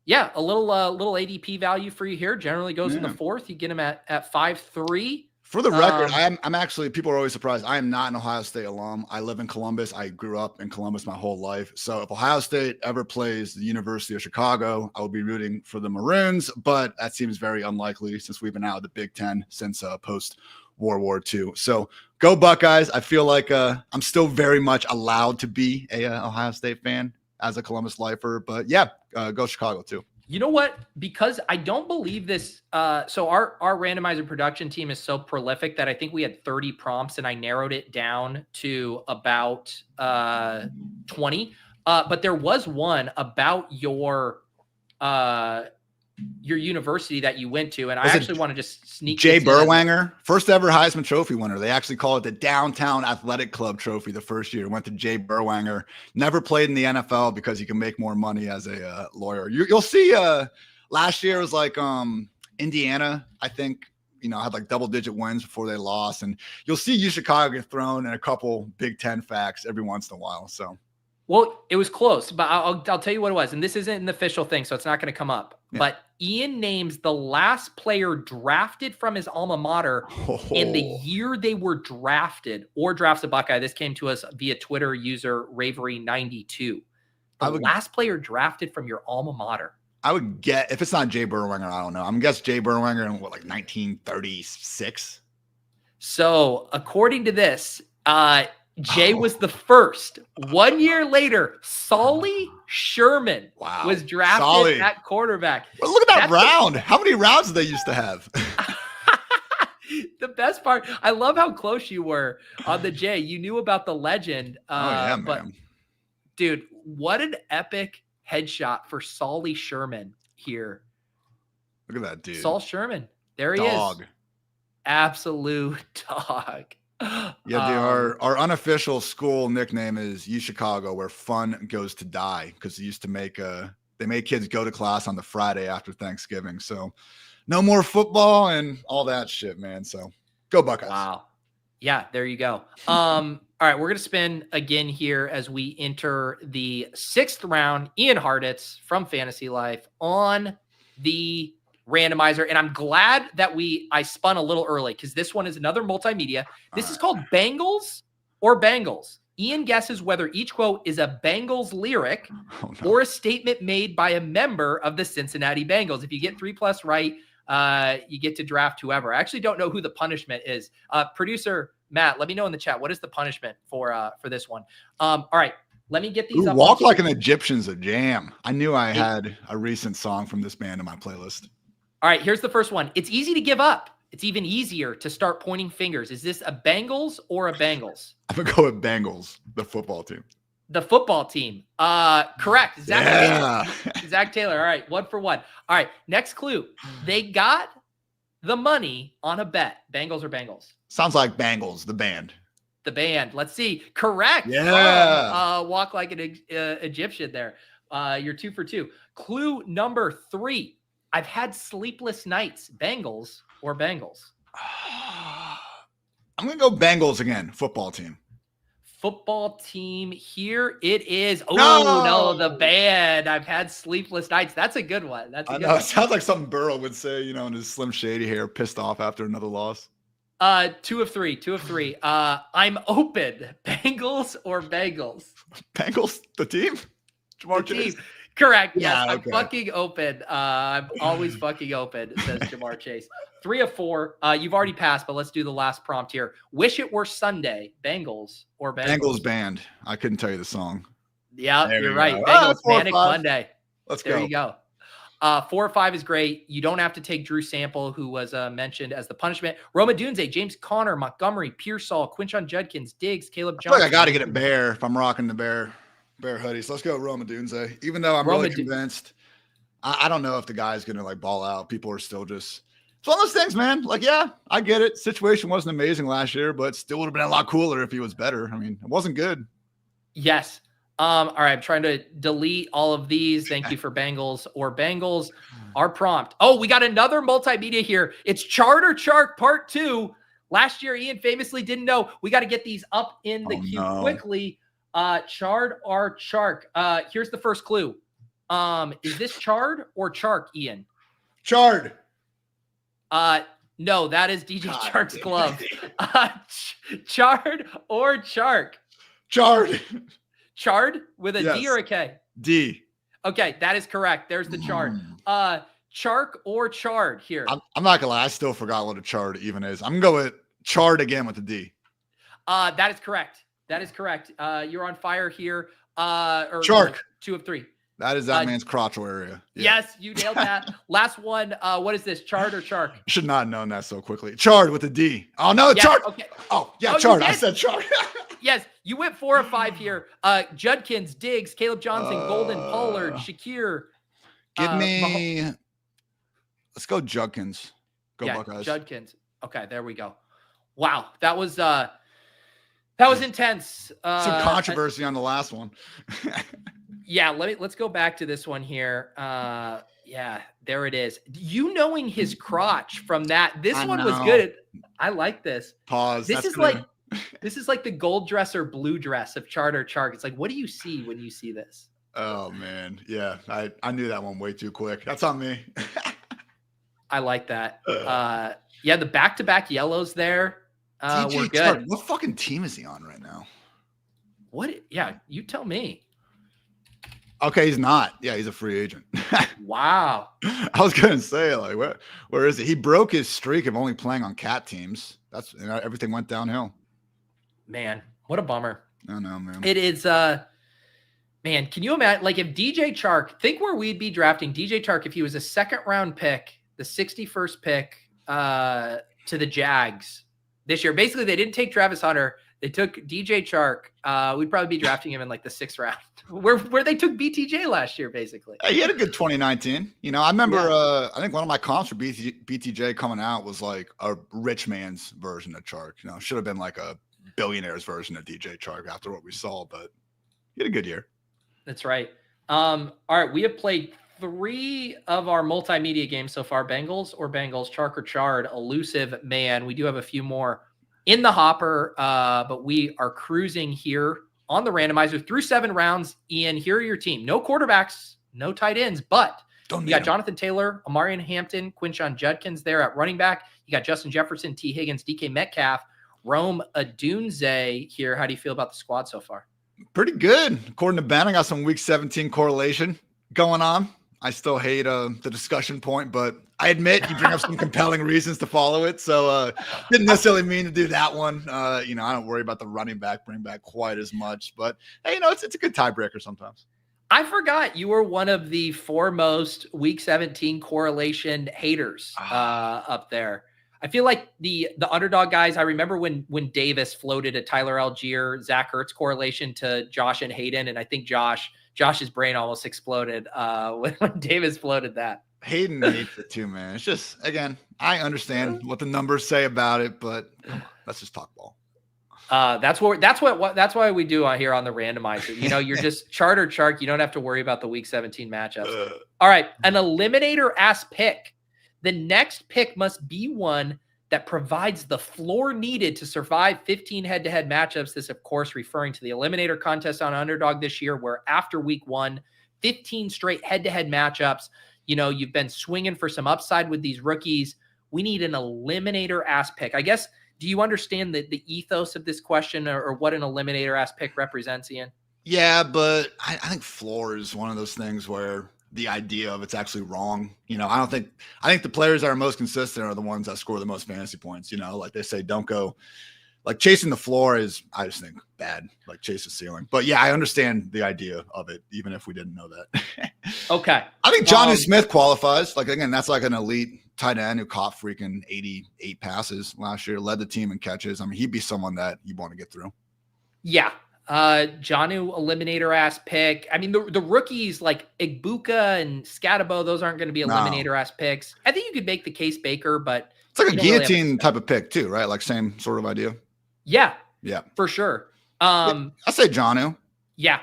Yeah, a little ADP value for you here. Generally goes in the fourth. You get him at 5'3". For the record, I'm actually, people are always surprised. I am not an Ohio State alum. I live in Columbus. I grew up in Columbus my whole life. So if Ohio State ever plays the University of Chicago, I will be rooting for the Maroons, but that seems very unlikely since we've been out of the Big Ten since post World War II. So go Buckeyes. I feel like I'm still very much allowed to be a Ohio State fan as a Columbus lifer, but yeah, go Chicago too. You know what? Because I don't believe this. So our randomizer production team is so prolific that I think we had 30 prompts and I narrowed it down to about 20. But there was one about your university that you went to. And I actually want to just sneak Jay this in. Berwanger, first ever Heisman Trophy winner. They actually call it the Downtown Athletic Club Trophy the first year. It went to Jay Berwanger. Never played in the NFL because he can make more money as a lawyer. You'll see last year was like Indiana, I think, had like double-digit wins before they lost. And you'll see Chicago get thrown in a couple Big Ten facts every once in a while. So, well, it was close, but I'll tell you what it was. And this isn't an official thing, so it's not going to come up. Yeah. But Ian names the last player drafted from his alma mater in the year they were drafted or drafts a Buckeye. This came to us via Twitter user Ravery92. Last player drafted from your alma mater. I would get, if it's not Jay Berwanger, I don't know. I'm guessing Jay Berwanger in 1936. So according to this, Jay was the first. 1 year later, Solly Sherman was drafted at quarterback. Well, look at that round. How many rounds did they used to have? The best part, I love how close you were on the Jay. You knew about the legend. Man. But dude, what an epic headshot for Solly Sherman here. Look at that dude. Saul Sherman. There he is. Absolute dog. Yeah, dude, our unofficial school nickname is UChicago, where fun goes to die, because they used to make they made kids go to class on the Friday after Thanksgiving. So no more football and all that shit, man. So go Buckeyes. Wow. Yeah, there you go. All right, we're gonna spin again here as we enter the 6th round. Ian Hartitz from Fantasy Life on the randomizer, and I'm glad that I spun a little early because this one is another multimedia. This is called Bangles or Bangles. Ian guesses whether each quote is a Bengals lyric or a statement made by a member of the Cincinnati Bengals. If you get 3+ right, you get to draft whoever. I actually don't know who the punishment is. Producer Matt, let me know in the chat. What is the punishment for this one? All right, let me get these up. Walk Like an Egyptian's a jam. I knew I had a recent song from this band in my playlist. All right, here's the first one. It's easy to give up. It's even easier to start pointing fingers. Is this a Bengals or a Bengals? I'm going to go with Bengals, the football team. The football team. Correct. Zach Taylor. All right, 1 for 1. All right, next clue. They got the money on a bet. Bengals or Bengals? Sounds like Bangles, the band. The band. Let's see. Correct. Yeah. Walk like an Egyptian there. You're 2 for 2. Clue number 3. I've had sleepless nights. Bengals or Bengals? I'm going to go Bengals again. Football team. Football team. Here it is. Oh, no, the band. I've had sleepless nights. That's a good one. I know. It sounds like something Burrow would say, in his Slim Shady hair, pissed off after another loss. 2 of 3. 2 of 3. I'm open. Bengals or Bengals? Bengals, the team? Jamar The Chase? team. Correct. Yeah, Yes, okay. I'm fucking open. I'm always fucking open, says Jamar Chase. 3 of 4. You've already passed, but let's do the last prompt here. Wish it were Sunday. Bengals or Bengals? Bengals band. I couldn't tell you the song. Yeah, There you're we right. go. Bengals 4 or Manic 5. Monday. Let's There go. you go. 4 or 5 is great. You don't have to take Drew Sample, who was mentioned as the punishment. Roma Dunze, James Conner, Montgomery, Pearsall, Quinshon Judkins, Diggs, Caleb I feel like Johnson. I got to get it Bear if I'm rocking the Bear hoodies. Let's go Roma Dunze. Even though I'm really convinced, I don't know if the guy's going to like ball out. People are still just, it's one of those things, man. Like, yeah, I get it. Situation wasn't amazing last year, but still would have been a lot cooler if he was better. I mean, it wasn't good. Yes. All right. I'm trying to delete all of these. Thank you for Bengals or Bengals. Our prompt. Oh, we got another multimedia here. It's Chard or Chark part 2. Last year, Ian famously didn't know. We got to get these up in the queue quickly. Chard or Chark. Here's the first clue. Is this Chard or Chark, Ian? Chard. No, that is DJ Chark's glove. Chard or Chark? Chard. Chard with a D or a K? D. Okay, that is correct. There's the Chard. Chark or Chard here? I'm not gonna lie, I still forgot what a Chard even is. I'm gonna go with Chard again with the D. That is correct. That is correct. You're on fire here. Chark. 2 of 3. That is that man's crotchal area. Yeah. Yes, you nailed that. Last one. What is this? Chard or Chark? Should not have known that so quickly. Chard with a D. Oh no, Yes, Chard. okay. Oh yeah, Oh, Chard. you I did? said Chard. Yes, you went 4 of 5 here. Judkins, Diggs, Caleb Johnson, Golden, Pollard, Shakir. Give me. Let's go Judkins. Go Yeah, Buckeyes. Judkins. Okay, there we go. Wow, that was intense. Some controversy on the last one. Yeah, let's go back to this one here. Yeah, there it is. You knowing his crotch from that. This one was good. I like this. Pause. This is like the gold dress or blue dress of Chard or Chark. It's like, what do you see when you see this? Oh man, yeah, I knew that one way too quick. That's on me. I like that. Yeah, the back-to-back yellows there were good. Chard, what fucking team is he on right now? What? Yeah, you tell me. Okay, he's not. Yeah, he's a free agent. Wow. I was gonna say, like, where is he? He broke his streak of only playing on cat teams. That's everything went downhill. Man, what a bummer. I know, man. It is man, can you imagine, like, if DJ Chark, think where we'd be drafting DJ Chark if he was a 2nd round pick, the 61st pick to the Jags this year. Basically, they didn't take Travis Hunter. They took DJ Chark. We'd probably be drafting him in like the 6th round, where they took BTJ last year, basically. He had a good 2019. You know, I remember. I think one of my comps for BTJ coming out was like a rich man's version of Chark. You know, should have been like a billionaire's version of DJ Chark after what we saw, but he had a good year. That's right. All right, we have played 3 of our multimedia games so far. Bengals or Bengals, Chark or Chard, elusive man. We do have a few more in the hopper, but we are cruising here on the randomizer through 7 rounds. Ian, here are your team. No quarterbacks, no tight ends, but you got Jonathan Taylor, Amarian Hampton, Quinshon Judkins there at running back. You got Justin Jefferson, T. Higgins, DK Metcalf, Rome Odunze here. How do you feel about the squad so far? Pretty good. According to Ben, I got some week 17 correlation going on. I still hate the discussion point, but I admit you bring up some compelling reasons to follow it. So didn't necessarily mean to do that one. You know, I don't worry about the running back, bring back quite as much, but hey, you know, it's a good tiebreaker sometimes. I forgot you were one of the foremost week 17 correlation haters up there. I feel like the underdog guys, I remember when Davis floated a Tyler Algier, Zach Ertz correlation to Josh and Hayden. And I think Josh's brain almost exploded when Davis floated that. Hayden hates it too, man. It's just, again, I understand what the numbers say about it, but let's just talk ball. That's why we do here on the randomizer. You know, you're just Chard or Chark. You don't have to worry about the week 17 matchups. All right. An eliminator ass pick. The next pick must be one that provides the floor needed to survive 15 head-to-head matchups. This, of course, referring to the eliminator contest on Underdog this year, where after week 1, 15 straight head-to-head matchups, you know, you've been swinging for some upside with these rookies. We need an eliminator ass pick. I guess Do you understand the ethos of this question or what an eliminator ass pick represents, Ian? Yeah, but I think floor is one of those things where the idea of it's actually wrong. I think the players that are most consistent are the ones that score the most fantasy points. Like they say, don't go like chasing the floor is, I just think, bad, like chase the ceiling. But yeah, I understand the idea of it, even if we didn't know that. Okay. I think Johnny Smith qualifies. Like, again, that's like an elite tight end who caught freaking 88 passes last year, led the team in catches. I mean, he'd be someone that you want to get through. Yeah. Jonnu eliminator ass pick. I mean, the rookies like Igbuka and Scatabo, those aren't going to be eliminator ass picks. I think you could make the case Baker, but it's like a guillotine type of pick too, right? Like same sort of idea. Yeah. Yeah. For sure. I say Jonnu. Yeah.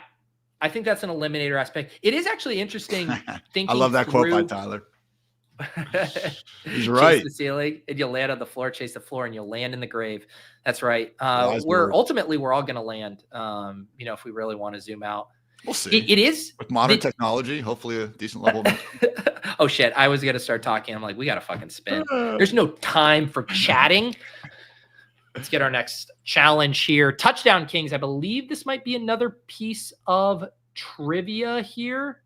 I think that's an eliminator aspect. It is actually interesting thinking I love that quote by Tyler. He's right. Chase the ceiling and you'll land on the floor, chase the floor, and you'll land in the grave. That's right. We're all going to land, if we really want to zoom out. We'll see. It is with modern technology, hopefully a decent level. Oh shit. I was going to start talking. I'm like, we got to fucking spin. There's no time for chatting. Let's get our next challenge here. Touchdown Kings. I believe this might be another piece of trivia here.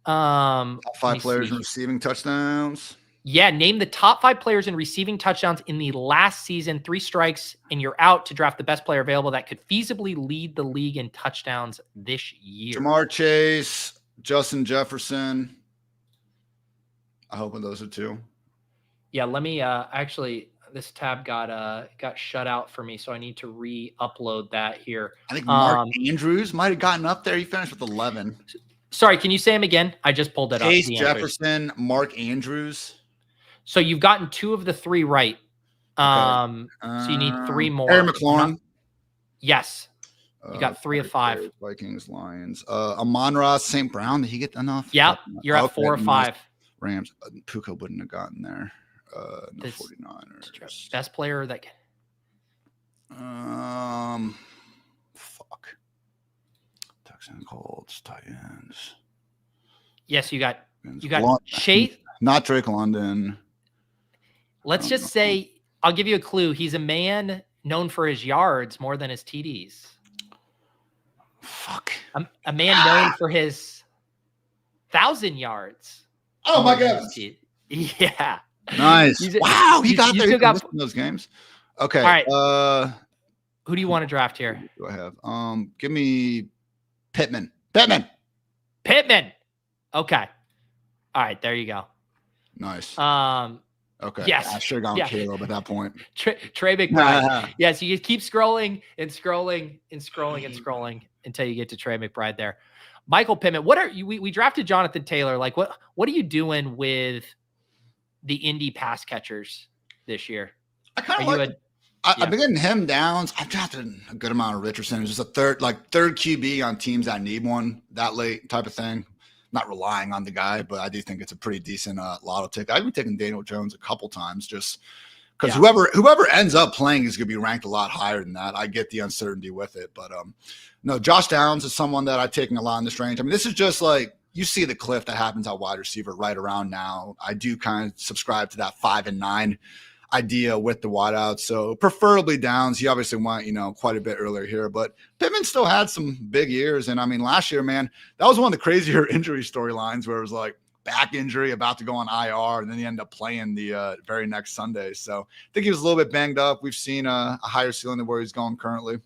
Top 5 players in receiving touchdowns. Yeah, name the top 5 players in receiving touchdowns in the last season. 3 strikes and you're out to draft the best player available that could feasibly lead the league in touchdowns this year. Jamar Chase, Justin Jefferson. I hope those are 2. Yeah, let me actually. This tab got shut out for me, so I need to re-upload that here. I think Mark Andrews might have gotten up there. He finished with 11. Sorry, can you say him again? I just pulled it up. Chase Jefferson, Mark Andrews. So you've gotten 2 of the 3 right. So you need 3 more. Harry McLaurin. Yes. You got 3 of 5. Vikings, Lions. Amon-Ra St. Brown. Did he get enough? Yep. You're at 4 or 5. Rams. Puka wouldn't have gotten there. No 49ers. Best player that fuck. Texans, Colts, tight ends. Yes, you got London. Chase. Not Drake London. Let's just say I'll give you a clue. He's a man known for his yards more than his TDs. Fuck. A man known for his 1,000 yards. Oh my God. Yeah. Nice. Wow, he got there. Still got those games. Okay. All right. Who do you want to draft here? Who do I have? Give me Pittman. Pittman. Okay. All right. There you go. Nice. Okay. Yes. I should have gone Caleb at that point. Trey McBride. Yes. You just keep scrolling and scrolling and scrolling and scrolling until you get to Trey McBride there. Michael Pittman. What are you? We drafted Jonathan Taylor. Like what are you doing with the indie pass catchers this year? I kind of like. I've been getting him downs. I've drafted a good amount of Richardson. It's just a third QB on teams that need one that late type of thing. Not relying on the guy, but I do think it's a pretty decent lotto tick. I've been taking Daniel Jones a couple times just because whoever ends up playing is going to be ranked a lot higher than that. I get the uncertainty with it, but no, Josh Downs is someone that I've taken a lot in this range. I mean, this is just like you see the cliff that happens at wide receiver right around now. I do kind of subscribe to that 5 and 9 idea with the wideouts. So preferably Downs. He obviously went, quite a bit earlier here, but Pittman still had some big years. And I mean, last year, man, that was one of the crazier injury storylines where it was like back injury about to go on IR. And then he ended up playing the very next Sunday. So I think he was a little bit banged up. We've seen a higher ceiling than where he's going currently.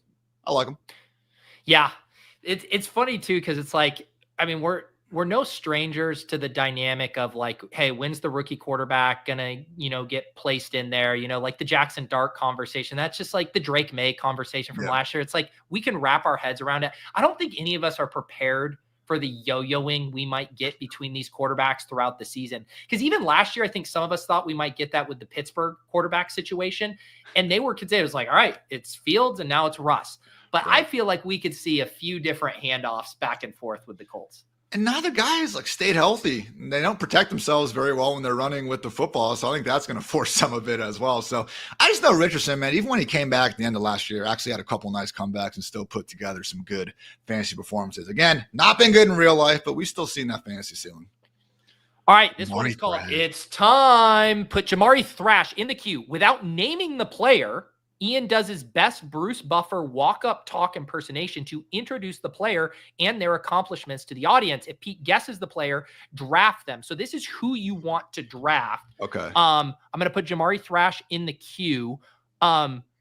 I like him. Yeah. It's funny too. Cause it's like, I mean, we're no strangers to the dynamic of like, hey, when's the rookie quarterback gonna, get placed in there? Like the Jackson Dart conversation. That's just like the Drake May conversation from last year. It's like we can wrap our heads around it. I don't think any of us are prepared for the yo-yoing we might get between these quarterbacks throughout the season. Because even last year, I think some of us thought we might get that with the Pittsburgh quarterback situation. And they were considered, it was like, all right, it's Fields and now it's Russ. But I feel like we could see a few different handoffs back and forth with the Colts. And now the guys stayed healthy. They don't protect themselves very well when they're running with the football. So I think that's going to force some of it as well. So I just know Richardson, man, even when he came back at the end of last year, actually had a couple nice comebacks and still put together some good fantasy performances. Again, not been good in real life, but we still seen that fantasy ceiling. All right, this one is called It's Time. Put Jamari Thrash in the queue without naming the player. Ian does his best Bruce Buffer walk-up talk impersonation to introduce the player and their accomplishments to the audience. If Pete guesses the player, draft them. So this is who you want to draft. Okay. I'm going to put Jamari Thrash in the queue.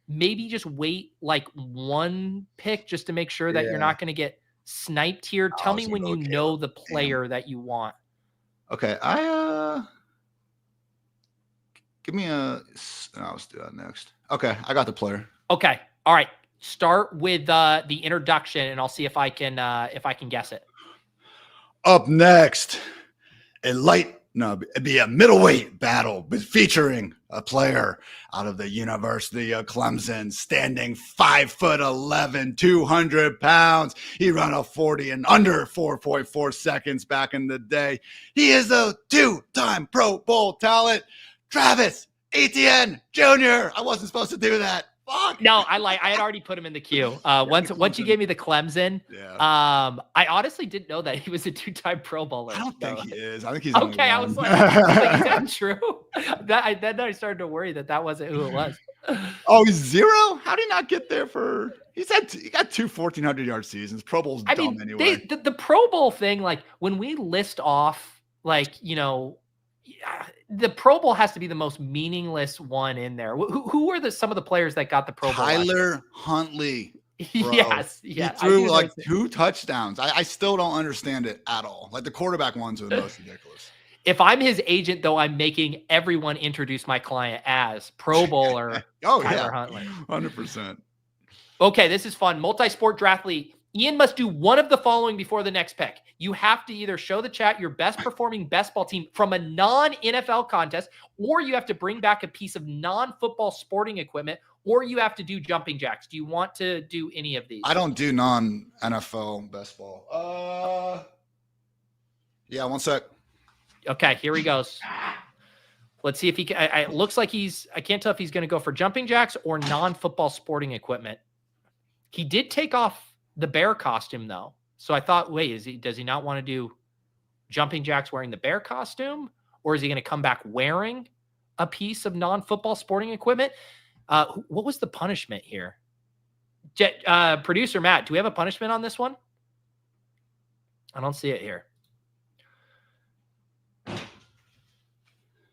Maybe just wait like one pick just to make sure that you're not going to get sniped here. Tell me when you know the player that you want. Okay. Give me a. No, let's do that next. Okay, I got the player. Okay. All right. Start with the introduction, and I'll see if I can guess it. Up next, it'd be a middleweight battle, but featuring a player out of the University of Clemson, standing 5'11", 200 pounds. He ran a 40 in under 4.4 seconds back in the day. He is a 2-time Pro Bowl talent, Travis Etienne Jr. I wasn't supposed to do that. Fuck. No, I had already put him in the queue. Once you gave me the Clemson, I honestly didn't know that he was a 2-time Pro Bowler. I don't think he is. I think he's okay. I was like, is that true? Then I started to worry that wasn't who it was. Oh, he's 0? How did he not get there for? He got 2 1,400-yard seasons. Pro Bowl's dumb anyway. The Pro Bowl thing, like when we list off, like the Pro Bowl has to be the most meaningless one in there. Who were some of the players that got the Pro Bowl? Tyler Huntley. Bro. Yes. He threw like 2 touchdowns. I still don't understand it at all. Like the quarterback ones are the most ridiculous. If I'm his agent, though, I'm making everyone introduce my client as Pro Bowler Tyler Huntley. 100%. Okay, this is fun. Multi-sport draft league. Ian must do one of the following before the next pick. You have to either show the chat your best performing best ball team from a non-NFL contest, or you have to bring back a piece of non-football sporting equipment, or you have to do jumping jacks. Do you want to do any of these? I don't do non-NFL best ball. Yeah, one sec. Okay, here he goes. Let's see if he can. It looks like I can't tell if he's going to go for jumping jacks or non-football sporting equipment. He did take off the bear costume though. So I thought, wait, does he not want to do jumping jacks wearing the bear costume? Or is he going to come back wearing a piece of non-football sporting equipment? What was the punishment here? Producer Matt, do we have a punishment on this one? I don't see it here.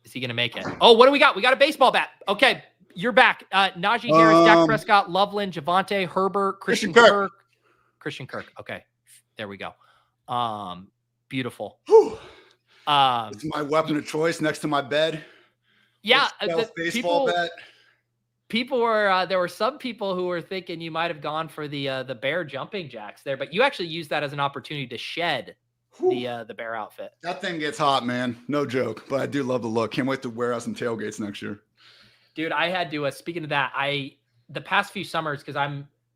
Is he going to make it? Oh, what do we got? We got a baseball bat. Okay, you're back. Najee Harris, Dak Prescott, Loveland, Javonte, Herbert, Christian Kirk. Christian Kirk. Okay, there we go. Beautiful. It's my weapon of choice next to my bed. Yeah, baseball bat. People were there were some people who were thinking you might have gone for the bear jumping jacks there, but you actually used that as an opportunity to shed the bear outfit. That thing gets hot, man. No joke, but I do love the look. Can't wait to wear out some tailgates next year. Dude, I had to. Speaking of that, the past few summers, because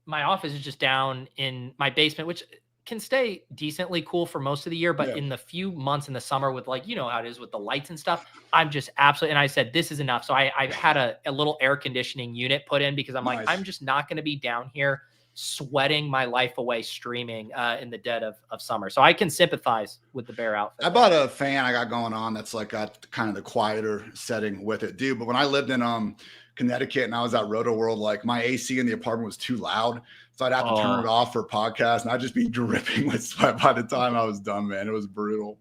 my office is just down in my basement, which can stay decently cool for most of the year. But in the few months in the summer with how it is with the lights and stuff, I'm just absolutely, and I said, this is enough. So I had a little air conditioning unit put in because I'm like, I'm just not going to be down here sweating my life away streaming in the dead of summer. So I can sympathize with the bear outfit. I bought a fan I got going on that's like got kind of the quieter setting with it, dude. But when I lived in Connecticut and I was at Roto World, like my AC in the apartment was too loud. So I'd have to turn it off for podcasts and I'd just be dripping with sweat by the time I was done, man. It was brutal.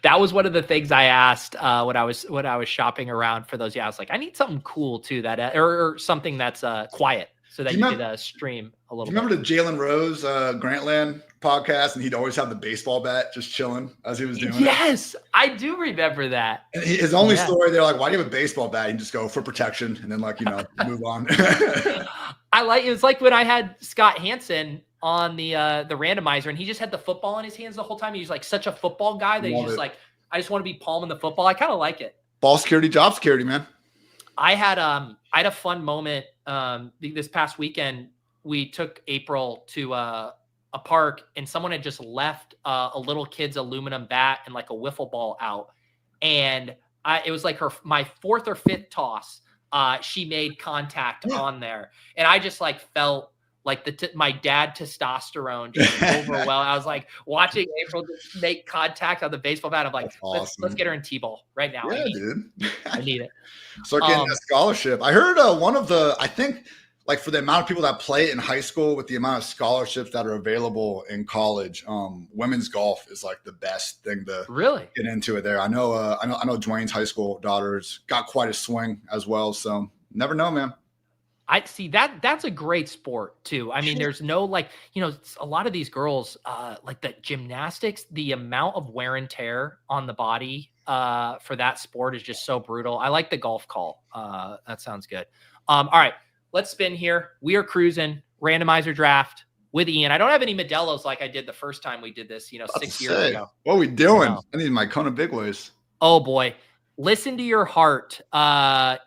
That was one of the things I asked when I was shopping around for those. Yeah, I was like, I need something cool too, or something that's quiet so that you could stream a little bit. Remember the Jalen Rose Grantland podcast, and he'd always have the baseball bat just chilling as he was doing it? Yes, I do remember that. And his only story, they're like, why do you have a baseball bat? You just go for protection and then move on. It was like when I had Scott Hansen on the randomizer, and he just had the football in his hands the whole time. He was like such a football guy that he's just like, I just want to be palming the football. I kind of like it. Ball security, job security, man. I had a fun moment this past weekend. We took April to a park, and someone had just left a little kid's aluminum bat and like a wiffle ball out, and it was like my 4th or 5th toss. She made contact on there, and I just felt like my dad testosterone just overwhelmed. I was like watching April just make contact on the baseball bat. I'm like, let's get her in T-ball right now. Yeah, I need it. Start getting a scholarship. I heard I think like for the amount of people that play it in high school with the amount of scholarships that are available in college, women's golf is like the best thing to really get into it there. I know Dwayne's high school daughter's got quite a swing as well. So never know, man. I see that's a great sport too. I mean, there's no like, a lot of these girls, like the gymnastics, the amount of wear and tear on the body for that sport is just so brutal. I like the golf call. That sounds good. All right, let's spin here. We are cruising randomizer draft with Ian. I don't have any Modelos like I did the first time we did this, 6 years ago. What are we doing? I need my Kona Big Ways. Oh boy. Listen to your heart.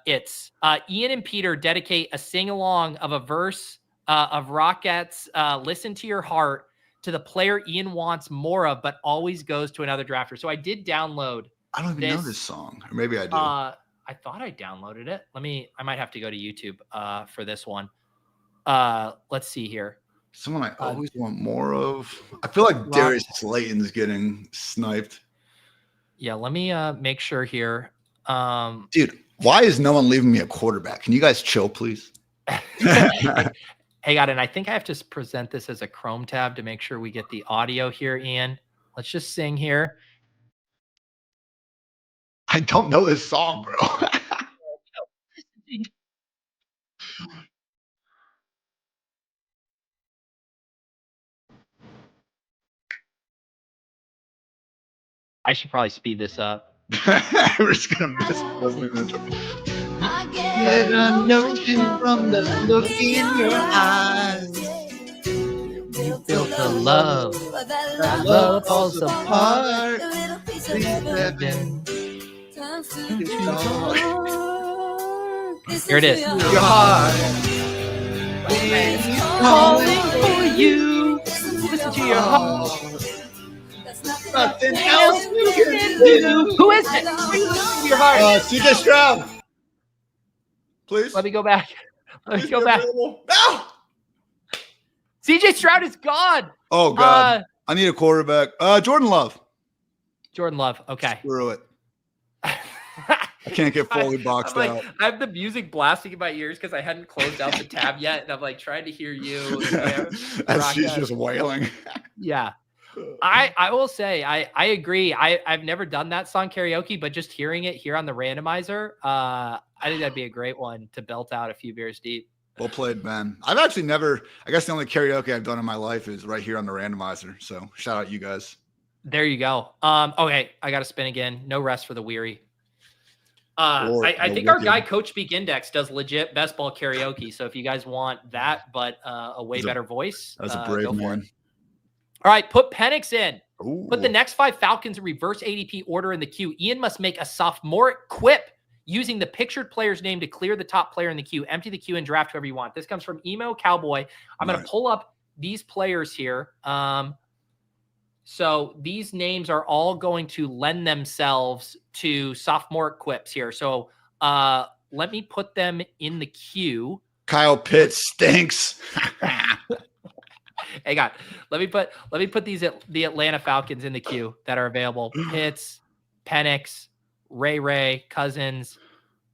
It's Ian and Peter dedicate a sing-along of a verse of Rockettes. Listen to your heart to the player Ian wants more of, but always goes to another drafter. So I did download. I don't even know this song. Or maybe I do. I thought I downloaded it. I might have to go to YouTube for this one. Let's see here. Someone I always want more of. I feel like Darius Slayton's getting sniped. Yeah, let me make sure here. Dude, why is no one leaving me a quarterback? Can you guys chill, please? Hey, God, and I think I have to present this as a Chrome tab to make sure we get the audio here, Ian. Let's just sing here. I don't know this song, bro. I should probably speed this up. We're just gonna miss I get a notion from the look in your eyes. You built a love. That love falls apart. Here it is. Your heart Calling for you. Listen to your heart. Nothing else you can do. Who is it? Listen to your heart. CJ Stroud. Please. Let me go back. Let me go back. No. CJ Stroud is gone. Oh God. I need a quarterback. Jordan Love. Jordan Love. Okay. Screw it. I can't get fully boxed out. I have the music blasting in my ears because I hadn't closed out the tab yet, and I'm like trying to hear you. As she's just wailing. Yeah. I will say I agree. I've never done that song karaoke, but just hearing it here on the randomizer, I think that'd be a great one to belt out a few beers deep. Well played, man. I've actually never, I guess the only karaoke I've done in my life is right here on the randomizer. So shout out you guys. There you go. Okay, I got to spin again. No rest for the weary. I think our guy Coach Speak Index does legit best ball karaoke. So if you guys want that, but a way better voice, that's a brave man. All right, put Penix in. Ooh. Put the next 5 Falcons in reverse ADP order in the queue. Ian must make a sophomoric quip using the pictured player's name to clear the top player in the queue. Empty the queue and draft whoever you want. This comes from Emo Cowboy. I'm going to pull up these players here. So these names are all going to lend themselves to sophomoric quips here. So let me put them in the queue. Kyle Pitts stinks. Hang on. Let me put the Atlanta Falcons in the queue that are available. Pitts, Penix, Ray, Cousins,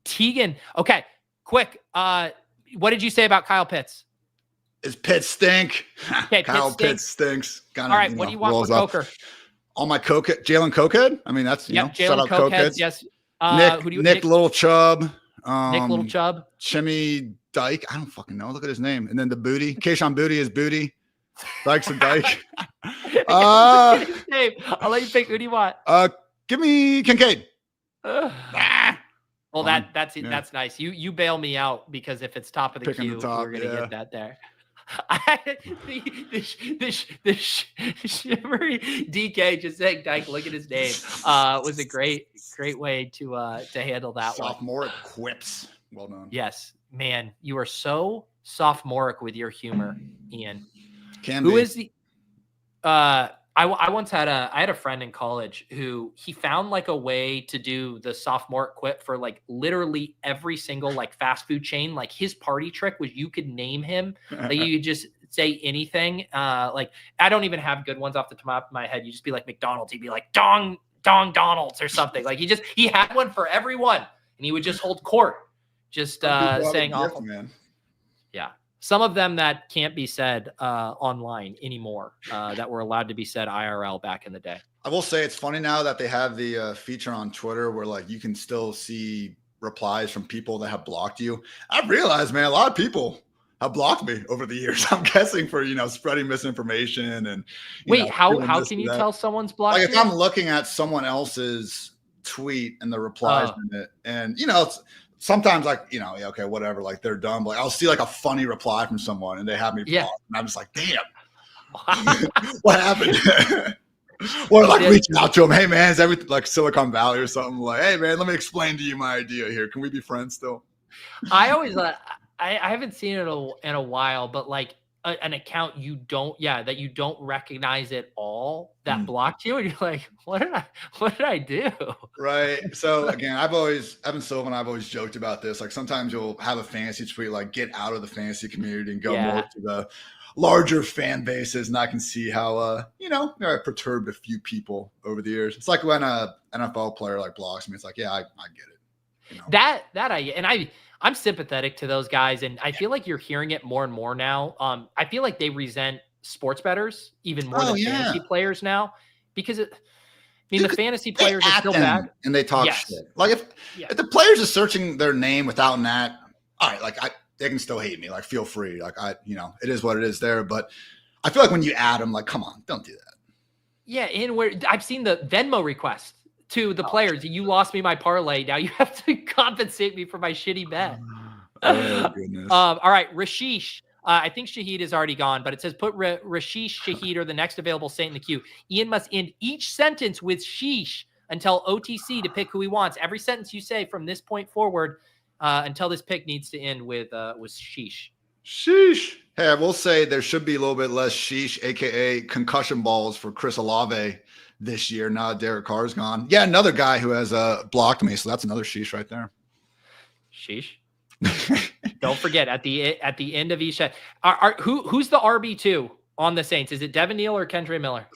Teagan. Okay, quick. What did you say about Kyle Pitts? Is Pitts stink? Okay, Kyle Pitts stinks. All right, what do you want for Coker? All my Cokehead, Jalen Cokehead. I mean, that's shout out Cokehead. Yes. Nick Little Chubb. Nick Little Chubb. Chimmy Dyke. I don't fucking know. Look at his name. And then the Booty. Keyshawn Booty is Booty. Dyke's a Dyke. I'll let you pick. Who do you want? Give me Kincaid. Well, that's nice. You bail me out because if it's top of the queue, we're gonna get that there. The shimmery DK just saying Dyke, look at his name. Was a great way to handle that one. Sophomoric quips. Well done. Yes, man, you are so sophomoric with your humor, Ian. Who is the I once had I had a friend in college who he found like a way to do the sophomoric quip for like literally every single like fast food chain. Like his party trick was you could name him, like you could just say anything. Like I don't even have good ones off the top of my head. You just be like McDonald's, he'd be like Dong Donald's or something. Like he had one for everyone, and he would just hold court, just saying awful. Man. Yeah. Some of them that can't be said online anymore, that were allowed to be said IRL back in the day. I will say it's funny now that they have the feature on Twitter where like you can still see replies from people that have blocked you. I've realized, man, a lot of people have blocked me over the years. I'm guessing for, spreading misinformation and wait, how can you tell someone's blocked? Like if I'm looking at someone else's tweet and the replies in it, and it's sometimes like, okay, whatever, like they're dumb. Like I'll see like a funny reply from someone and they have me blocked, and I'm just like, damn, what happened? Or like reaching out to them, hey man, is everything like Silicon Valley or something? Like, hey man, let me explain to you my idea here. Can we be friends still? I always I haven't seen it in a while, but like an account that you don't recognize at all that blocked you, and you're like, what did I do? Right. So again, Evan Silva and I've always joked about this. Like sometimes you'll have a fantasy tweet, like get out of the fantasy community and go more to the larger fan bases. And I can see how I perturbed a few people over the years. It's like when a NFL player like blocks me, it's like, yeah, I get it. I'm sympathetic to those guys, and I feel like you're hearing it more and more now. I feel like they resent sports bettors even more than fantasy players now, because the fantasy players are still bad and they talk shit. Like if the players are searching their name without an at, all right, like they can still hate me. Like feel free. Like it is what it is there. But I feel like when you add them, like come on, don't do that. Yeah, and where I've seen the Venmo request to the players. You lost me my parlay. Now you have to compensate me for my shitty bet. Oh, goodness. All right, Rashish. I think Shaheed is already gone, but it says put Rashish, Shaheed, or the next available saint in the queue. Ian must end each sentence with sheesh until OTC to pick who he wants. Every sentence you say from this point forward until this pick needs to end with sheesh. Sheesh. Hey, I will say there should be a little bit less sheesh, aka concussion balls for Chris Olave this year. Now Derek Carr's gone. Yeah, another guy who has blocked me, so that's another sheesh right there. Sheesh. Don't forget at the end of each set, who's the RB2 on the Saints? Is it Devin Neal or Kendre Miller?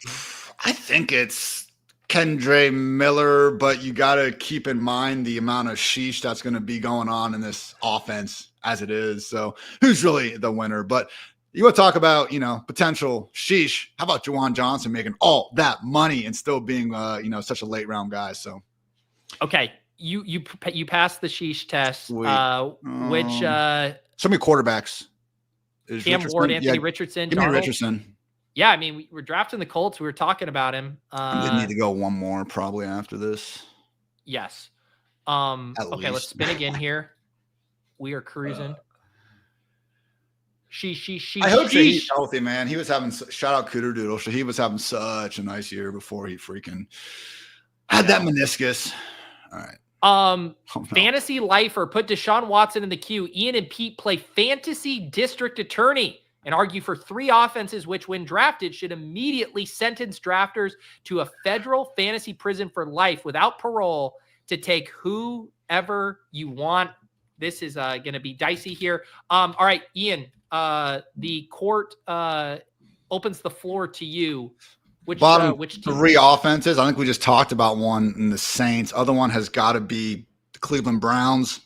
I think it's Kendre Miller, but you got to keep in mind the amount of sheesh that's going to be going on in this offense as it is. So who's really the winner? But you want to talk about, potential sheesh. How about Juwan Johnson making all that money and still being, such a late round guy? So, okay. You passed the sheesh test, which so many quarterbacks. Cam Ward, Anthony Richardson, give me Richardson. Yeah, I mean, we're drafting the Colts. We were talking about him. We need to go one more probably after this. Yes. Okay, let's spin again here. We are cruising. I hope he's healthy, man. He was having shout out Cooter Doodle. He was having such a nice year before he freaking had that meniscus. All right. Fantasy lifer put Deshaun Watson in the queue. Ian and Pete play fantasy district attorney and argue for 3 offenses which, when drafted, should immediately sentence drafters to a federal fantasy prison for life without parole to take whoever you want. This is going to be dicey here. All right, Ian, the court opens the floor to you. Which team? 3 offenses. I think we just talked about one in the Saints. Other one has got to be the Cleveland Browns.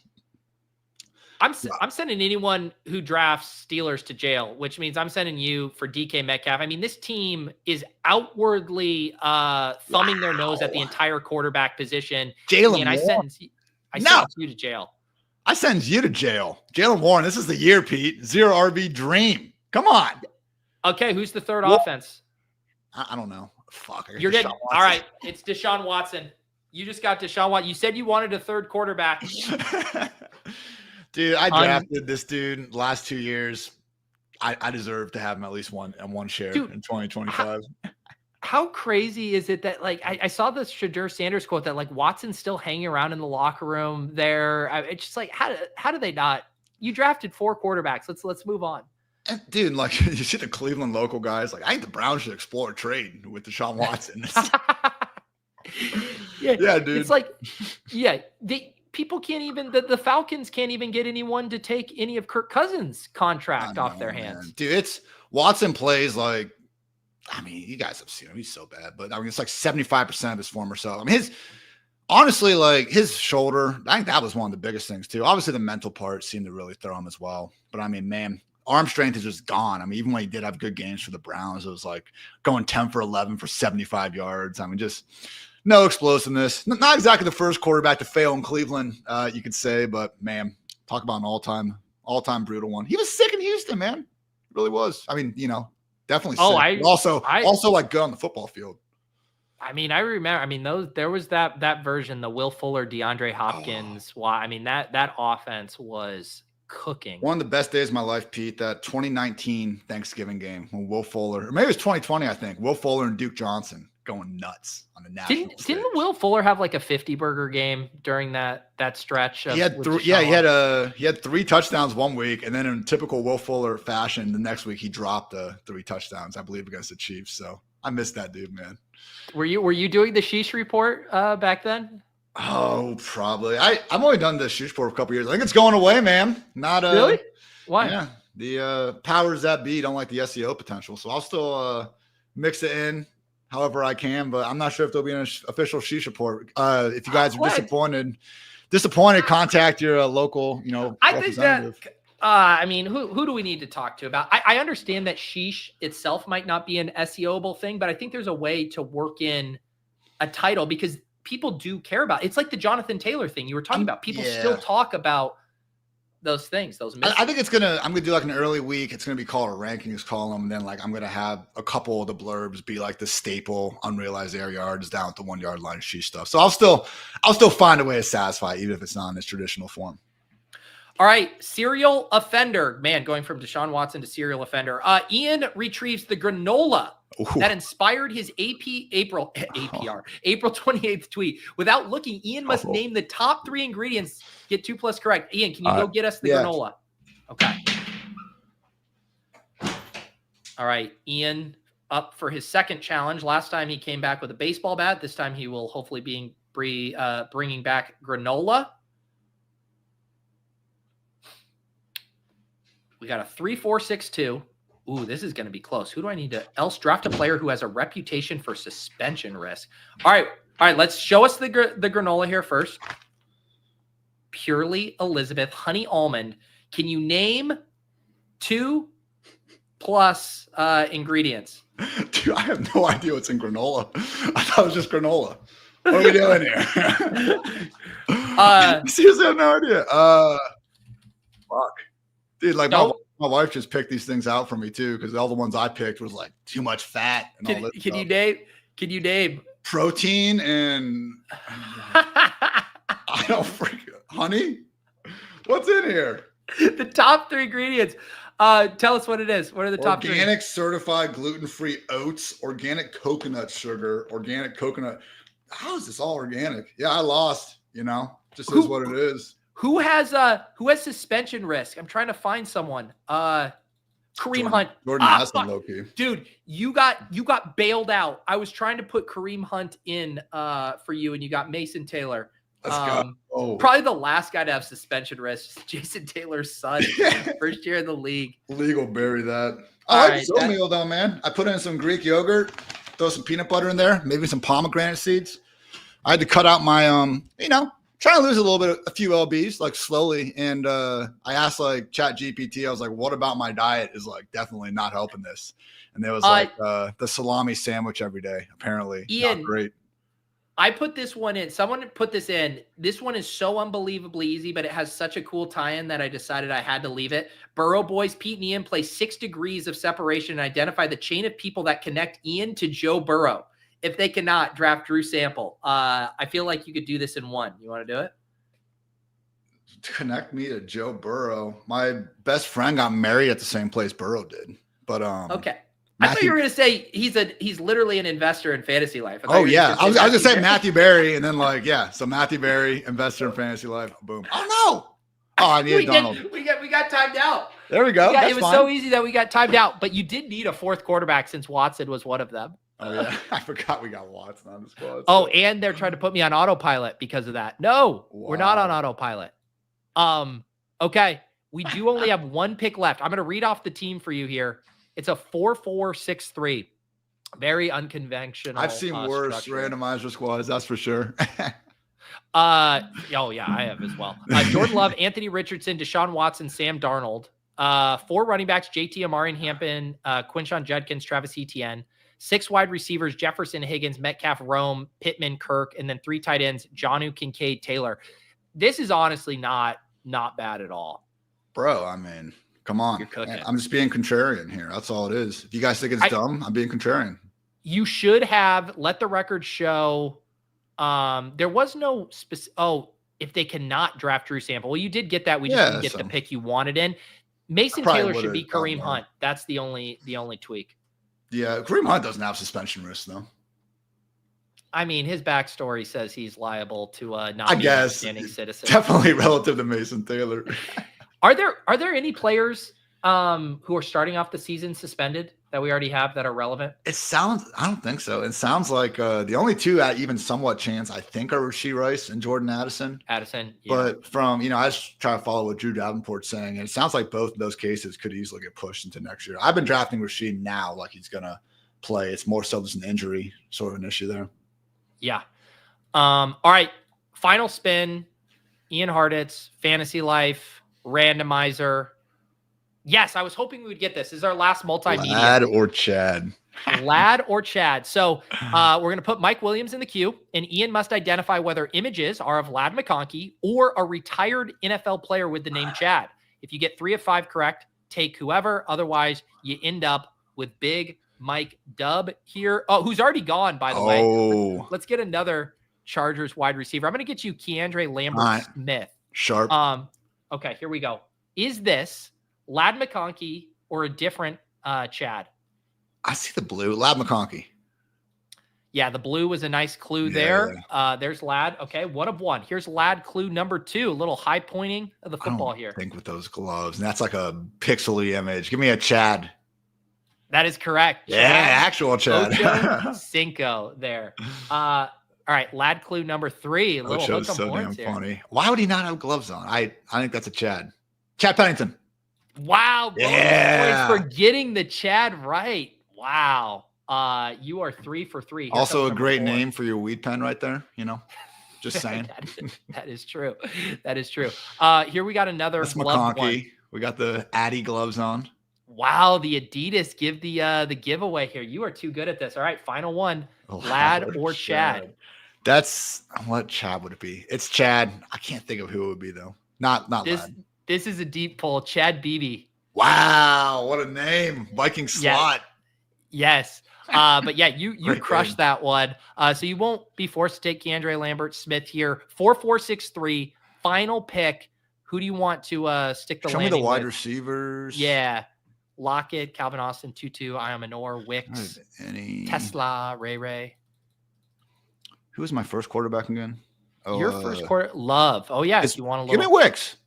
I'm sending anyone who drafts Steelers to jail, which means I'm sending you for DK Metcalf. I mean, this team is outwardly thumbing their nose at the entire quarterback position. Jalen, and I send you to jail. I send you to jail. Jalen Warren, this is the year, Pete. 0 RB dream. Come on. Okay, who's the third offense? I don't know. Fuck. You're getting all right. It's Deshaun Watson. You just got Deshaun Watson. You said you wanted a third quarterback. Dude, I drafted this dude last 2 years. I deserve to have him at least one share in 2025. How crazy is it that I saw this Shadur Sanders quote that Watson's still hanging around in the locker room there. It's just how do they not? You drafted 4 quarterbacks. Let's move on. Dude, like you see the Cleveland local guys, like I think the Browns should explore a trade with Deshaun Watson. Yeah, dude. It's like, people can't even the Falcons can't even get anyone to take any of Kirk Cousins' contract off their hands. Man. Dude, it's Watson plays like, I mean, you guys have seen him. He's so bad, but I mean, it's like 75% of his former self. I mean, honestly, like his shoulder, I think that was one of the biggest things too. Obviously, the mental part seemed to really throw him as well. But I mean, man, arm strength is just gone. I mean, even when he did have good games for the Browns, it was like going 10 for 11 for 75 yards. I mean, just no explosiveness. Not exactly the first quarterback to fail in Cleveland, you could say, but man, talk about an all-time brutal one. He was sick in Houston, man. Really was. I mean, definitely sick. Also like good on the football field. I mean, I remember. I mean, there was that version, the Will Fuller, DeAndre Hopkins. I mean, that offense was cooking. One of the best days of my life, Pete. That 2019 Thanksgiving game when Will Fuller, or maybe it was 2020, I think. Will Fuller and Duke Johnson going nuts on the national stage. Didn't Will Fuller have like a 50-burger game during that stretch? He had he had 3 touchdowns one week, and then in typical Will Fuller fashion, the next week he dropped 3 touchdowns, I believe, against the Chiefs. So I missed that dude, man. Were you doing the Sheesh report back then? Oh, probably. I've only done the Sheesh report for a couple years. I think it's going away, man. Not really? Why? Yeah, the powers that be don't like the SEO potential, so I'll still mix it in however I can, but I'm not sure if there'll be an official Sheesh report. If you guys are disappointed, contact your local, I think that. I mean, who do we need to talk to about? I understand that Sheesh itself might not be an SEOable thing, but I think there's a way to work in a title because people do care about it. It's like the Jonathan Taylor thing you were talking about. People still talk about those things, those misses. I think I'm gonna do like an early week. It's gonna be called a rankings column, and then like I'm gonna have a couple of the blurbs be like the staple unrealized air yards down at the 1 yard line Sheesh stuff. So I'll still find a way to satisfy, even if it's not in its traditional form. All right, serial offender. Man, going from Deshaun Watson to serial offender. Ian retrieves the granola that inspired his April 28th tweet. Without looking, Ian must name the top 3 ingredients. Get 2+ correct. Ian, can you go get us the granola? Okay. All right, Ian up for his second challenge. Last time he came back with a baseball bat. This time he will hopefully be bringing back granola. We got a 3-4-6-2. Ooh, this is going to be close. Who do I need to else draft a player who has a reputation for suspension risk? All right. Let's show us the granola here first. Purely Elizabeth Honey Almond. Can you name 2+ ingredients? Dude, I have no idea what's in granola. I thought it was just granola. What are we doing here? Seriously, I have no idea. Fuck. Dude, like my wife just picked these things out for me too, because all the ones I picked was like too much fat and all this. Can you name protein and I don't freaking honey? What's in here? The top 3 ingredients. Tell us what it is. What are the top 3? Organic certified gluten-free oats, organic coconut sugar, organic coconut. How is this all organic? Yeah, I lost, just is what it is. Who has suspension risk? I'm trying to find someone. Kareem Hunt. Jordan has some low-key. Dude, you got bailed out. I was trying to put Kareem Hunt in for you, and you got Mason Taylor. Let's go. Probably the last guy to have suspension risk. Jason Taylor's son, first year in the league. League will bury that. I like the oatmeal though, man. I put in some Greek yogurt, throw some peanut butter in there, maybe some pomegranate seeds. I had to cut out my trying to lose a few lbs like slowly, and I asked like Chat GPT, I was like, what about my diet is like definitely not helping this? And there was like the salami sandwich every day, apparently. Ian, not great. I put this one in. Someone put this in. This one is so unbelievably easy, but it has such a cool tie-in that I decided I had to leave it. Burrow boys, Pete and Ian play 6 degrees of separation and identify the chain of people that connect Ian to Joe Burrow. If they cannot, draft Drew Sample. I feel like you could do this in one. You want to do it? Connect me to Joe Burrow. My best friend got married at the same place Burrow did. But okay. I thought you were going to say he's literally an investor in fantasy life. Oh yeah, I was going to say Matthew Berry, and then so Matthew Berry, investor in fantasy life. Boom. Oh no! Oh, I need Donald. We got timed out. There we go. It was so easy that we got timed out, but you did need a fourth quarterback since Watson was one of them. Oh, yeah. I forgot we got Watson on the squad. Oh, and they're trying to put me on autopilot because of that. No, we're not on autopilot. Okay. We do only have one pick left. I'm going to read off the team for you here. It's a 4-4-6-3. Very unconventional. I've seen worse randomizer squads, that's for sure. Oh yeah, I have as well. Jordan Love, Anthony Richardson, Deshaun Watson, Sam Darnold. 4 running backs: JT Amari Hampton, Quinshon Judkins, Travis Etienne. 6 wide receivers: Jefferson, Higgins, Metcalf, Rome, Pittman, Kirk, and then 3 tight ends: Jonnu, Kincaid, Taylor. This is honestly not bad at all. Bro, I mean, come on. You're cooking. I'm just being contrarian here. That's all it is. If you guys think it's dumb, I'm being contrarian. You should have let the record show. There was no specific. Oh, if they cannot draft Drew Sample, well, you did get that. We just didn't get the pick you wanted in. Mason Taylor should be Kareem Hunt. That's the only tweak. Yeah, Kareem Hunt doesn't have suspension risk though. I mean, his backstory says he's liable to not I be guess, an outstanding citizen. Definitely relative to Mason Taylor. Are there any players who are starting off the season suspended that we already have that are relevant? It sounds, I don't think so. It sounds like the only 2 at even somewhat chance, I think, are Rashee Rice and Jordan Addison. Yeah. But from, I just try to follow what Drew Davenport's saying, and it sounds like both of those cases could easily get pushed into next year. I've been drafting Rashee now like he's going to play. It's more so just an injury sort of an issue there. Yeah. All right. Final spin. Ian Hartitz, Fantasy Life, Randomizer. Yes, I was hoping we would get this. This is our last multimedia. Ladd or Chad? Ladd or Chad. So we're going to put Mike Williams in the queue, and Ian must identify whether images are of Ladd McConkey or a retired NFL player with the name Chad. If you get 3 of 5 correct, take whoever. Otherwise, you end up with Big Mike Dub here. Oh, who's already gone, by the way. Let's get another Chargers wide receiver. I'm going to get you Keandre Lambert-Smith. Sharp. Okay, here we go. Is this Ladd McConkey or a different Chad? I see the blue. Ladd McConkey. Yeah, the blue was a nice clue there. There's Ladd. Okay, 1 of 1. Here's Ladd clue number 2. A little high pointing of the football here. I think with those gloves. And that's like a pixely image. Give me a Chad. That is correct. Yeah, actual Chad. Ocho Cinco there. All right, Ladd clue number 3. A little hook 'em so horns damn here. funny. Why would he not have gloves on? I think that's a Chad. Chad Pennington. Wow. Yeah. Points for getting the Chad right. Wow. You are 3 for 3. Here Also a comes great number 4. name for your weed pen right there. Just saying. That is true. That is true. Here we got another That's gloved one. McConkey. We got the Addy gloves on. Wow, the Adidas give the giveaway here. You are too good at this. All right, final one. Ladd or Chad? That's what Chad would it be? It's Chad. I can't think of who it would be though. Not Ladd. This is a deep pull. Chad Beebe. Wow, what a name. Viking slot. Yes. But yeah, you Great crushed name. that one. So you won't be forced to take Keandre Lambert-Smith here. 4-4-6-3. Final pick. Who do you want to stick the Show me landing the wide with? receivers. Yeah. Lockett, Calvin Austin, Tutu, Ayamanor, Wicks, Tesla, Ray. Who was my first quarterback again? Your first quarter, Love. Oh yeah, if you want a Give little. me Wicks.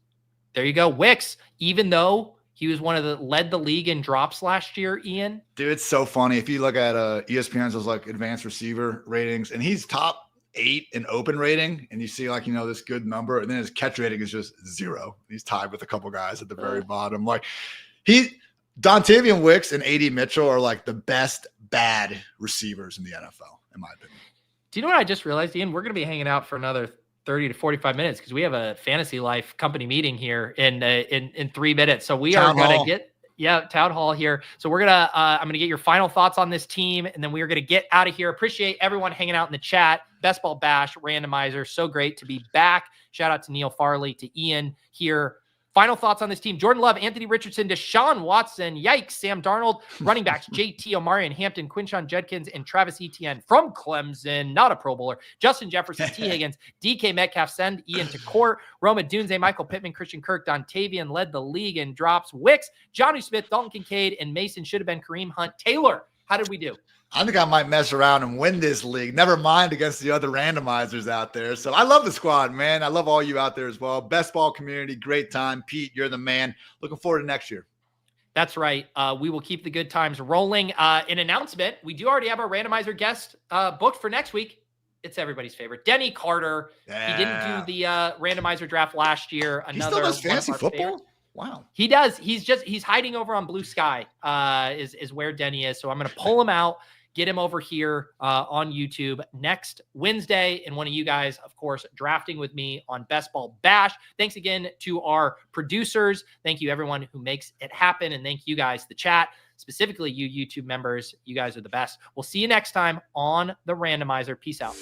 There you go, Wicks. Even though he was led the league in drops last year, Ian. Dude, it's so funny. If you look at ESPN's those like advanced receiver ratings, and he's top 8 in open rating, and you see this good number, and then his catch rating is just 0. He's tied with a couple guys at the very bottom. Like Dontavian Wicks and AD Mitchell are like the best bad receivers in the NFL, in my opinion. Do you know what I just realized, Ian? We're going to be hanging out for another 30 to 45 minutes because we have a Fantasy Life company meeting here in 3 minutes. So we are going to get town hall here. So we're gonna I'm gonna get your final thoughts on this team, and then we are gonna get out of here. Appreciate everyone hanging out in the chat. Best Ball Bash Randomizer, so great to be back. Shout out to Neil Farley, to Ian here. Final thoughts on this team: Jordan Love, Anthony Richardson, Deshaun Watson, yikes, Sam Darnold, running backs JT Amari Hampton, Quinshon Judkins, and Travis Etienne from Clemson, not a Pro Bowler, Justin Jefferson, T. Higgins, DK Metcalf, send Ian to court, Roma Dunze, Michael Pittman, Christian Kirk, Dontavian led the league in drops, Wicks, Jonnu Smith, Dalton Kincaid, and Mason should have been Kareem Hunt. Taylor, how did we do? I think I might mess around and win this league. Never mind against the other randomizers out there. So I love the squad, man. I love all you out there as well. Best ball community. Great time. Pete, you're the man. Looking forward to next year. That's right. We will keep the good times rolling. An announcement. We do already have our randomizer guest booked for next week. It's everybody's favorite, Denny Carter. Yeah. He didn't do the randomizer draft last year. He still does fantasy football? Wow. He does. He's hiding over on Blue Sky is where Denny is. So I'm going to pull him out, get him over here on YouTube next Wednesday. And one of you guys, of course, drafting with me on Best Ball Bash. Thanks again to our producers. Thank you, everyone who makes it happen. And thank you guys, the chat, specifically you YouTube members. You guys are the best. We'll see you next time on the randomizer. Peace out.